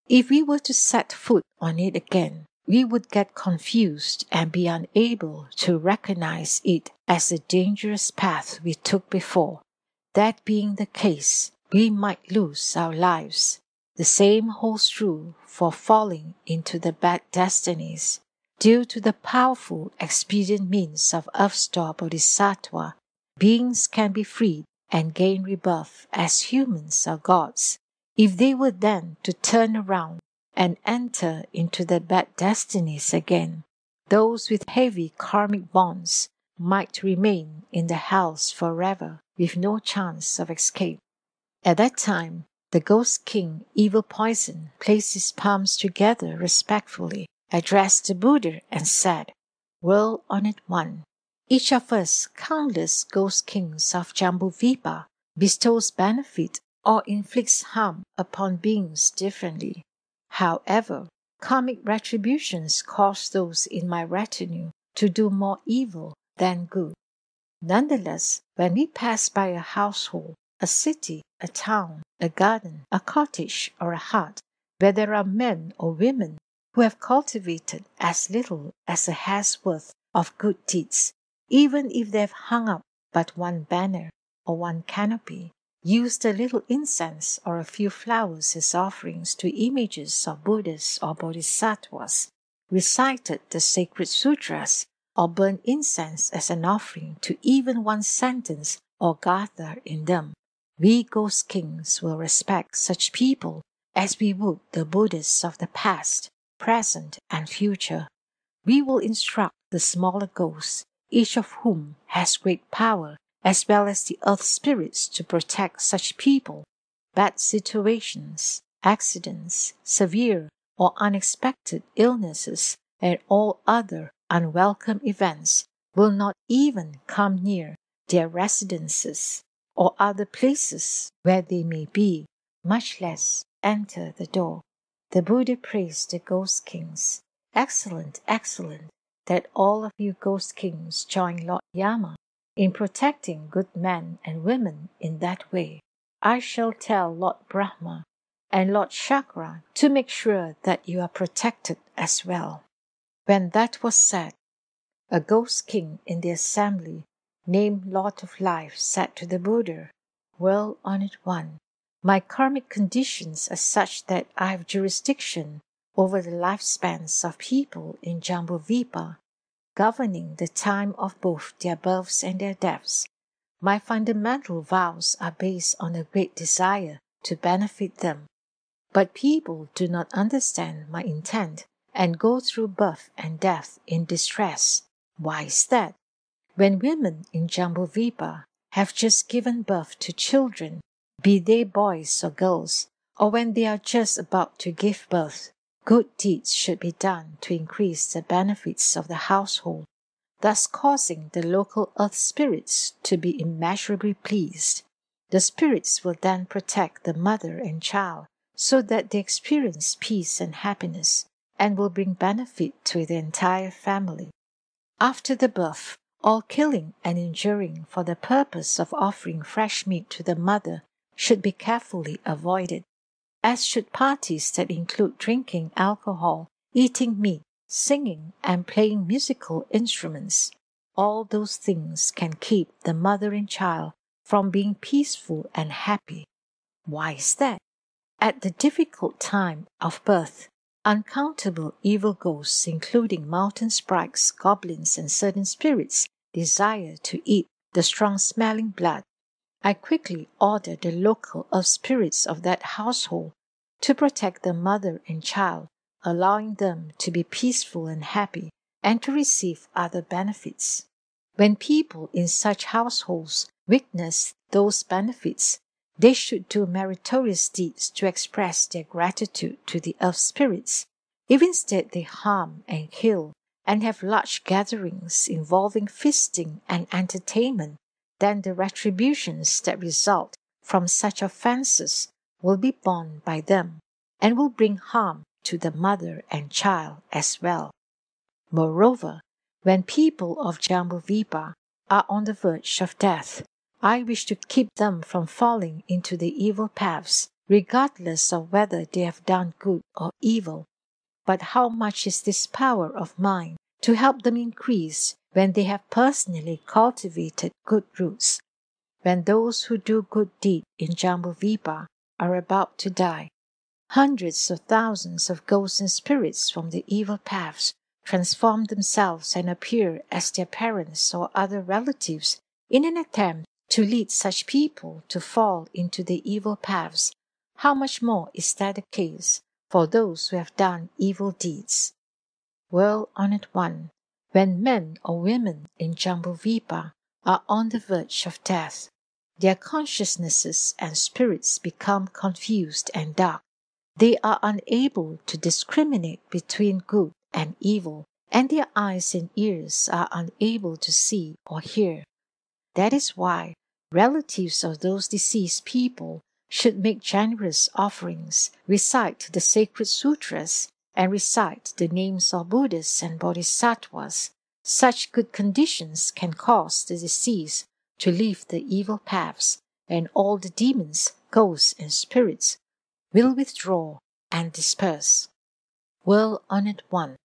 If we were to set foot on it again, we would get confused and be unable to recognize it as a dangerous path we took before. That being the case, we might lose our lives. The same holds true for falling into the bad destinies. Due to the powerful expedient means of Earth Store Bodhisattva, beings can be freed and gain rebirth as humans or gods. If they were then to turn around and enter into the bad destinies again, those with heavy karmic bonds might remain in the hells forever with no chance of escape. At that time, the Ghost King, Evil Poison, placed his palms together respectfully, addressed the Buddha and said, "World-honored one, each of us, countless Ghost Kings of Jambudvipa, bestows benefit or inflicts harm upon beings differently. However, karmic retributions cause those in my retinue to do more evil than good. Nonetheless, when we pass by a household, a city, a town, a garden, a cottage, or a hut, where there are men or women who have cultivated as little as a hair's worth of good deeds, even if they have hung up but one banner or one canopy, used a little incense or a few flowers as offerings to images of Buddhas or Bodhisattvas, recited the sacred sutras, or burned incense as an offering to even one sentence or gather in them, we Ghost Kings will respect such people as we would the Buddhas of the past, present, and future. We will instruct the smaller ghosts, each of whom has great power, as well as the earth spirits, to protect such people. Bad situations, accidents, severe or unexpected illnesses, and all other unwelcome events will not even come near their residences or other places where they may be, much less enter the door." The Buddha praised the Ghost Kings. "Excellent, excellent, that all of you Ghost Kings join Lord Yama in protecting good men and women in that way. I shall tell Lord Brahma and Lord Chakra to make sure that you are protected as well." When that was said, a Ghost King in the assembly, named Lord of Life, said to the Buddha, "World-honored one, my karmic conditions are such that I have jurisdiction over the lifespans of people in Jambudvipa, governing the time of both their births and their deaths. My fundamental vows are based on a great desire to benefit them. But people do not understand my intent and go through birth and death in distress. Why is that? When women in Jambudvipa have just given birth to children, be they boys or girls, or when they are just about to give birth, good deeds should be done to increase the benefits of the household, thus causing the local earth spirits to be immeasurably pleased. The spirits will then protect the mother and child so that they experience peace and happiness, and will bring benefit to the entire family. After the birth, all killing and injuring for the purpose of offering fresh meat to the mother should be carefully avoided, as should parties that include drinking alcohol, eating meat, singing, and playing musical instruments. All those things can keep the mother and child from being peaceful and happy. Why is that? At the difficult time of birth, uncountable evil ghosts, including mountain sprites, goblins, and certain spirits, desire to eat the strong-smelling blood. I quickly order the local earth spirits of that household to protect the mother and child, allowing them to be peaceful and happy, and to receive other benefits. When people in such households witness those benefits, they should do meritorious deeds to express their gratitude to the earth spirits. If instead they harm and kill and have large gatherings involving feasting and entertainment, then the retributions that result from such offenses will be borne by them and will bring harm to the mother and child as well. Moreover, when people of Jambudvipa are on the verge of death. I wish to keep them from falling into the evil paths, regardless of whether they have done good or evil. But how much is this power of mine to help them increase when they have personally cultivated good roots? When those who do good deed in Jambudvipa are about to die, hundreds of thousands of ghosts and spirits from the evil paths transform themselves and appear as their parents or other relatives in an attempt to lead such people to fall into the evil paths. How much more is that the case for those who have done evil deeds? Well-honored one, when men or women in Jambudvipa are on the verge of death, their consciousnesses and spirits become confused and dark. They are unable to discriminate between good and evil, and their eyes and ears are unable to see or hear. That is why relatives of those deceased people should make generous offerings, recite the sacred sutras, and recite the names of Buddhas and Bodhisattvas. Such good conditions can cause the deceased to leave the evil paths, and all the demons, ghosts, and spirits will withdraw and disperse. Well-honored one,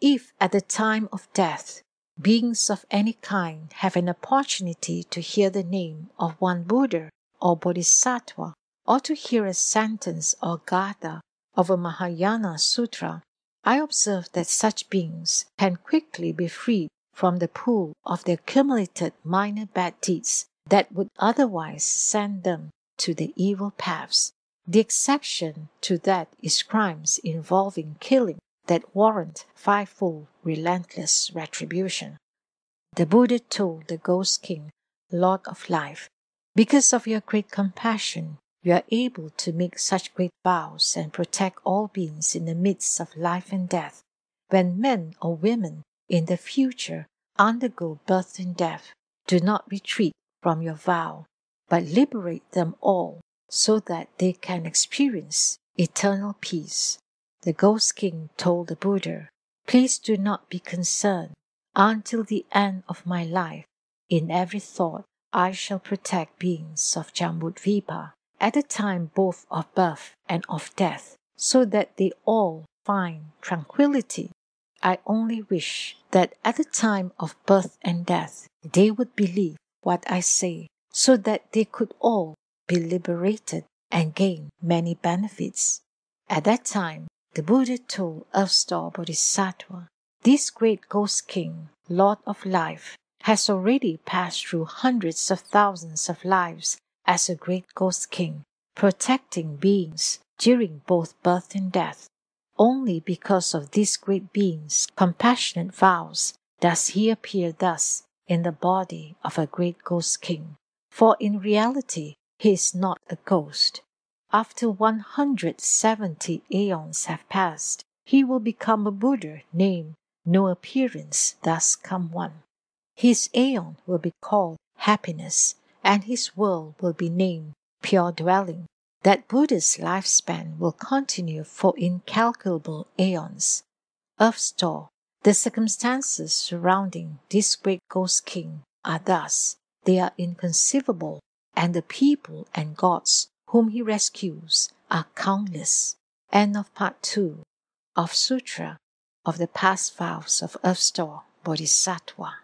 if at the time of death, beings of any kind have an opportunity to hear the name of one Buddha or Bodhisattva, or to hear a sentence or gatha of a Mahayana Sutra, I observe that such beings can quickly be freed from the pool of the accumulated minor bad deeds that would otherwise send them to the evil paths. The exception to that is crimes involving killing that warrant fivefold relentless retribution. The Buddha told the Ghost King, Lord of Life, because of your great compassion, you are able to make such great vows and protect all beings in the midst of life and death. When men or women in the future undergo birth and death, do not retreat from your vow, but liberate them all so that they can experience eternal peace. The Ghost King told the Buddha, please do not be concerned. Until the end of my life, in every thought, I shall protect beings of Jambudvipa at the time both of birth and of death, so that they all find tranquility. I only wish that at the time of birth and death, they would believe what I say, so that they could all be liberated and gain many benefits. At that time, the Buddha told Earth Store Bodhisattva, this great Ghost King, Lord of Life, has already passed through hundreds of thousands of lives as a great Ghost King, protecting beings during both birth and death. Only because of these great beings' compassionate vows does he appear thus in the body of a great Ghost King. For in reality, he is not a ghost. After 170 aeons have passed, he will become a Buddha named No Appearance, Thus Come One. His aeon will be called happiness, and his world will be named pure dwelling. That Buddha's lifespan will continue for incalculable aeons. Earth Store, the circumstances surrounding this great Ghost King are thus, they are inconceivable, and the people and gods whom he rescues are countless. End of Part 2 of Sutra of the Past Vows of Earth Store Bodhisattva.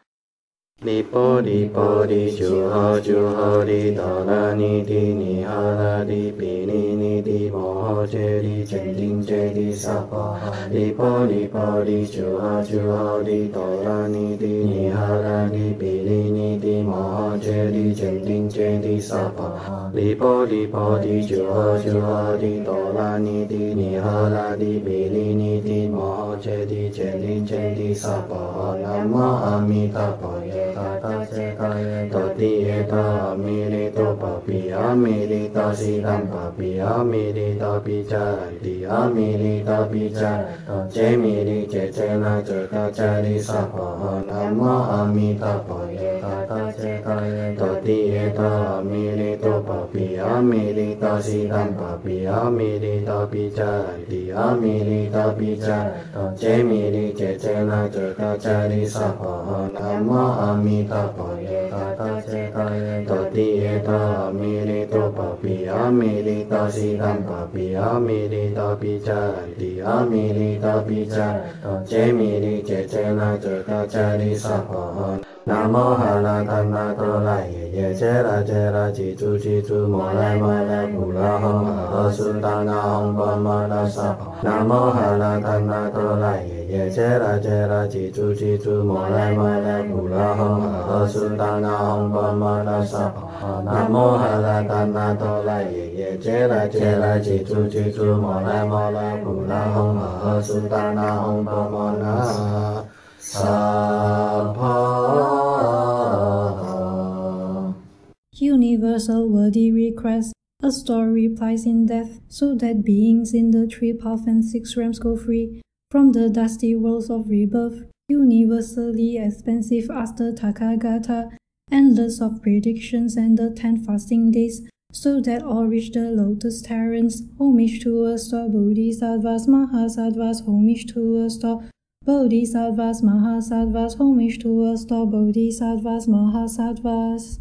Lipo lipo di juho juho di dora ni di ni hara di pini ni di moho je di jending je di sapa. Lipo lipo di juho juho di dora ni di ni hara di pini ni di moho je di jending je di sapa. Lipo lipo di juho juho di dora ni di ni hara di pini ni di moho je di jending je di sapa. Namo Amitabha Tata Sekaya Toti Eta Amirito Papi Amirita Siddham Papi Amirita Picarati Amirita Picarata Jemiri Jecena Jeta Cari Sapaha Namo Amitabha Tata Sekaya Toti Eta Amirito Papi Amirita Siddham Papi Amirita Picarati Amirita Picarata Jemiri Jecena Jeta Cari Sapaha ธัมมาอามิตาปะเยตาตาเจตาเยตติเยตาอามิริโตปะปิอามิริตาสิตัมปะปิอามิริตาปิจารันติอามิริตาปิจารันตเจมิริเจเจนะเจตาจาริสัพพะนะโมหะระตันนาโตไลเยเจระเจระจิตุจิตุโมไลโมไลปุระหงหะสุตานาหงปะมะระสัพพะนะโมหะระตันนาโตไลเยเจระเจระจิตุจิตุโมไลโมไลปุระหงหะสุตานาหงปะมะระสัพพะนะโมหะระตันนาโตไลเยเจระเจระจิตุจิตุโมไลโมไลปุระหงหะสุตานาหงปะมะระUniversal worthy request. A store replies in death, so that beings in the three paths and six realms go free from the dusty worlds of rebirth. Universally expansive Asta Tathagata, endless of predictions and the 10 fasting days, so that all reach the lotus terrains. Homage to Earth Store Bodhisattvas, Mahasattvas, homage to Earth Store Bodhisattvas, Mahasattvas, homage to Earth Store Bodhisattvas, Mahasattvas.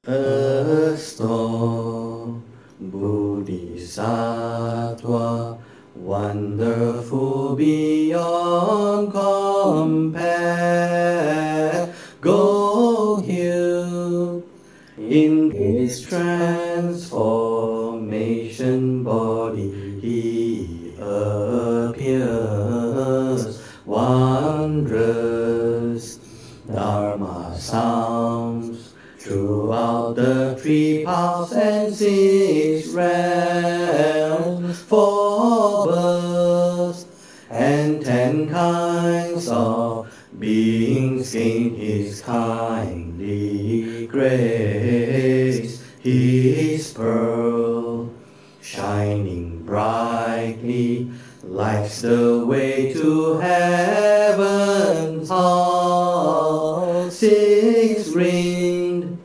Earth Store Bodhisattva, wonderful beyond compare, go heal in his transformation body. He appears wondrous. Dharma sounds throughout the three paths and six realms, 4 births and 10 kinds of beings gain his kindly grace. His pearl, shining brightly, lights the way to heaven's hall. 6-ringed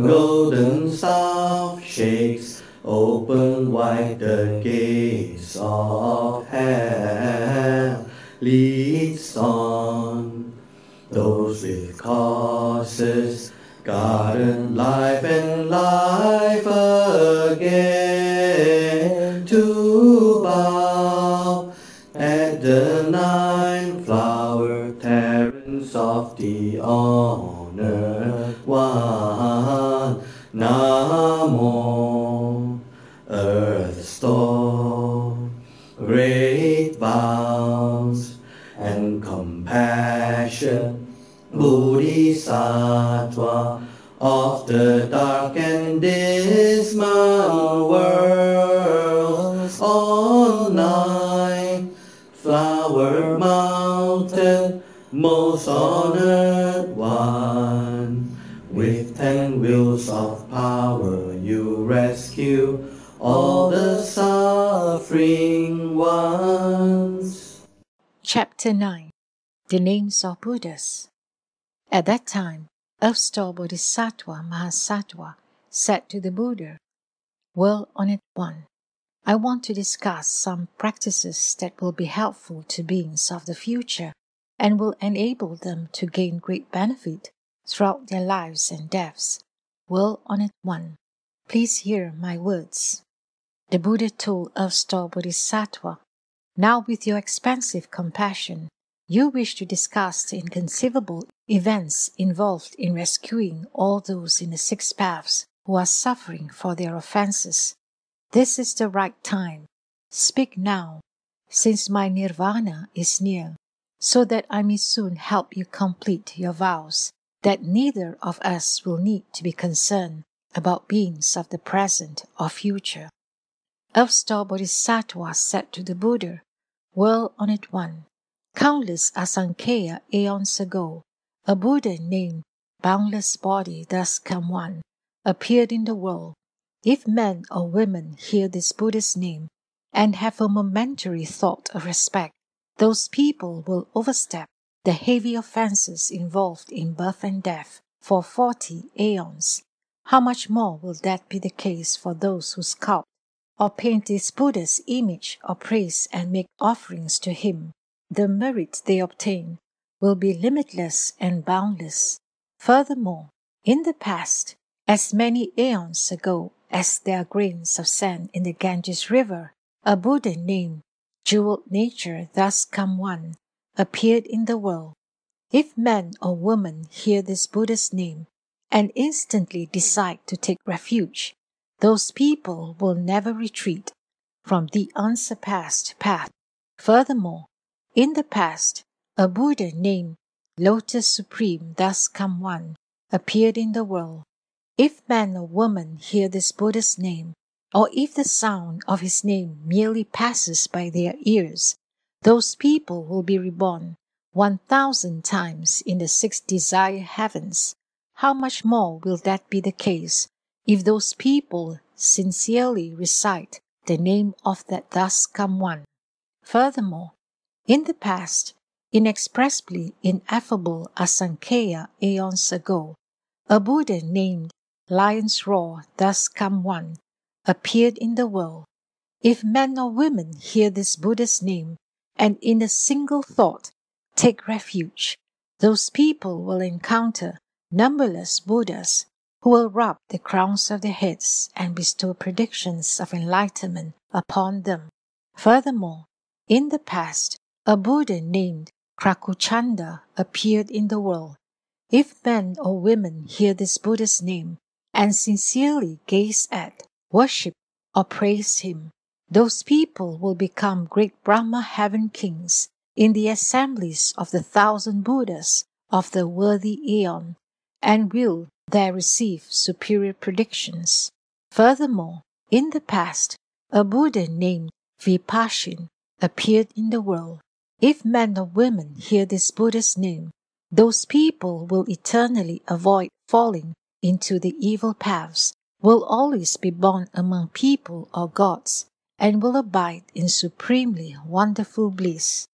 golden staff shakes open wide the gates of hell, leads on those with causes, garden life and life again, to bow at the 9 flower terrains of the honored one. Namo Earth Store, great vows and compassion, Bodhisattva of the dark and dismal worlds, on 9 flower mountain, most honored one. With 10 wheels of power you rescue all the suffering ones. Chapter 9. The Names of Buddhas. At that time, Earth Store Bodhisattva Mahasattva said to the Buddha, Well-honored one, I want to discuss some practices that will be helpful to beings of the future and will enable them to gain great benefit throughout their lives and deaths. Well-honored one, please hear my words. The Buddha told Earth Store Bodhisattva, Now with your expansive compassion, you wish to discuss the inconceivable events involved in rescuing all those in the 6 paths who are suffering for their offenses. This is the right time. Speak now, since my nirvana is near, so that I may soon help you complete your vows, that neither of us will need to be concerned about beings of the present or future. Earth Store Bodhisattva said to the Buddha, Well-honored one, countless asankhya aeons ago, a Buddha named Boundless Body thus come one, appeared in the world. If men or women hear this Buddha's name and have a momentary thought of respect, those people will overstep the heavy offenses involved in birth and death for 40 aeons. How much more will that be the case for those who sculpt or paint this Buddha's image or praise and make offerings to him? The merit they obtain will be limitless and boundless. Furthermore, in the past, as many aeons ago as there are grains of sand in the Ganges River, a Buddha named Jeweled Nature, thus come one, appeared in the world. If man or woman hear this Buddha's name and instantly decide to take refuge, those people will never retreat from the unsurpassed path. Furthermore, in the past, a Buddha named Lotus Supreme, thus come one, appeared in the world. If man or woman hear this Buddha's name, or if the sound of his name merely passes by their ears, those people will be reborn 1,000 times in the 6 desire heavens. How much more will that be the case if those people sincerely recite the name of that thus come one? Furthermore, in the past, inexpressibly ineffable Asankhya aeons ago, a Buddha named Lion's Roar, thus come one, appeared in the world. If men or women hear this Buddha's name and in a single thought take refuge, those people will encounter numberless Buddhas who will rub the crowns of their heads and bestow predictions of enlightenment upon them. Furthermore, in the past, a Buddha named Krakuchanda appeared in the world. If men or women hear this Buddha's name and sincerely gaze at, worship, or praise him, those people will become great Brahma heaven kings in the assemblies of the 1,000 Buddhas of the worthy aeon, and will there receive superior predictions. Furthermore, in the past, a Buddha named Vipashin appeared in the world. If men or women hear this Buddha's name, those people will eternally avoid falling into the evil paths, will always be born among people or gods, and will abide in supremely wonderful bliss.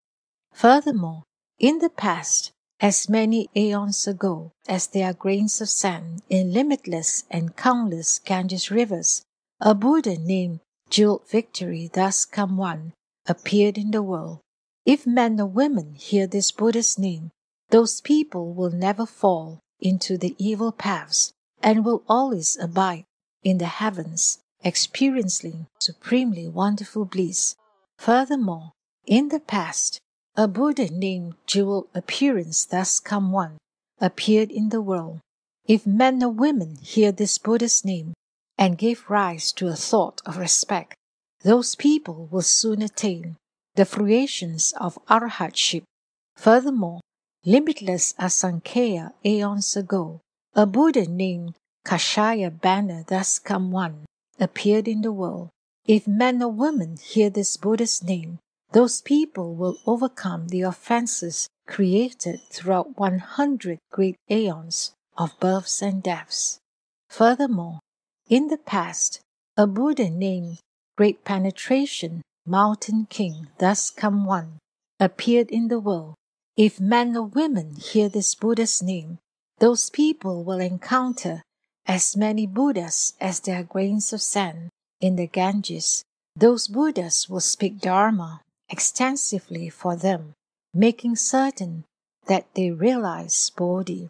Furthermore, in the past, as many aeons ago as there are grains of sand in limitless and countless Ganges rivers, a Buddha named Jeweled Victory, thus come one, appeared in the world. If men or women hear this Buddha's name, those people will never fall into the evil paths and will always abide in the heavens, experiencing supremely wonderful bliss. Furthermore, in the past, a Buddha named Jewel Appearance, thus come one, appeared in the world. If men or women hear this Buddha's name and give rise to a thought of respect, those people will soon attain the fruitions of arhatship. Furthermore, limitless Asankhya aeons ago, a Buddha named Kashaya Banner, thus come one, appeared in the world. If men or women hear this Buddha's name, those people will overcome the offenses created throughout 100 great aeons of births and deaths. Furthermore, in the past, a Buddha named Great Penetration, Mountain King, thus come one, appeared in the world. If men or women hear this Buddha's name, those people will encounter as many Buddhas as there are grains of sand in the Ganges. Those Buddhas will speak Dharma extensively for them, making certain that they realize Bodhi.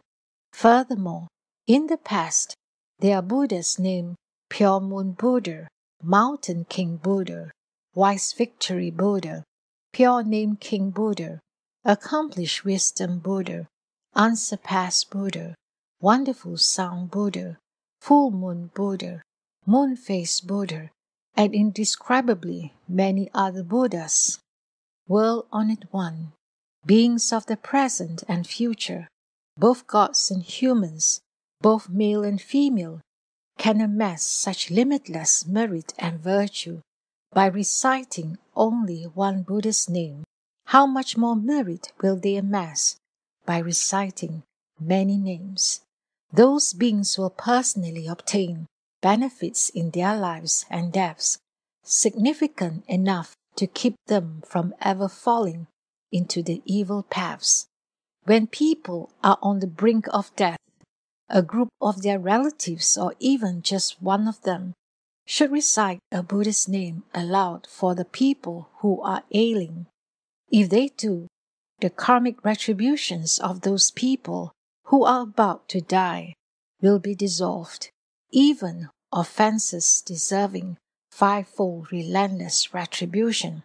Furthermore, in the past, there are Buddhas named Pure Moon Buddha, Mountain King Buddha, Wise Victory Buddha, Pure Name King Buddha, Accomplished Wisdom Buddha, Unsurpassed Buddha, Wonderful Sound Buddha, Full Moon Buddha, Moon Face Buddha, and indescribably many other Buddhas. World-honored one, beings of the present and future, both gods and humans, both male and female, can amass such limitless merit and virtue by reciting only one Buddha's name. How much more merit will they amass by reciting many names? Those beings will personally obtain benefits in their lives and deaths, significant enough to keep them from ever falling into the evil paths. When people are on the brink of death, a group of their relatives or even just one of them should recite a Buddha's name aloud for the people who are ailing. If they do, the karmic retributions of those people who are about to die will be dissolved, even offenses deserving fivefold relentless retribution.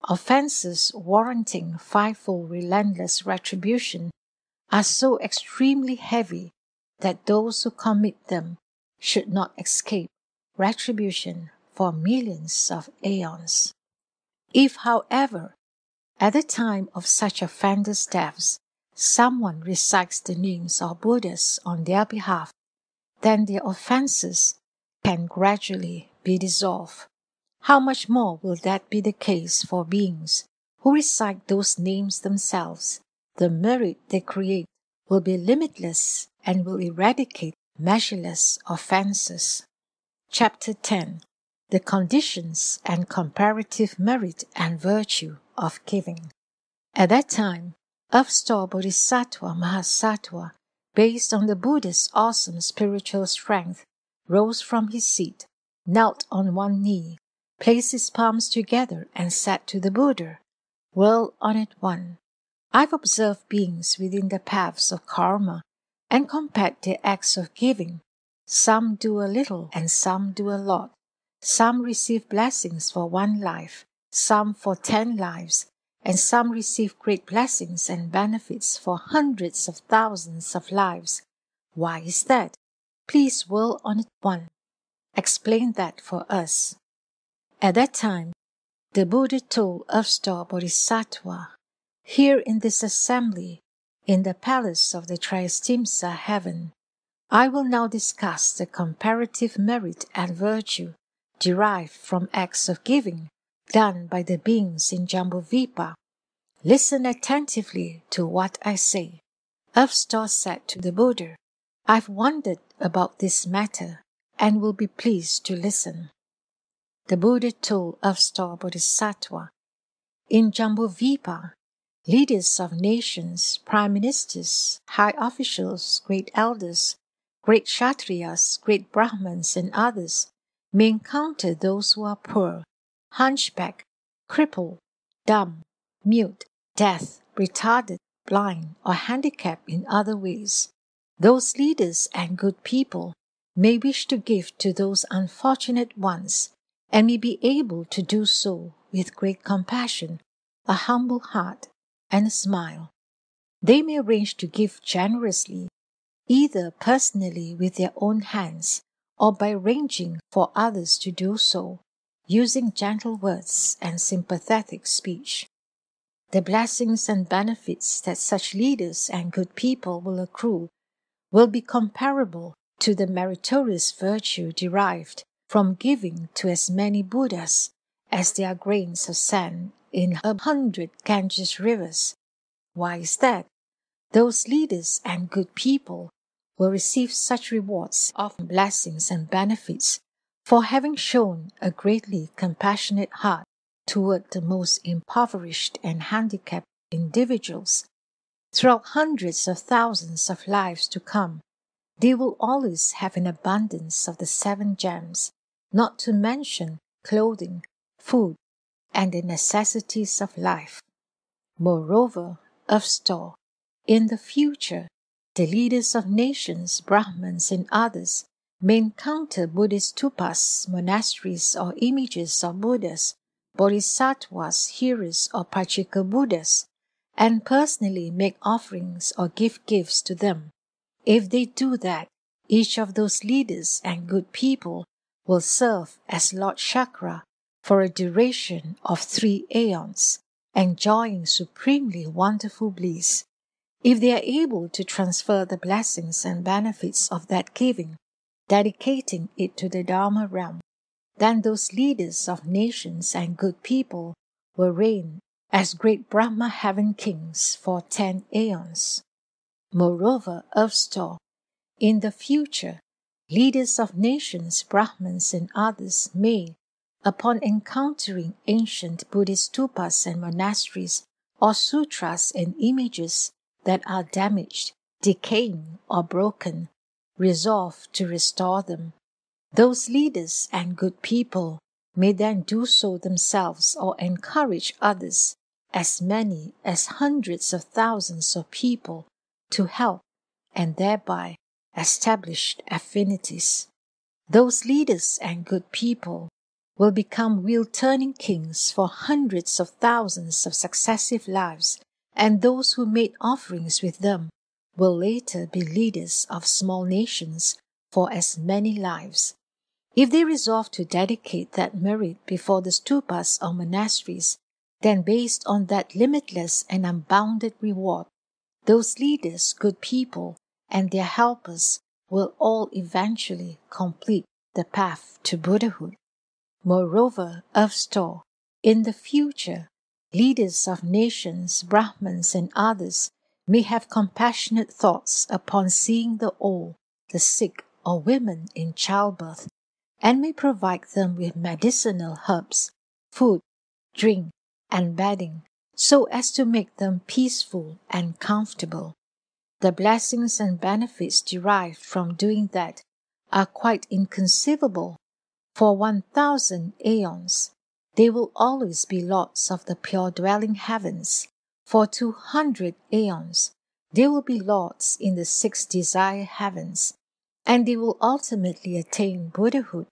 Offenses warranting fivefold relentless retribution are so extremely heavy that those who commit them should not escape retribution for millions of aeons. If, however, at the time of such offenders' deaths, someone recites the names of Buddhas on their behalf, then their offenses can gradually be dissolved. How much more will that be the case for beings who recite those names themselves? The merit they create will be limitless and will eradicate measureless offenses. Chapter 10. The Conditions and Comparative Merit and Virtue of Giving. At that time, Earth Store Bodhisattva Mahasattva, based on the Buddha's awesome spiritual strength, rose from his seat, knelt on one knee, placed his palms together and said to the Buddha, "Well-honored one, I've observed beings within the paths of karma and compared their acts of giving. Some do a little and some do a lot. Some receive blessings for 1 life, some for 10 lives, and some receive great blessings and benefits for hundreds of thousands of lives. Why is that? Please, well-honored one, explain that for us." At that time, the Buddha told Earth Store Bodhisattva, "Here in this assembly, in the palace of the Triestina heaven, I will now discuss the comparative merit and virtue derived from acts of giving done by the beings in Jambudvipa. Listen attentively to what I say." Earth Store said to the Buddha, "I've wondered about this matter and will be pleased to listen." The Buddha told Earth Store Bodhisattva, "In Jambudvipa, leaders of nations, prime ministers, high officials, great elders, great Kshatriyas, great Brahmins, and others may encounter those who are poor, hunchbacked, crippled, dumb, mute, deaf, retarded, blind, or handicapped in other ways. Those leaders and good people may wish to give to those unfortunate ones and may be able to do so with great compassion, a humble heart, and a smile. They may arrange to give generously, either personally with their own hands or by arranging for others to do so, using gentle words and sympathetic speech. The blessings and benefits that such leaders and good people will accrue will be comparable to the meritorious virtue derived from giving to as many Buddhas as there are grains of sand in 100 Ganges rivers. Why is that? Those leaders and good people will receive such rewards of blessings and benefits for having shown a greatly compassionate heart toward the most impoverished and handicapped individuals. Throughout hundreds of thousands of lives to come, they will always have an abundance of the 7 gems, not to mention clothing, food, and the necessities of life. Moreover, Earth Store, in the future, the leaders of nations, Brahmins, and others may encounter Buddhist stupas, monasteries, or images of Buddhas, Bodhisattvas, heroes, or Pachika Buddhas, and personally make offerings or give gifts to them. If they do that, each of those leaders and good people will serve as Lord Chakra for a duration of 3 aeons, enjoying supremely wonderful bliss. If they are able to transfer the blessings and benefits of that giving, dedicating it to the Dharma realm, then those leaders of nations and good people will reign as great Brahma heaven kings for 10 aeons. Moreover, Earth Store, in the future, leaders of nations, Brahmins, and others may, upon encountering ancient Buddhist stupas and monasteries or sutras and images that are damaged, decaying, or broken, resolve to restore them. Those leaders and good people may then do so themselves or encourage others as many as hundreds of thousands of people to help and thereby establish affinities. Those leaders and good people will become wheel-turning kings for hundreds of thousands of successive lives, and those who made offerings with them will later be leaders of small nations for as many lives. If they resolve to dedicate that merit before the stupas or monasteries, then based on that limitless and unbounded reward, those leaders, good people, and their helpers will all eventually complete the path to Buddhahood. Moreover, Earth Store, in the future, leaders of nations, Brahmins, and others may have compassionate thoughts upon seeing the old, the sick, or women in childbirth, and may provide them with medicinal herbs, food, drink, and bedding, so as to make them peaceful and comfortable. The blessings and benefits derived from doing that are quite inconceivable. For 1,000 aeons, they will always be lords of the pure-dwelling heavens. For 200 aeons, they will be lords in the 6 desire heavens, and they will ultimately attain Buddhahood.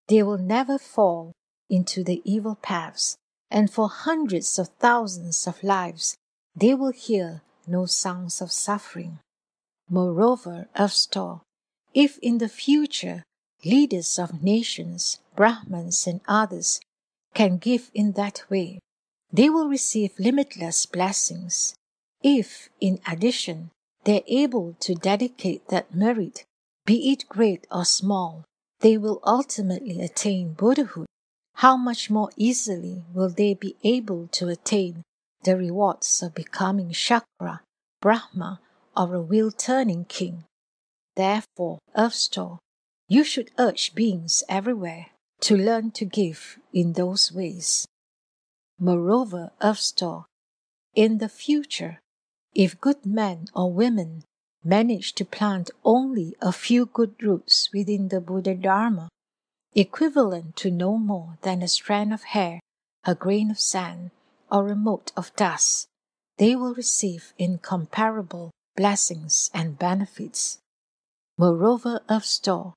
They will never fall into the evil paths, and for hundreds of thousands of lives, they will hear no sounds of suffering. Moreover, Earth Store, if in the future leaders of nations, Brahmins, and others can give in that way, they will receive limitless blessings. If, in addition, they are able to dedicate that merit, be it great or small, they will ultimately attain Buddhahood. How much more easily will they be able to attain the rewards of becoming Shakra, Brahma, or a wheel-turning king? Therefore, Earth Store, you should urge beings everywhere to learn to give in those ways. Moreover, Earth Store, in the future, if good men or women manage to plant only a few good roots within the Buddha Dharma, equivalent to no more than a strand of hair, a grain of sand, or a mote of dust, they will receive incomparable blessings and benefits. Moreover, Earth Store,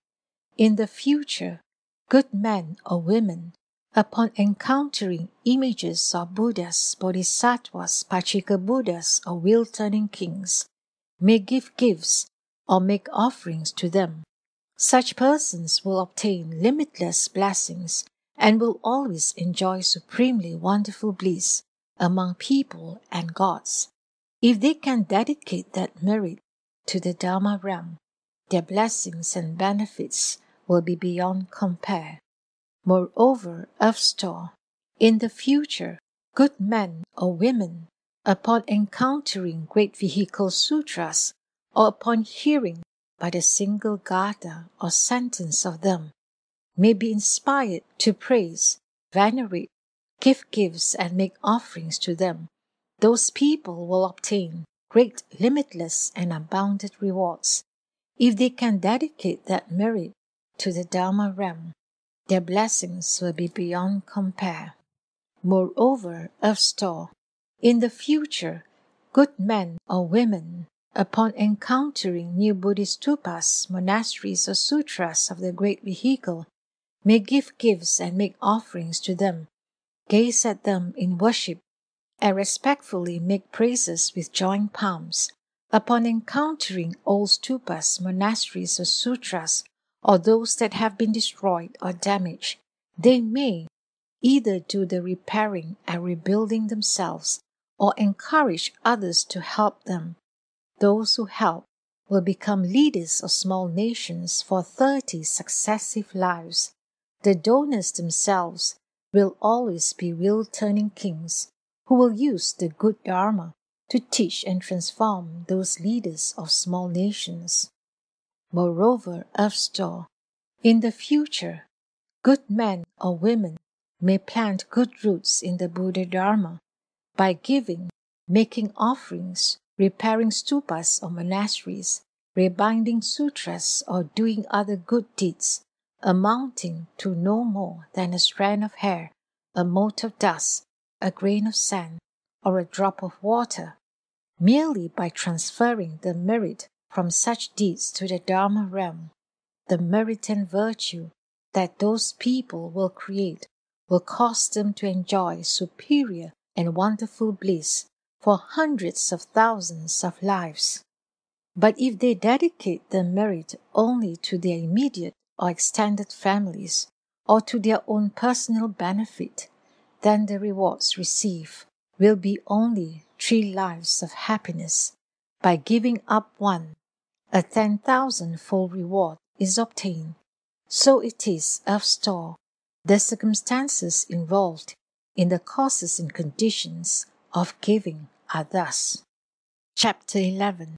in the future, good men or women, upon encountering images of Buddhas, Bodhisattvas, Pachika Buddhas, or wheel-turning kings, may give gifts or make offerings to them. Such persons will obtain limitless blessings and will always enjoy supremely wonderful bliss among people and gods. If they can dedicate that merit to the Dharma realm, their blessings and benefits will be beyond compare. Moreover, Earth Store, in the future, good men or women, upon encountering great vehicle sutras, or upon hearing but a single gatha or sentence of them, may be inspired to praise, venerate, give gifts, and make offerings to them. Those people will obtain great, limitless, and unbounded rewards. If they can dedicate that merit to the Dharma realm, their blessings will be beyond compare. Moreover, Earth Store, in the future, good men or women, upon encountering new Buddhist stupas, monasteries, or sutras of the great vehicle, may give gifts and make offerings to them, gaze at them in worship, and respectfully make praises with joined palms. Upon encountering old stupas, monasteries, or sutras, or those that have been destroyed or damaged, they may either do the repairing and rebuilding themselves, or encourage others to help them. Those who help will become leaders of small nations for 30 successive lives. The donors themselves will always be wheel-turning kings who will use the good Dharma to teach and transform those leaders of small nations. Moreover, Earth Store, in the future, good men or women may plant good roots in the Buddha Dharma by giving, making offerings, repairing stupas or monasteries, rebinding sutras, or doing other good deeds, amounting to no more than a strand of hair, a mote of dust, a grain of sand, or a drop of water, merely by transferring the merit from such deeds to the Dharma realm. The merit and virtue that those people will create will cause them to enjoy superior and wonderful bliss for hundreds of thousands of lives. But if they dedicate the merit only to their immediate or extended families, or to their own personal benefit, then the rewards received will be only 3 lives of happiness. By giving up one, a 10,000-fold reward is obtained. So it is, Earth Store. The circumstances involved in the causes and conditions of giving are thus. Chapter 11.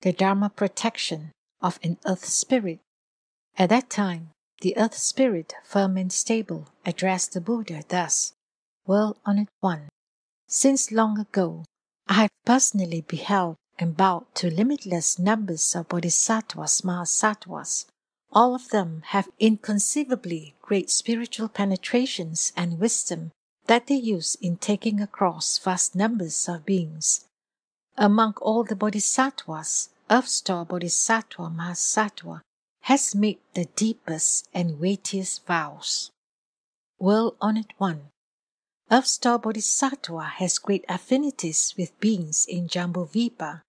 The Dharma Protection of an Earth Spirit. At that time, the Earth Spirit, firm and stable, addressed the Buddha thus: Well-honored one, since long ago, I have personally beheld and bowed to limitless numbers of bodhisattvas, mahasattvas. All of them have inconceivably great spiritual penetrations and wisdom that they use in taking across vast numbers of beings. Among all the bodhisattvas, Earth Store Bodhisattva Mahasattva has made the deepest and weightiest vows. Well-honored one, Earth Store Bodhisattva has great affinities with beings in Jambudvipa.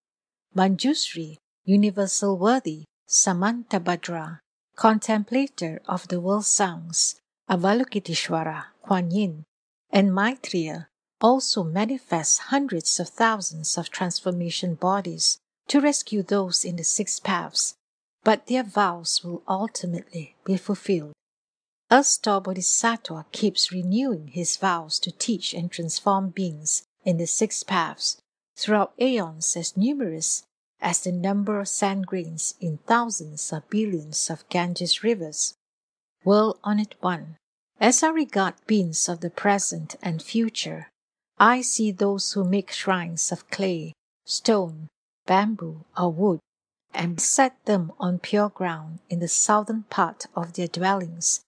Manjusri, universal worthy, Samantabhadra, contemplator of the world sounds, Avalokiteshvara, Kuan Yin, and Maitreya also manifest hundreds of thousands of transformation bodies to rescue those in the 6 paths, but their vows will ultimately be fulfilled. Earth Store Bodhisattva keeps renewing his vows to teach and transform beings in the 6 paths throughout aeons as numerous as the number of sand grains in thousands or billions of Ganges rivers. Well-honored one, as I regard beings of the present and future, I see those who make shrines of clay, stone, bamboo, or wood, and set them on pure ground in the southern part of their dwellings.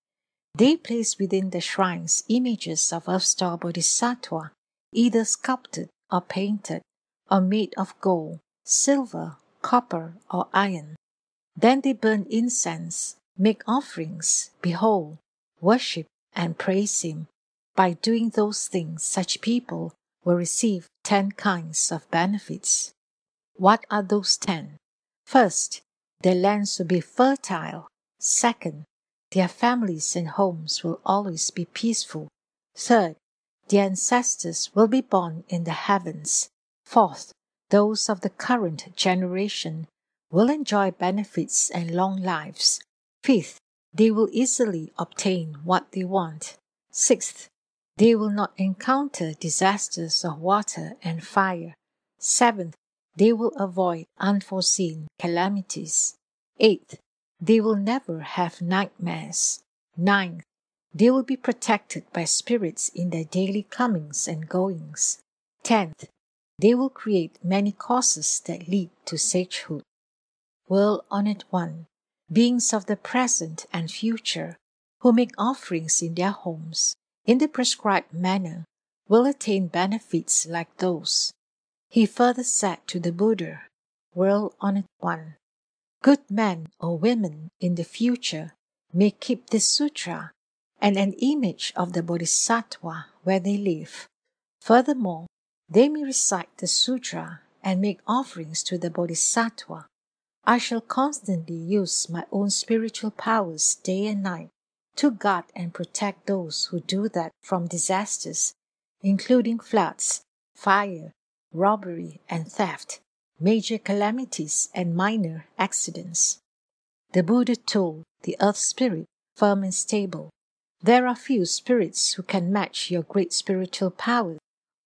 They place within the shrines images of Earth Store Bodhisattva, either sculpted or painted, or made of gold, silver, copper, or iron. Then they burn incense, make offerings, behold, worship, and praise him. By doing those things, such people will receive 10 kinds of benefits. What are those 10? First, their lands will be fertile. Second, their families and homes will always be peaceful. Third, their ancestors will be born in the heavens. Fourth, those of the current generation will enjoy benefits and long lives. Fifth, they will easily obtain what they want. Sixth, they will not encounter disasters of water and fire. Seventh, they will avoid unforeseen calamities. Eighth, they will never have nightmares. Ninth, they will be protected by spirits in their daily comings and goings. 10th, they will create many causes that lead to sagehood. Well-honored one, beings of the present and future who make offerings in their homes in the prescribed manner will attain benefits like those. He further said to the Buddha, Well-honored one, good men or women in the future may keep this sutra and an image of the Bodhisattva where they live. Furthermore, they may recite the sutra and make offerings to the Bodhisattva. I shall constantly use my own spiritual powers day and night to guard and protect those who do that from disasters, including floods, fire, robbery and theft, major calamities and minor accidents. The Buddha told the Earth Spirit, firm and stable, there are few spirits who can match your great spiritual power.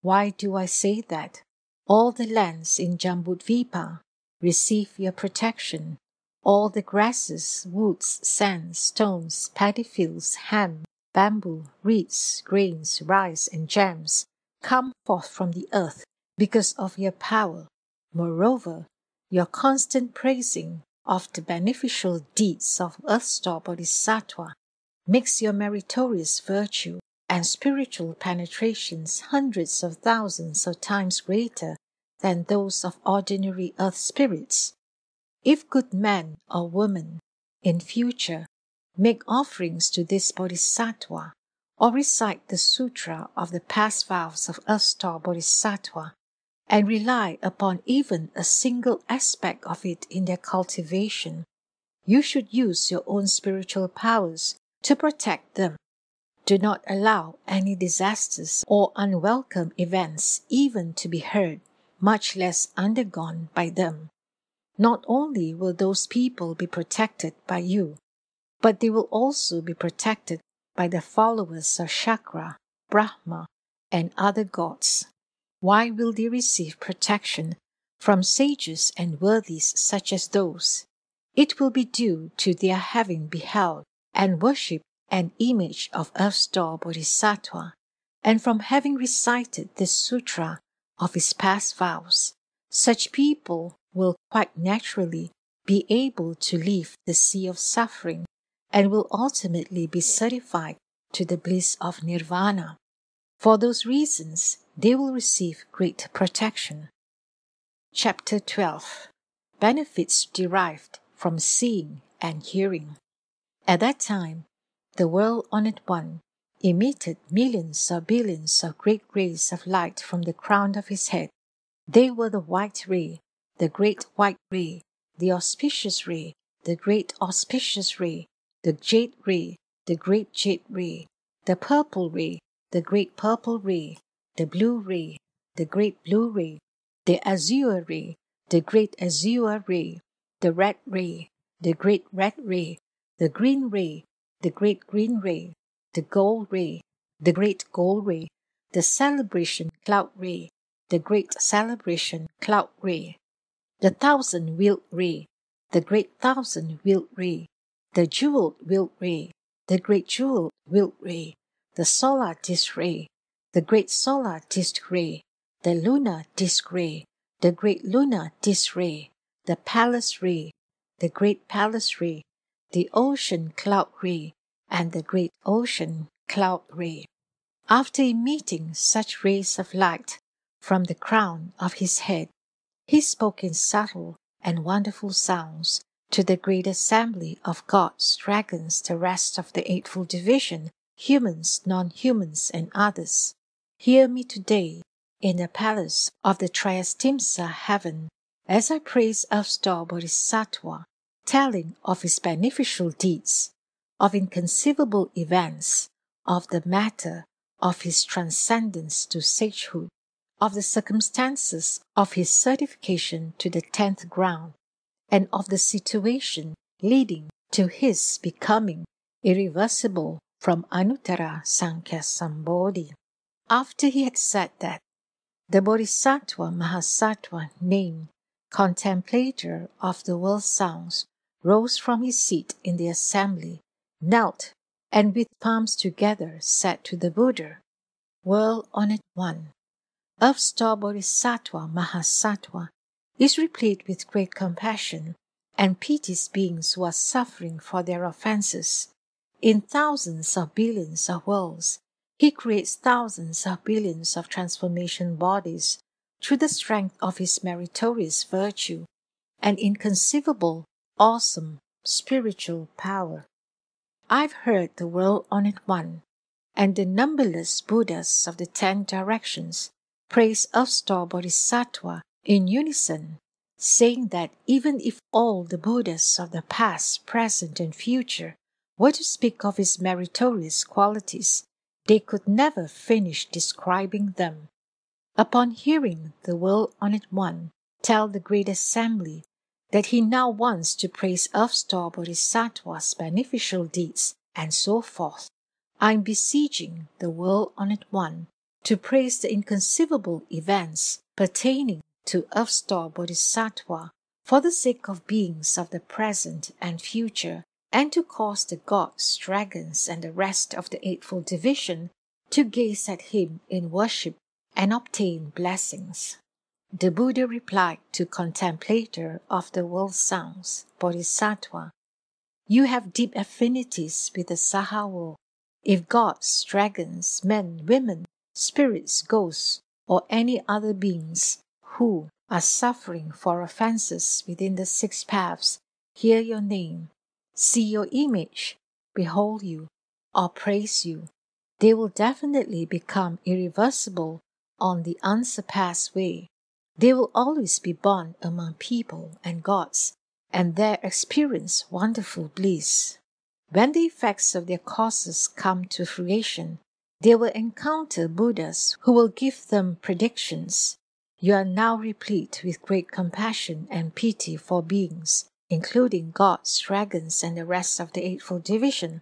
Why do I say that? All the lands in Jambudvipa receive your protection. All the grasses, woods, sands, stones, paddy fields, hemp, bamboo, reeds, grains, rice, and gems come forth from the earth because of your power. Moreover, your constant praising of the beneficial deeds of Earth Store Bodhisattva makes your meritorious virtue and spiritual penetrations hundreds of thousands of times greater than those of ordinary earth spirits. If good men or women in future make offerings to this Bodhisattva or recite the Sutra of the past vows of Earth Store Bodhisattva and rely upon even a single aspect of it in their cultivation, you should use your own spiritual powers to protect them. Do not allow any disasters or unwelcome events even to be heard, much less undergone by them. Not only will those people be protected by you, but they will also be protected by the followers of Shakra, Brahma, and other gods. Why will they receive protection from sages and worthies such as those? It will be due to their having beheld and worshipped an image of Earth Store Bodhisattva, and from having recited the Sutra of his past vows. Such people will quite naturally be able to leave the sea of suffering and will ultimately be certified to the bliss of nirvana. For those reasons, they will receive great protection. Chapter 12. Benefits derived from seeing and hearing. At that time, the World-Honored One emitted millions or billions of great rays of light from the crown of his head. They were the white ray, the great white ray, the auspicious ray, the great auspicious ray, the jade ray, the great jade ray, the purple ray, the great purple ray, the blue ray, the great blue ray, the azure ray, the great azure ray, the red ray, the great red ray, the green ray, the great green ray, the gold ray, the great gold ray, the celebration cloud ray, the great celebration cloud ray, the thousand-wheeled ray, the great thousand-wheeled ray, the jeweled wheeled ray, the great jeweled wheeled ray, the solar disk ray, the great solar disk ray, the lunar disk ray, the great lunar disk ray, the palace ray, the great palace ray, the ocean cloud ray, and the great ocean cloud ray. After emitting such rays of light from the crown of his head, he spoke in subtle and wonderful sounds to the great assembly of gods, dragons, the rest of the Eightfold Division, humans, non-humans, and others. Hear me today in the palace of the Triestina heaven, as I praise Earth Store Bodhisattva, telling of his beneficial deeds, of inconceivable events, of the matter of his transcendence to sagehood, of the circumstances of his certification to the 10th ground, and of the situation leading to his becoming irreversible from Anuttara Sankhya Sambodhi. After he had said that, the Bodhisattva Mahasattva named contemplator of the world sounds rose from his seat in the assembly, knelt, and with palms together said to the Buddha, World-Honored One, Earth Store Bodhisattva Mahasattva is replete with great compassion and pities beings who are suffering for their offenses. In thousands of billions of worlds, he creates thousands of billions of transformation bodies through the strength of his meritorious virtue and inconceivable, awesome spiritual power. I've heard the World-Honored One and the numberless Buddhas of the 10 directions praise Earth Store Bodhisattva in unison, saying that even if all the Buddhas of the past, present, and future were to speak of his meritorious qualities, they could never finish describing them. Upon hearing the World-Honored One tell the great assembly that he now wants to praise Earth Store Bodhisattva's beneficial deeds and so forth, I am beseeching the World-Honored One to praise the inconceivable events pertaining to Earth Store Bodhisattva for the sake of beings of the present and future, and to cause the gods, dragons, and the rest of the Eightfold Division to gaze at him in worship and obtain blessings. The Buddha replied to contemplator of the world sounds, Bodhisattva, You have deep affinities with the Saha world. If gods, dragons, men, women, spirits, ghosts, or any other beings who are suffering for offenses within the 6 paths hear your name, see your image, behold you, or praise you, they will definitely become irreversible on the unsurpassed way. They will always be born among people and gods, and there experience wonderful bliss. When the effects of their causes come to fruition, they will encounter Buddhas who will give them predictions. You are now replete with great compassion and pity for beings, including gods, dragons, and the rest of the Eightfold Division.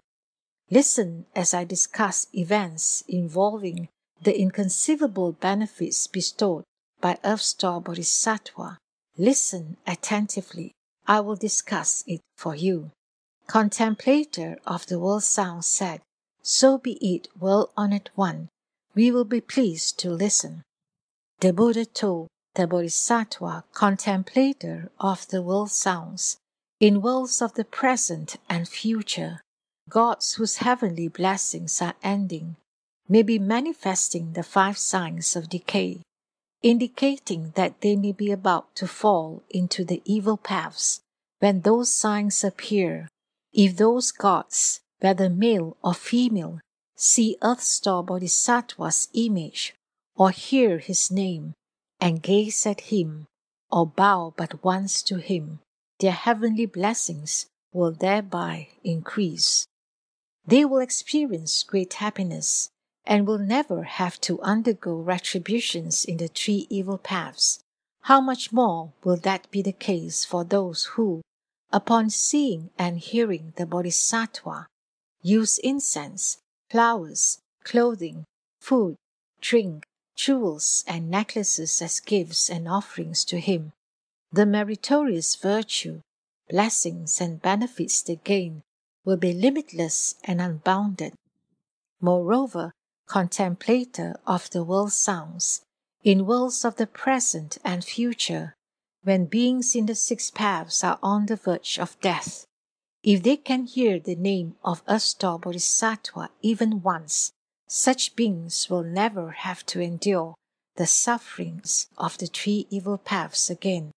Listen as I discuss events involving the inconceivable benefits bestowed by Earth Store Bodhisattva. Listen attentively. I will discuss it for you. Contemplator of the world sound said, "So be it, well-honored one. We will be pleased to listen." The Buddha told the Bodhisattva, contemplator of the world sounds, in worlds of the present and future, gods whose heavenly blessings are ending may be manifesting the 5 signs of decay, indicating that they may be about to fall into the evil paths. When those signs appear, if those gods, whether male or female, see Earth Store Bodhisattva's image, or hear his name, and gaze at him, or bow but once to him, their heavenly blessings will thereby increase. They will experience great happiness, and will never have to undergo retributions in the 3 evil paths. How much more will that be the case for those who, upon seeing and hearing the Bodhisattva, use incense, flowers, clothing, food, drink, jewels, and necklaces as gifts and offerings to him. The meritorious virtue, blessings, and benefits they gain will be limitless and unbounded. Moreover, contemplator of the world sounds, in worlds of the present and future, when beings in the 6 paths are on the verge of death, if they can hear the name of Earth Store Bodhisattva even once, such beings will never have to endure the sufferings of the 3 evil paths again.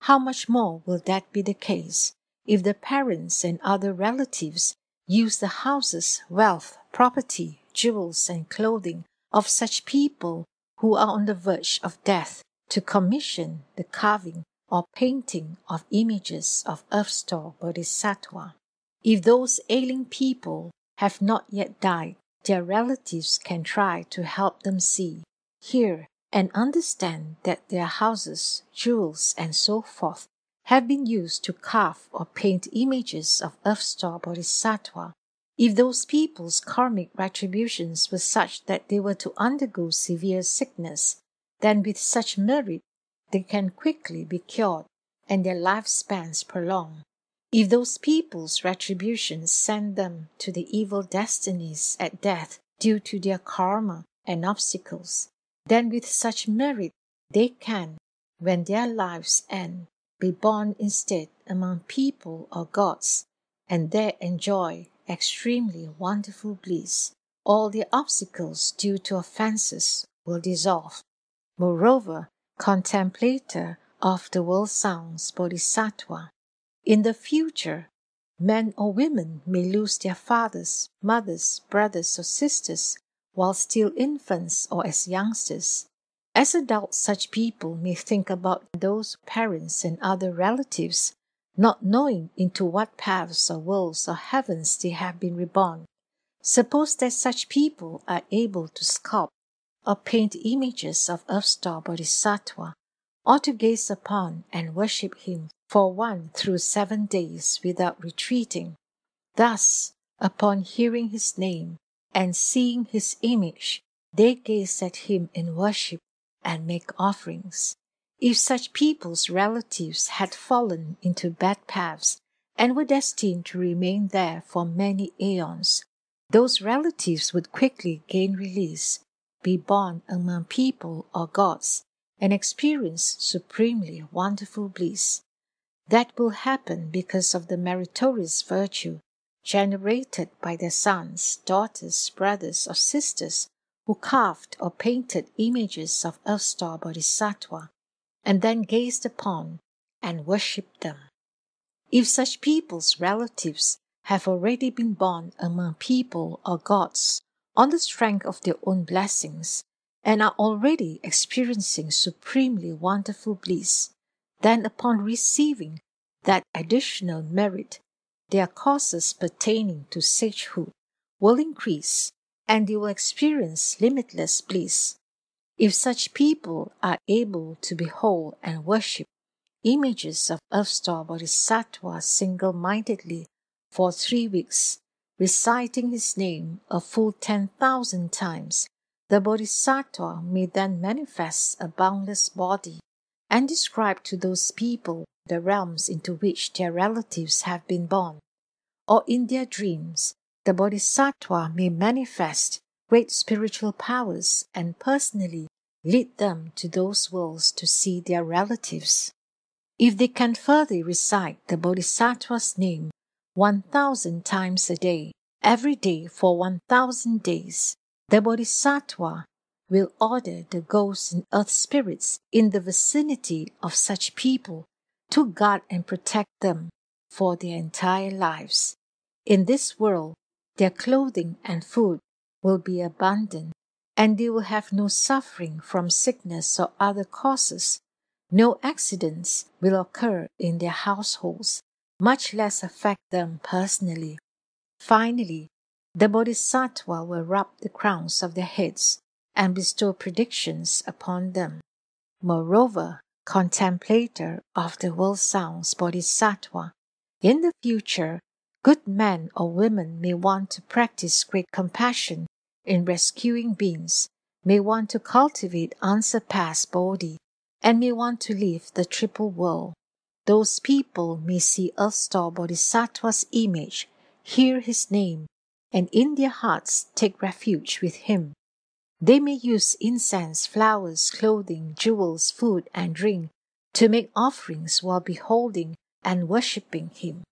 How much more will that be the case if the parents and other relatives use the houses, wealth, property, jewels, and clothing of such people who are on the verge of death to commission the carving or painting of images of Earth Store Bodhisattva. If those ailing people have not yet died, their relatives can try to help them see, hear, and understand that their houses, jewels, and so forth have been used to carve or paint images of Earth Store Bodhisattva. If those people's karmic retributions were such that they were to undergo severe sickness, then with such merit they can quickly be cured and their lifespans prolonged. If those people's retributions send them to the evil destinies at death due to their karma and obstacles, then with such merit they can, when their lives end, be born instead among people or gods, and there enjoy extremely wonderful bliss. All the obstacles due to offenses will dissolve. Moreover, contemplator of the world sounds Bodhisattva, in the future, men or women may lose their fathers, mothers, brothers, or sisters while still infants or as youngsters. As adults, such people may think about those parents and other relatives, not knowing into what paths or worlds or heavens they have been reborn. Suppose that such people are able to sculpt or paint images of Earth Store Bodhisattva, or to gaze upon and worship him for 1 through 7 days without retreating. Thus, upon hearing his name and seeing his image, they gaze at him in worship and make offerings. If such people's relatives had fallen into bad paths and were destined to remain there for many aeons, those relatives would quickly gain release, be born among people or gods, and experience supremely wonderful bliss. That will happen because of the meritorious virtue, generated by their sons, daughters, brothers, or sisters who carved or painted images of Earth Store Bodhisattva and then gazed upon and worshipped them. If such people's relatives have already been born among people or gods on the strength of their own blessings and are already experiencing supremely wonderful bliss, then upon receiving that additional merit, their causes pertaining to sagehood will increase and they will experience limitless bliss. If such people are able to behold and worship images of Earth Store Bodhisattva single-mindedly for 3 weeks, reciting his name a full 10,000 times, the Bodhisattva may then manifest a boundless body and describe to those people the realms into which their relatives have been born. Or in their dreams, the Bodhisattva may manifest great spiritual powers and personally lead them to those worlds to see their relatives. If they can further recite the Bodhisattva's name 1,000 times a day, every day for 1,000 days, the Bodhisattva will order the ghosts and earth spirits in the vicinity of such people to guard and protect them for their entire lives. In this world, their clothing and food will be abundant, and they will have no suffering from sickness or other causes. No accidents will occur in their households, much less affect them personally. Finally, the Bodhisattva will rub the crowns of their heads and bestow predictions upon them. Moreover, contemplator of the world sounds Bodhisattva, in the future, good men or women may want to practice great compassion in rescuing beings, may want to cultivate unsurpassed bodhi, and may want to leave the triple world. Those people may see Earth Store Bodhisattva's image, hear his name, and in their hearts take refuge with him. They may use incense, flowers, clothing, jewels, food, and drink to make offerings while beholding and worshipping him.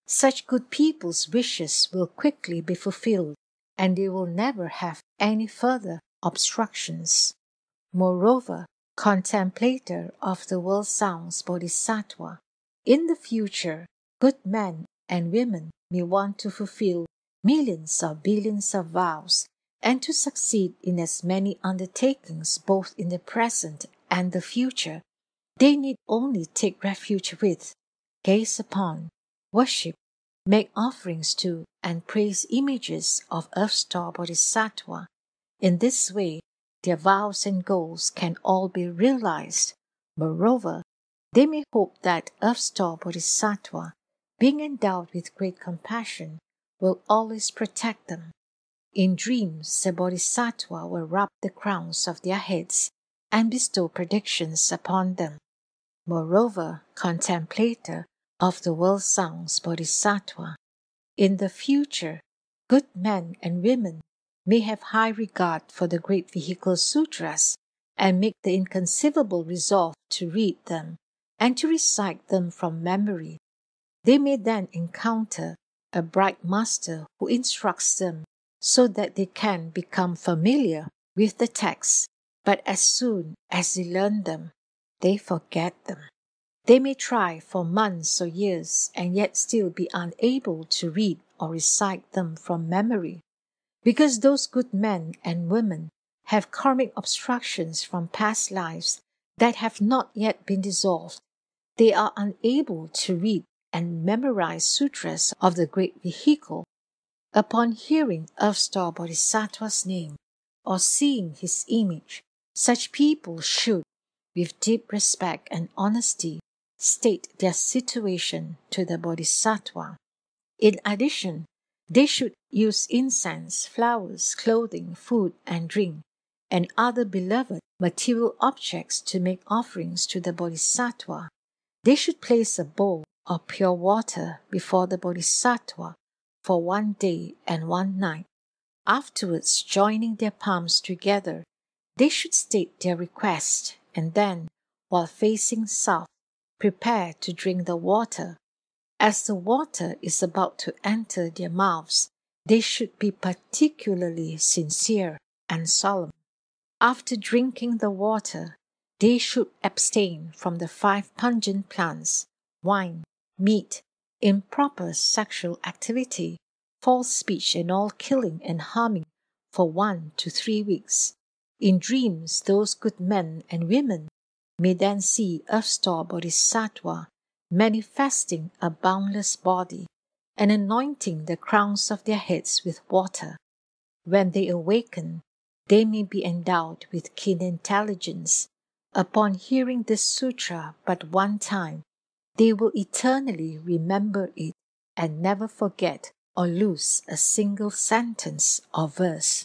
Such good people's wishes will quickly be fulfilled, and they will never have any further obstructions. Moreover, contemplator of the world sounds Bodhisattva, in the future, good men and women may want to fulfill millions or billions of vows and to succeed in as many undertakings both in the present and the future. They need only take refuge with, gaze upon, worship, make offerings to, and praise images of Earth Store Bodhisattva. In this way, their vows and goals can all be realized. Moreover, they may hope that Earth Store Bodhisattva, being endowed with great compassion, will always protect them. In dreams, the Bodhisattva will rub the crowns of their heads and bestow predictions upon them. Moreover, contemplator of the world sounds Bodhisattva, in the future, good men and women may have high regard for the great vehicle sutras and make the inconceivable resolve to read them and to recite them from memory. They may then encounter a bright master who instructs them so that they can become familiar with the texts, but as soon as they learn them, they forget them. They may try for months or years and yet still be unable to read or recite them from memory. Because those good men and women have karmic obstructions from past lives that have not yet been dissolved, they are unable to read and memorize sutras of the great vehicle. Upon hearing Earth Store Bodhisattva's name or seeing his image, such people should, with deep respect and honesty, state their situation to the Bodhisattva. In addition, they should use incense, flowers, clothing, food, and drink, and other beloved material objects to make offerings to the Bodhisattva. They should place a bowl of pure water before the Bodhisattva for 1 day and 1 night. Afterwards, joining their palms together, they should state their request, and then, while facing south, prepare to drink the water. As the water is about to enter their mouths, they should be particularly sincere and solemn. After drinking the water, they should abstain from the 5 pungent plants, wine, meat, improper sexual activity, false speech, and all killing and harming for 1 to 3 weeks. In dreams, those good men and women may then see Earth Store Bodhisattva manifesting a boundless body and anointing the crowns of their heads with water. When they awaken, they may be endowed with keen intelligence. Upon hearing this sutra but one time, they will eternally remember it and never forget or lose a single sentence or verse.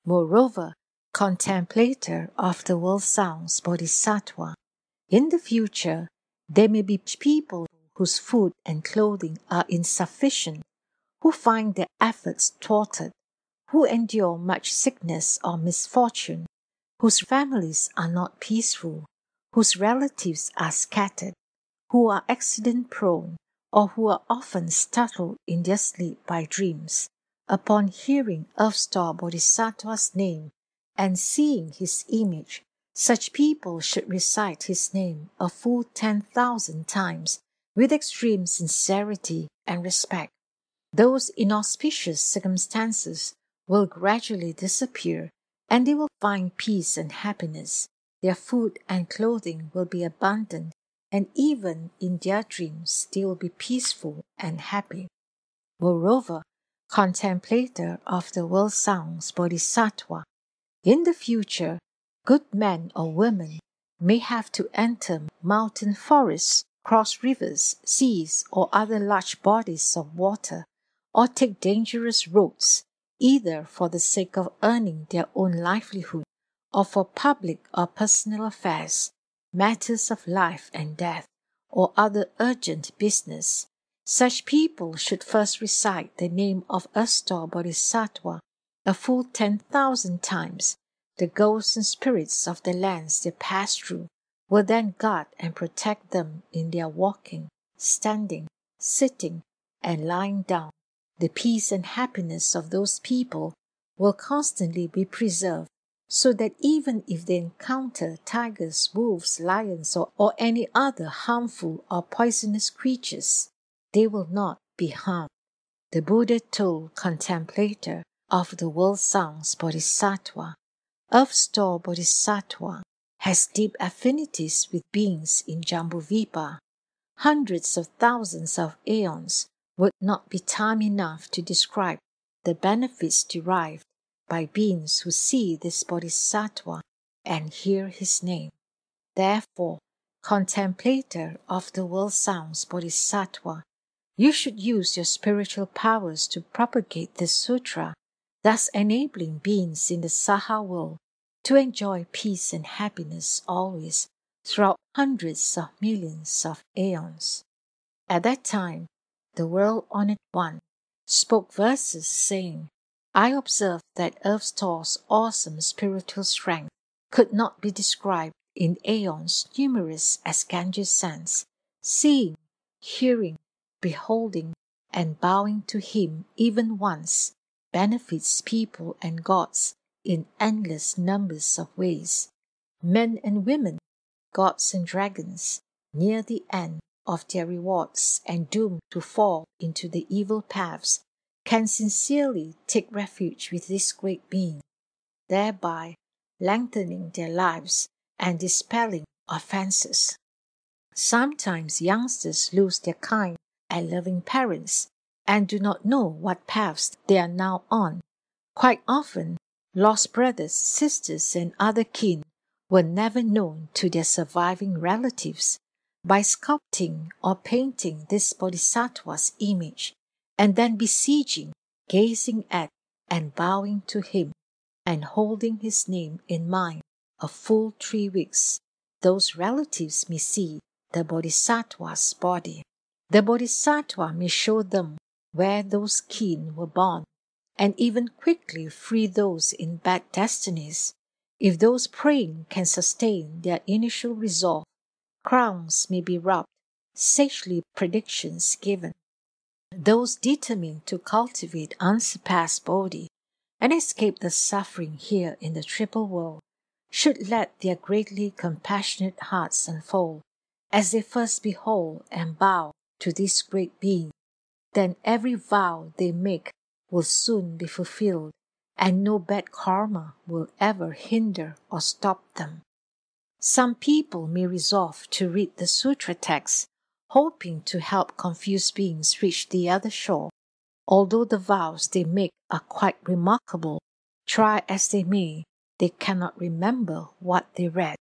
Moreover, contemplator of the world sounds Bodhisattva, in the future, there may be people whose food and clothing are insufficient, who find their efforts thwarted, who endure much sickness or misfortune, whose families are not peaceful, whose relatives are scattered, who are accident-prone, or who are often startled in their sleep by dreams. Upon hearing Earth Store Bodhisattva's name and seeing his image, such people should recite his name a full 10,000 times with extreme sincerity and respect. Those inauspicious circumstances will gradually disappear, and they will find peace and happiness. Their food and clothing will be abundant, and even in their dreams they will be peaceful and happy. Moreover, contemplator of the world sounds Bodhisattva, in the future, good men or women may have to enter mountain forests, cross rivers, seas, or other large bodies of water, or take dangerous roads, either for the sake of earning their own livelihood or for public or personal affairs, matters of life and death, or other urgent business. Such people should first recite the name of Earth Store Bodhisattva a full 10,000 times. The ghosts and spirits of the lands they pass through will then guard and protect them in their walking, standing, sitting, and lying down. The peace and happiness of those people will constantly be preserved, so that even if they encounter tigers, wolves, lions, or any other harmful or poisonous creatures, they will not be harmed. The Buddha told contemplator of the world sounds Bodhisattva, Earth Store Bodhisattva has deep affinities with beings in Jambudvipa. Hundreds of thousands of aeons would not be time enough to describe the benefits derived by beings who see this Bodhisattva and hear his name. Therefore, contemplator of the world sounds Bodhisattva, you should use your spiritual powers to propagate this sutra, thus enabling beings in the Saha world to enjoy peace and happiness always throughout hundreds of millions of aeons. At that time, the world-honored one spoke verses saying, I observed that Earth Store's awesome spiritual strength could not be described in aeons numerous as Ganges sands. Seeing, hearing, beholding, and bowing to him even once benefits people and gods in endless numbers of ways. Men and women, gods and dragons, near the end of their rewards and doomed to fall into the evil paths, can sincerely take refuge with this great being, thereby lengthening their lives and dispelling offenses. Sometimes youngsters lose their kind and loving parents and do not know what paths they are now on. Quite often, lost brothers, sisters, and other kin were never known to their surviving relatives. By sculpting or painting this Bodhisattva's image, and then besieging, gazing at, and bowing to him, and holding his name in mind a full 3 weeks, those relatives may see the Bodhisattva's body. The Bodhisattva may show them where those kin were born, and even quickly free those in bad destinies. If those praying can sustain their initial resolve, crowns may be rubbed, sagely predictions given. Those determined to cultivate unsurpassed bodhi and escape the suffering here in the triple world should let their greatly compassionate hearts unfold as they first behold and bow to this great being. Then every vow they make will soon be fulfilled, and no bad karma will ever hinder or stop them. Some people may resolve to read the Sutra text, hoping to help confused beings reach the other shore. Although the vows they make are quite remarkable, try as they may, they cannot remember what they read.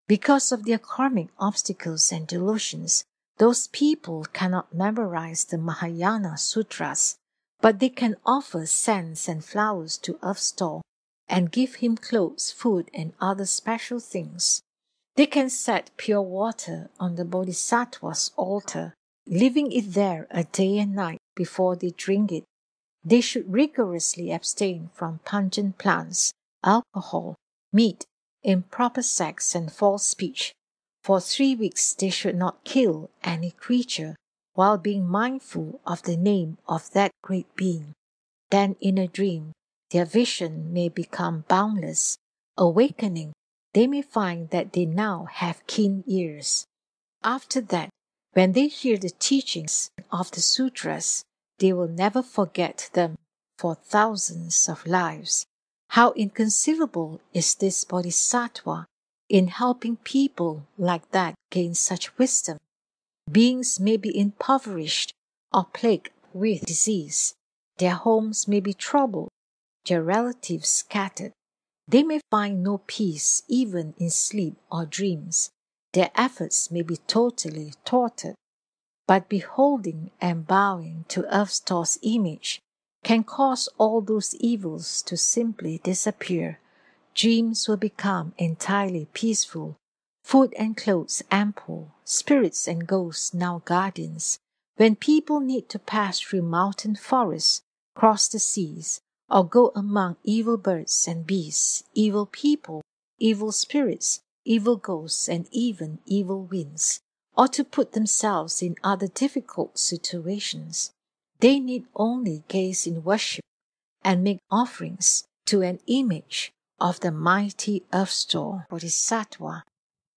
Because of their karmic obstacles and delusions, those people cannot memorize the Mahayana Sutras, but they can offer scents and flowers to Earth Store and give him clothes, food, and other special things. They can set pure water on the Bodhisattva's altar, leaving it there a day and night before they drink it. They should rigorously abstain from pungent plants, alcohol, meat, improper sex, and false speech. For 3 weeks they should not kill any creature while being mindful of the name of that great being. Then in a dream, their vision may become boundless. Awakening, they may find that they now have keen ears. After that, when they hear the teachings of the sutras, they will never forget them for thousands of lives. How inconceivable is this bodhisattva in helping people like that gain such wisdom. Beings may be impoverished or plagued with disease. Their homes may be troubled, their relatives scattered. They may find no peace even in sleep or dreams. Their efforts may be totally thwarted. But beholding and bowing to Earth Store's image can cause all those evils to simply disappear. Dreams will become entirely peaceful, food and clothes ample, spirits and ghosts now guardians. When people need to pass through mountain forests, cross the seas, or go among evil birds and beasts, evil people, evil spirits, evil ghosts, and even evil winds, or to put themselves in other difficult situations, they need only gaze in worship and make offerings to an image of the mighty Earth Store Bodhisattva.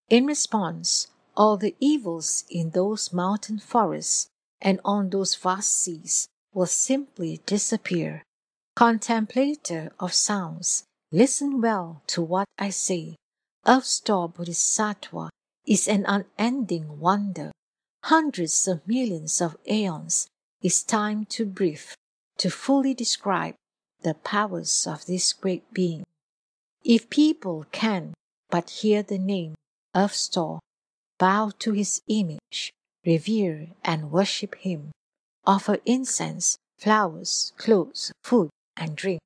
In response, all the evils in those mountain forests and on those vast seas will simply disappear. Contemplator of sounds, listen well to what I say. Earth Store Bodhisattva is an unending wonder. Hundreds of millions of aeons is time to breathe, to fully describe the powers of this great being. If people can but hear the name Earth Store, bow to his image, revere and worship him, offer incense, flowers, clothes, food, and drink,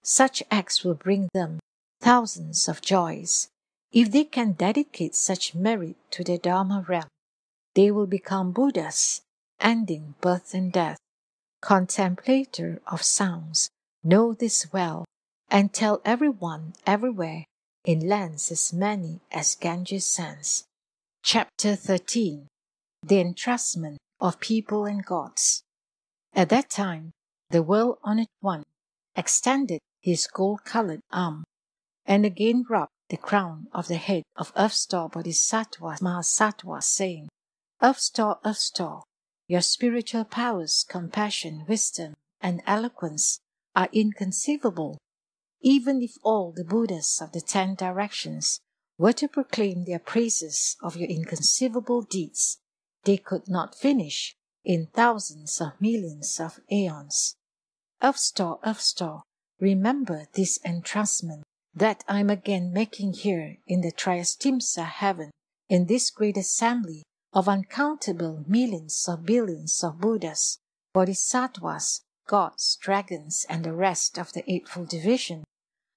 such acts will bring them thousands of joys. If they can dedicate such merit to the Dharma realm, they will become Buddhas, ending birth and death. Contemplator of sounds, know this well, and tell everyone everywhere in lands as many as Ganges sands. Chapter 13. The Entrustment of People and Gods. At that time, the World-Honored One extended his gold-colored arm and again rubbed the crown of the head of Earth Store Bodhisattva Mahasattva, saying, Earth Store, your spiritual powers, compassion, wisdom, and eloquence are inconceivable. Even if all the Buddhas of the 10 directions were to proclaim their praises of your inconceivable deeds, they could not finish in thousands of millions of aeons. Earth Store, remember this entrustment that I am again making here in the Triestina heaven, in this great assembly of uncountable millions of billions of Buddhas, Bodhisattvas, gods, dragons, and the rest of the Eightfold Division.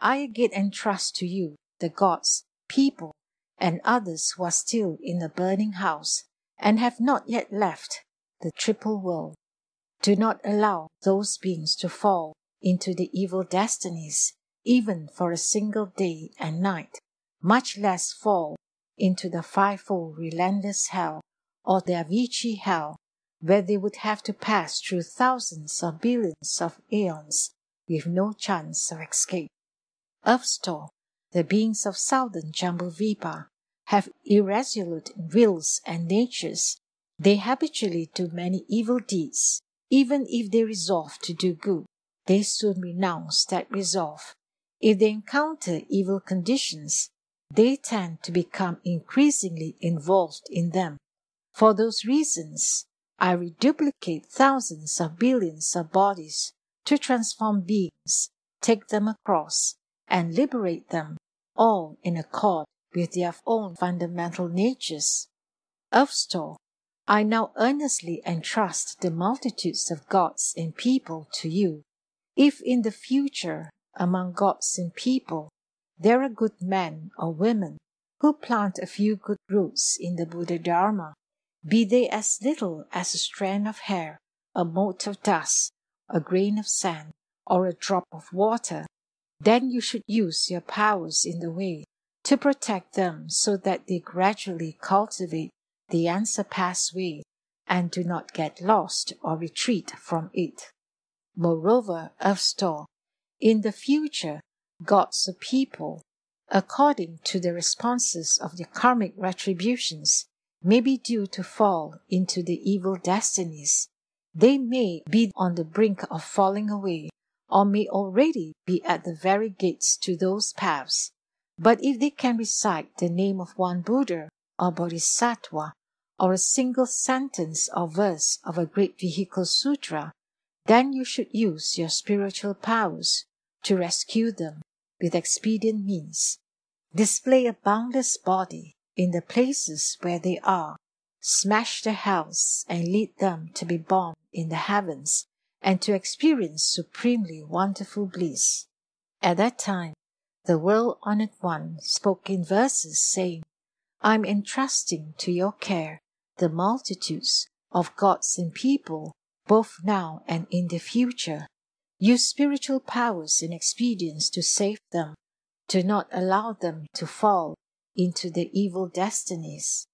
I again entrust to you the gods, people, and others who are still in the burning house and have not yet left the triple world. Do not allow those beings to fall into the evil destinies, even for a single day and night, much less fall into the fivefold relentless hell or their Vichy hell, where they would have to pass through thousands or billions of aeons with no chance of escape. Earth Store, the beings of southern Jambudvipa, have irresolute wills and natures. They habitually do many evil deeds. Even if they resolve to do good, they soon renounce that resolve. If they encounter evil conditions, they tend to become increasingly involved in them. For those reasons, I reduplicate thousands of billions of bodies to transform beings, take them across, and liberate them, all in accord with their own fundamental natures. Earth Store, I now earnestly entrust the multitudes of gods and people to you. If in the future, among gods and people, there are good men or women who plant a few good roots in the Buddha Dharma, be they as little as a strand of hair, a mote of dust, a grain of sand, or a drop of water, then you should use your powers in the way to protect them so that they gradually cultivate the unsurpassed way and do not get lost or retreat from it. Moreover, Earth Store, in the future, gods or people, according to the responses of their karmic retributions, may be due to fall into the evil destinies. They may be on the brink of falling away, or may already be at the very gates to those paths. But if they can recite the name of one Buddha or Bodhisattva, or a single sentence or verse of a great vehicle sutra, then you should use your spiritual powers to rescue them with expedient means. Display a boundless body in the places where they are, smash their hells and lead them to be born in the heavens and to experience supremely wonderful bliss. At that time, the World-Honored One spoke in verses saying, I am entrusting to your care the multitudes of gods and people, both now and in the future. Use spiritual powers and expedients to save them. Do not allow them to fall into the evil destinies.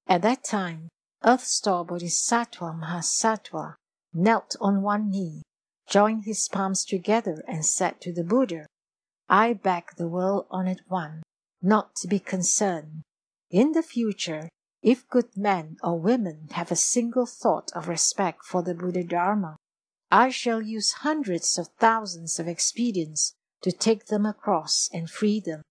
At that time, Earth Store Bodhisattva Mahasattva knelt on one knee, joined his palms together and said to the Buddha, I beg the World-Honored One not to be concerned. In the future, if good men or women have a single thought of respect for the Buddha Dharma, I shall use hundreds of thousands of expedients to take them across and free them.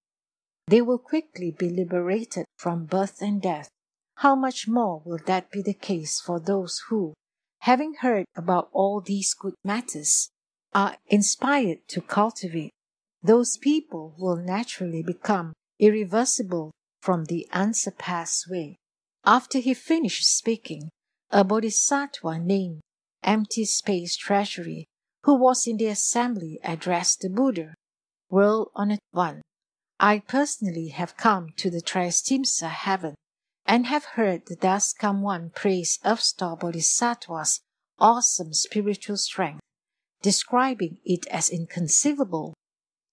They will quickly be liberated from birth and death. How much more will that be the case for those who, having heard about all these good matters, are inspired to cultivate? Those people will naturally become irreversible from the unsurpassed way. After he finished speaking, a bodhisattva named Empty Space Treasury, who was in the assembly, addressed the Buddha, World-Honored One, I personally have come to the Triestina heaven and have heard the Dust Come One praise Earth Store Bodhisattva's awesome spiritual strength, describing it as inconceivable.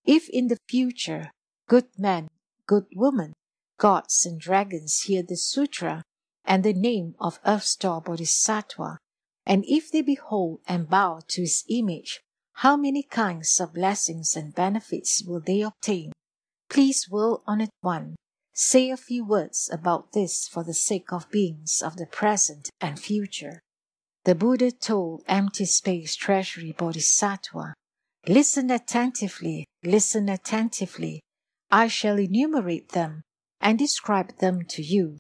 If in the future good men, good women, gods and dragons hear the sutra and the name of Earth Store Bodhisattva, and if they behold and bow to his image, how many kinds of blessings and benefits will they obtain? Please, World-Honored One, say a few words about this for the sake of beings of the present and future. The Buddha told Empty Space Treasury Bodhisattva, listen attentively, listen attentively. I shall enumerate them and describe them to you.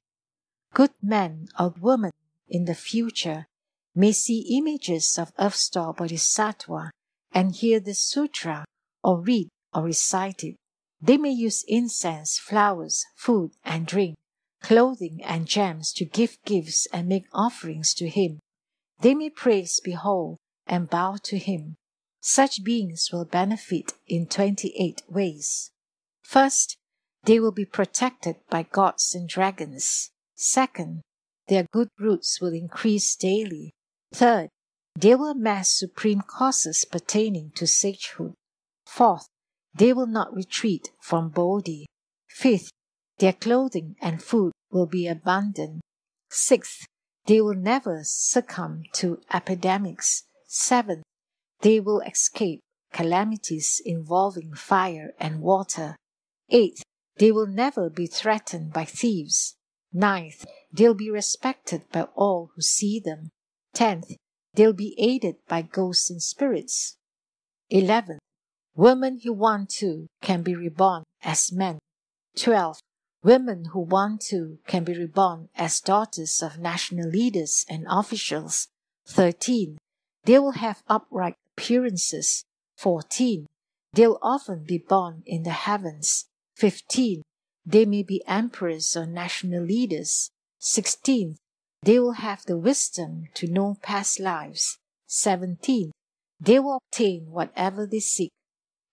Good men or women in the future may see images of Earth Store Bodhisattva and hear the sutra or read or recite it. They may use incense, flowers, food and drink, clothing and gems to give gifts and make offerings to him. They may praise, behold, and bow to him. Such beings will benefit in 28 ways. First, they will be protected by gods and dragons. Second, their good roots will increase daily. Third, they will amass supreme causes pertaining to sagehood. Fourth, they will not retreat from Bodhi. Fifth, their clothing and food will be abundant. Sixth, they will never succumb to epidemics. 7. They will escape calamities involving fire and water. 8. They will never be threatened by thieves. 9th, they'll be respected by all who see them. 10th, they'll be aided by ghosts and spirits. 11th, women who want to can be reborn as men. 12th, women who want to can be reborn as daughters of national leaders and officials. 13, they will have upright appearances. 14, they'll often be born in the heavens. 15, they may be emperors or national leaders. 16, they will have the wisdom to know past lives. 17, they will obtain whatever they seek.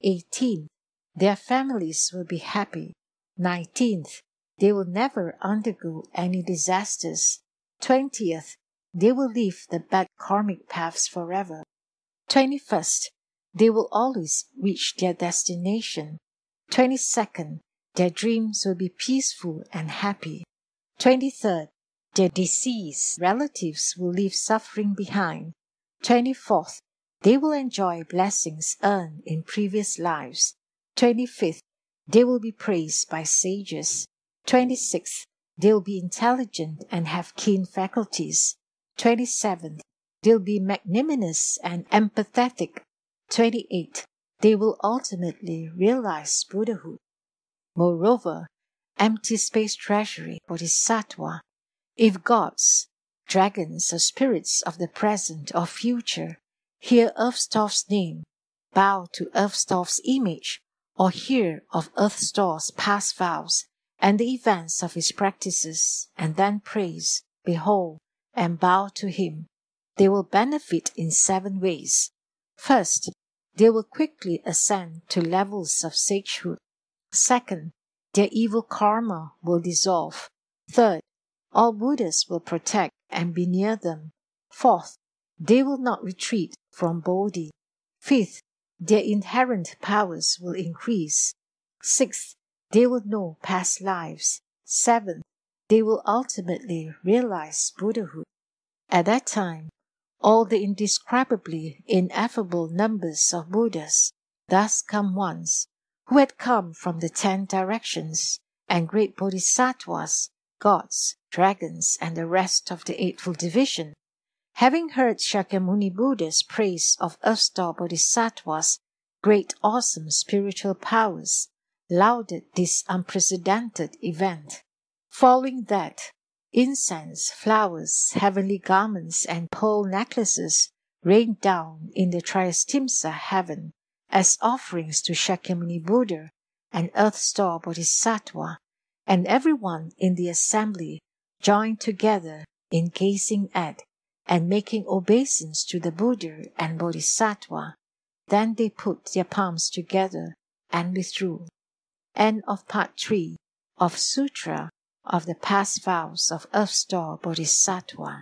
18, their families will be happy. 19th, they will never undergo any disasters. 20th, they will leave the bad karmic paths forever. 21st, they will always reach their destination. 22nd, their dreams will be peaceful and happy. 23rd, their deceased relatives will leave suffering behind. 24th, they will enjoy blessings earned in previous lives. 25th, they will be praised by sages. 26th, they will be intelligent and have keen faculties. 27th, they'll be magnanimous and empathetic. 28th, they will ultimately realize Buddhahood. Moreover, empty space treasury Bodhisattva, if gods, dragons, or spirits of the present or future hear Earth Store's name, bow to Earth Store's image, or hear of Earth Store's past vows and the events of his practices, and then praise, behold, and bow to him, they will benefit in 7 ways. First, they will quickly ascend to levels of sagehood. Second, their evil karma will dissolve. Third, all Buddhas will protect and be near them. Fourth, they will not retreat from Bodhi. Fifth, their inherent powers will increase. Sixth, they will know past lives. Seventh, they will ultimately realize Buddhahood. At that time, all the indescribably ineffable numbers of Buddhas, thus come ones, who had come from the 10 directions, and great bodhisattvas, gods, dragons, and the rest of the Eightfold Division, having heard Shakyamuni Buddha's praise of Earth Store Bodhisattva's great awesome spiritual powers, lauded this unprecedented event. Following that, incense, flowers, heavenly garments, and pearl necklaces rained down in the Triestina heaven as offerings to Shakyamuni Buddha and Earth Store Bodhisattva, and everyone in the assembly joined together in gazing at and making obeisance to the Buddha and Bodhisattva. Then they put their palms together and withdrew. End of Part 3 of Sutra of the Past Vows of Earth Store Bodhisattva.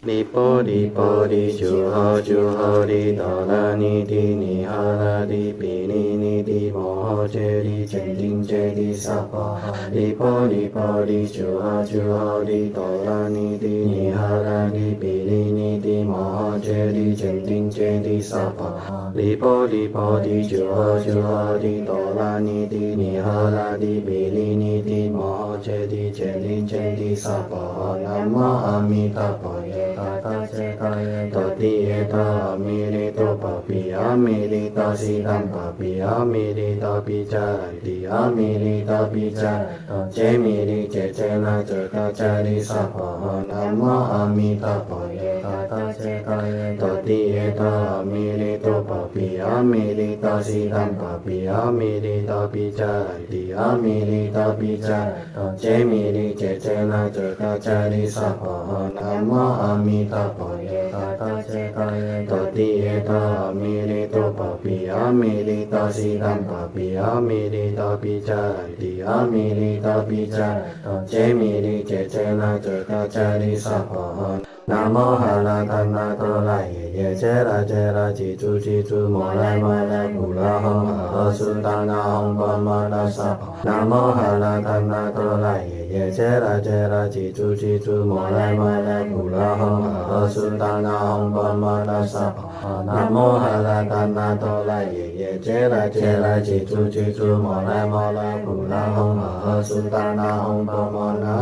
Lipo lipo di juho juho di dola ni di ni hala di pini ni di moho je di jending je di sapa. Lipo lipo di juho juho di dola ni di ni hala di pini ni di moho je di jending je di sapa. Lipo lipo di juho juho di dola ni di ni hala di pini ni di moho je di jending je di sapa. Namo Amitabha Tata Cetaya Toti Eta Amirito Papi Amirita Siddham Papi Amirita Picarati Amirita Picarata Cemiri Cecena Ceta Cari Sapaha Namo Amitabha Tata Cetaya Toti Eta Amirito Papi Amirita Siddham Papi Amirita Picarati Amirita Picarata Cemiri Cecena Ceta Cari Sapaha Namo Amitabha Tata Cetaya Toti Eta Amirito Papi Amirita Siddham Papi Amirita Picarati Amirita Picarata Cemiri Cecena Ceta Cari Sapaha Namo Halatana Tola Ye Cera Cera Cicu Cicu Molai Molai Pula Hong Asutana Hong Pamada Sapa Namo Halatana Tola Ye ye jera jera jitu jitu molai molai pula hong sudana hong pamana sapa namo haratana tola ye jera jera jitu jitu molai molai pula hong sudana hong pamana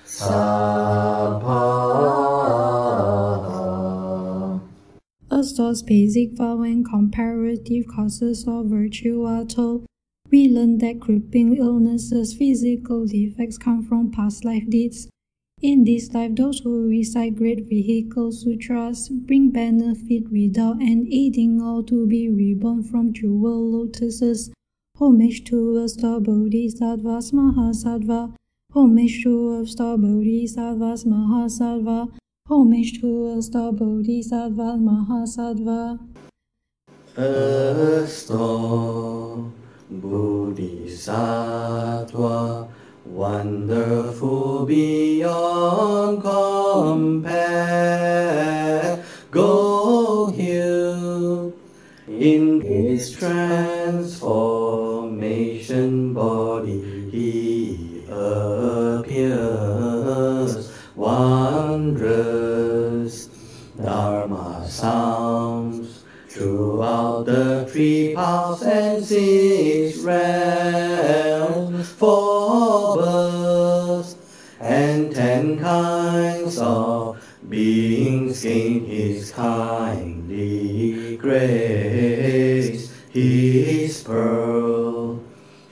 sapa. Earth Store's basic vow and comparative causes of virtue are told. We learn that crippling illnesses, physical defects come from past life deeds. In this life, those who recite great vehicle sutras bring benefit without and aiding all to be reborn from jewel lotuses. Homage to Earth Store Bodhisattvas Mahasattva. Homage to Earth Store Bodhisattvas Mahasattva. Homage to Earth Store Bodhisattvas Mahasattva. Earth Store Bodhisattva, wonderful beyond compare, go heal in his transformation body. He appears wondrous, Dharma sounds throughout the 3 paths and 6 realms, 4 births and 10 kinds of beings gain his kindly grace. His pearl,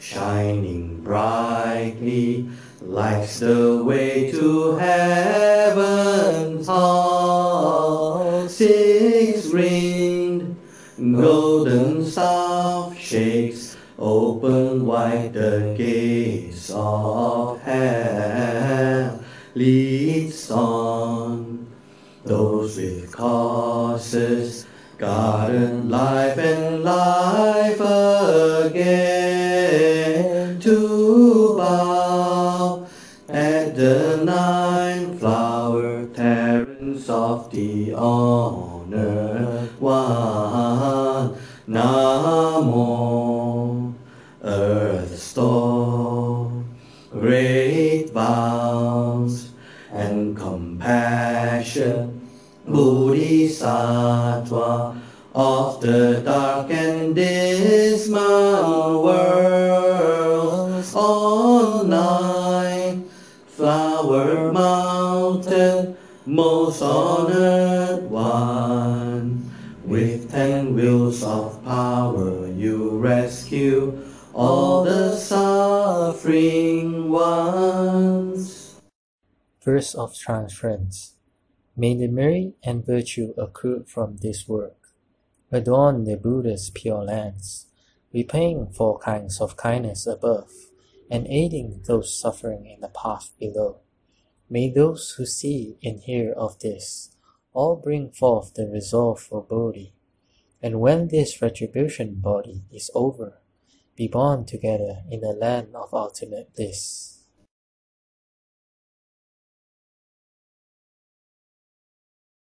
shining brightly, lights the way to heaven's hall. 6-ringed golden staff shakes open wide the gates of hell, leads on those with causes, garden life and life again, to bow at the 9 flower terrace of the honored one. Namo Earth Store, great vows and compassion, Bodhisattva of the dark and dismal worlds, on 9 flower mountain, most honored one. With 10 wheels of power you rescue all the suffering ones. Verse of Transference. May the merit and virtue accrued from this work adorn the Buddha's pure lands, repaying 4 kinds of kindness above, and aiding those suffering in the path below. May those who see and hear of this all bring forth the resolve for Bodhi, and when this retribution body is over, be born together in the land of ultimate bliss.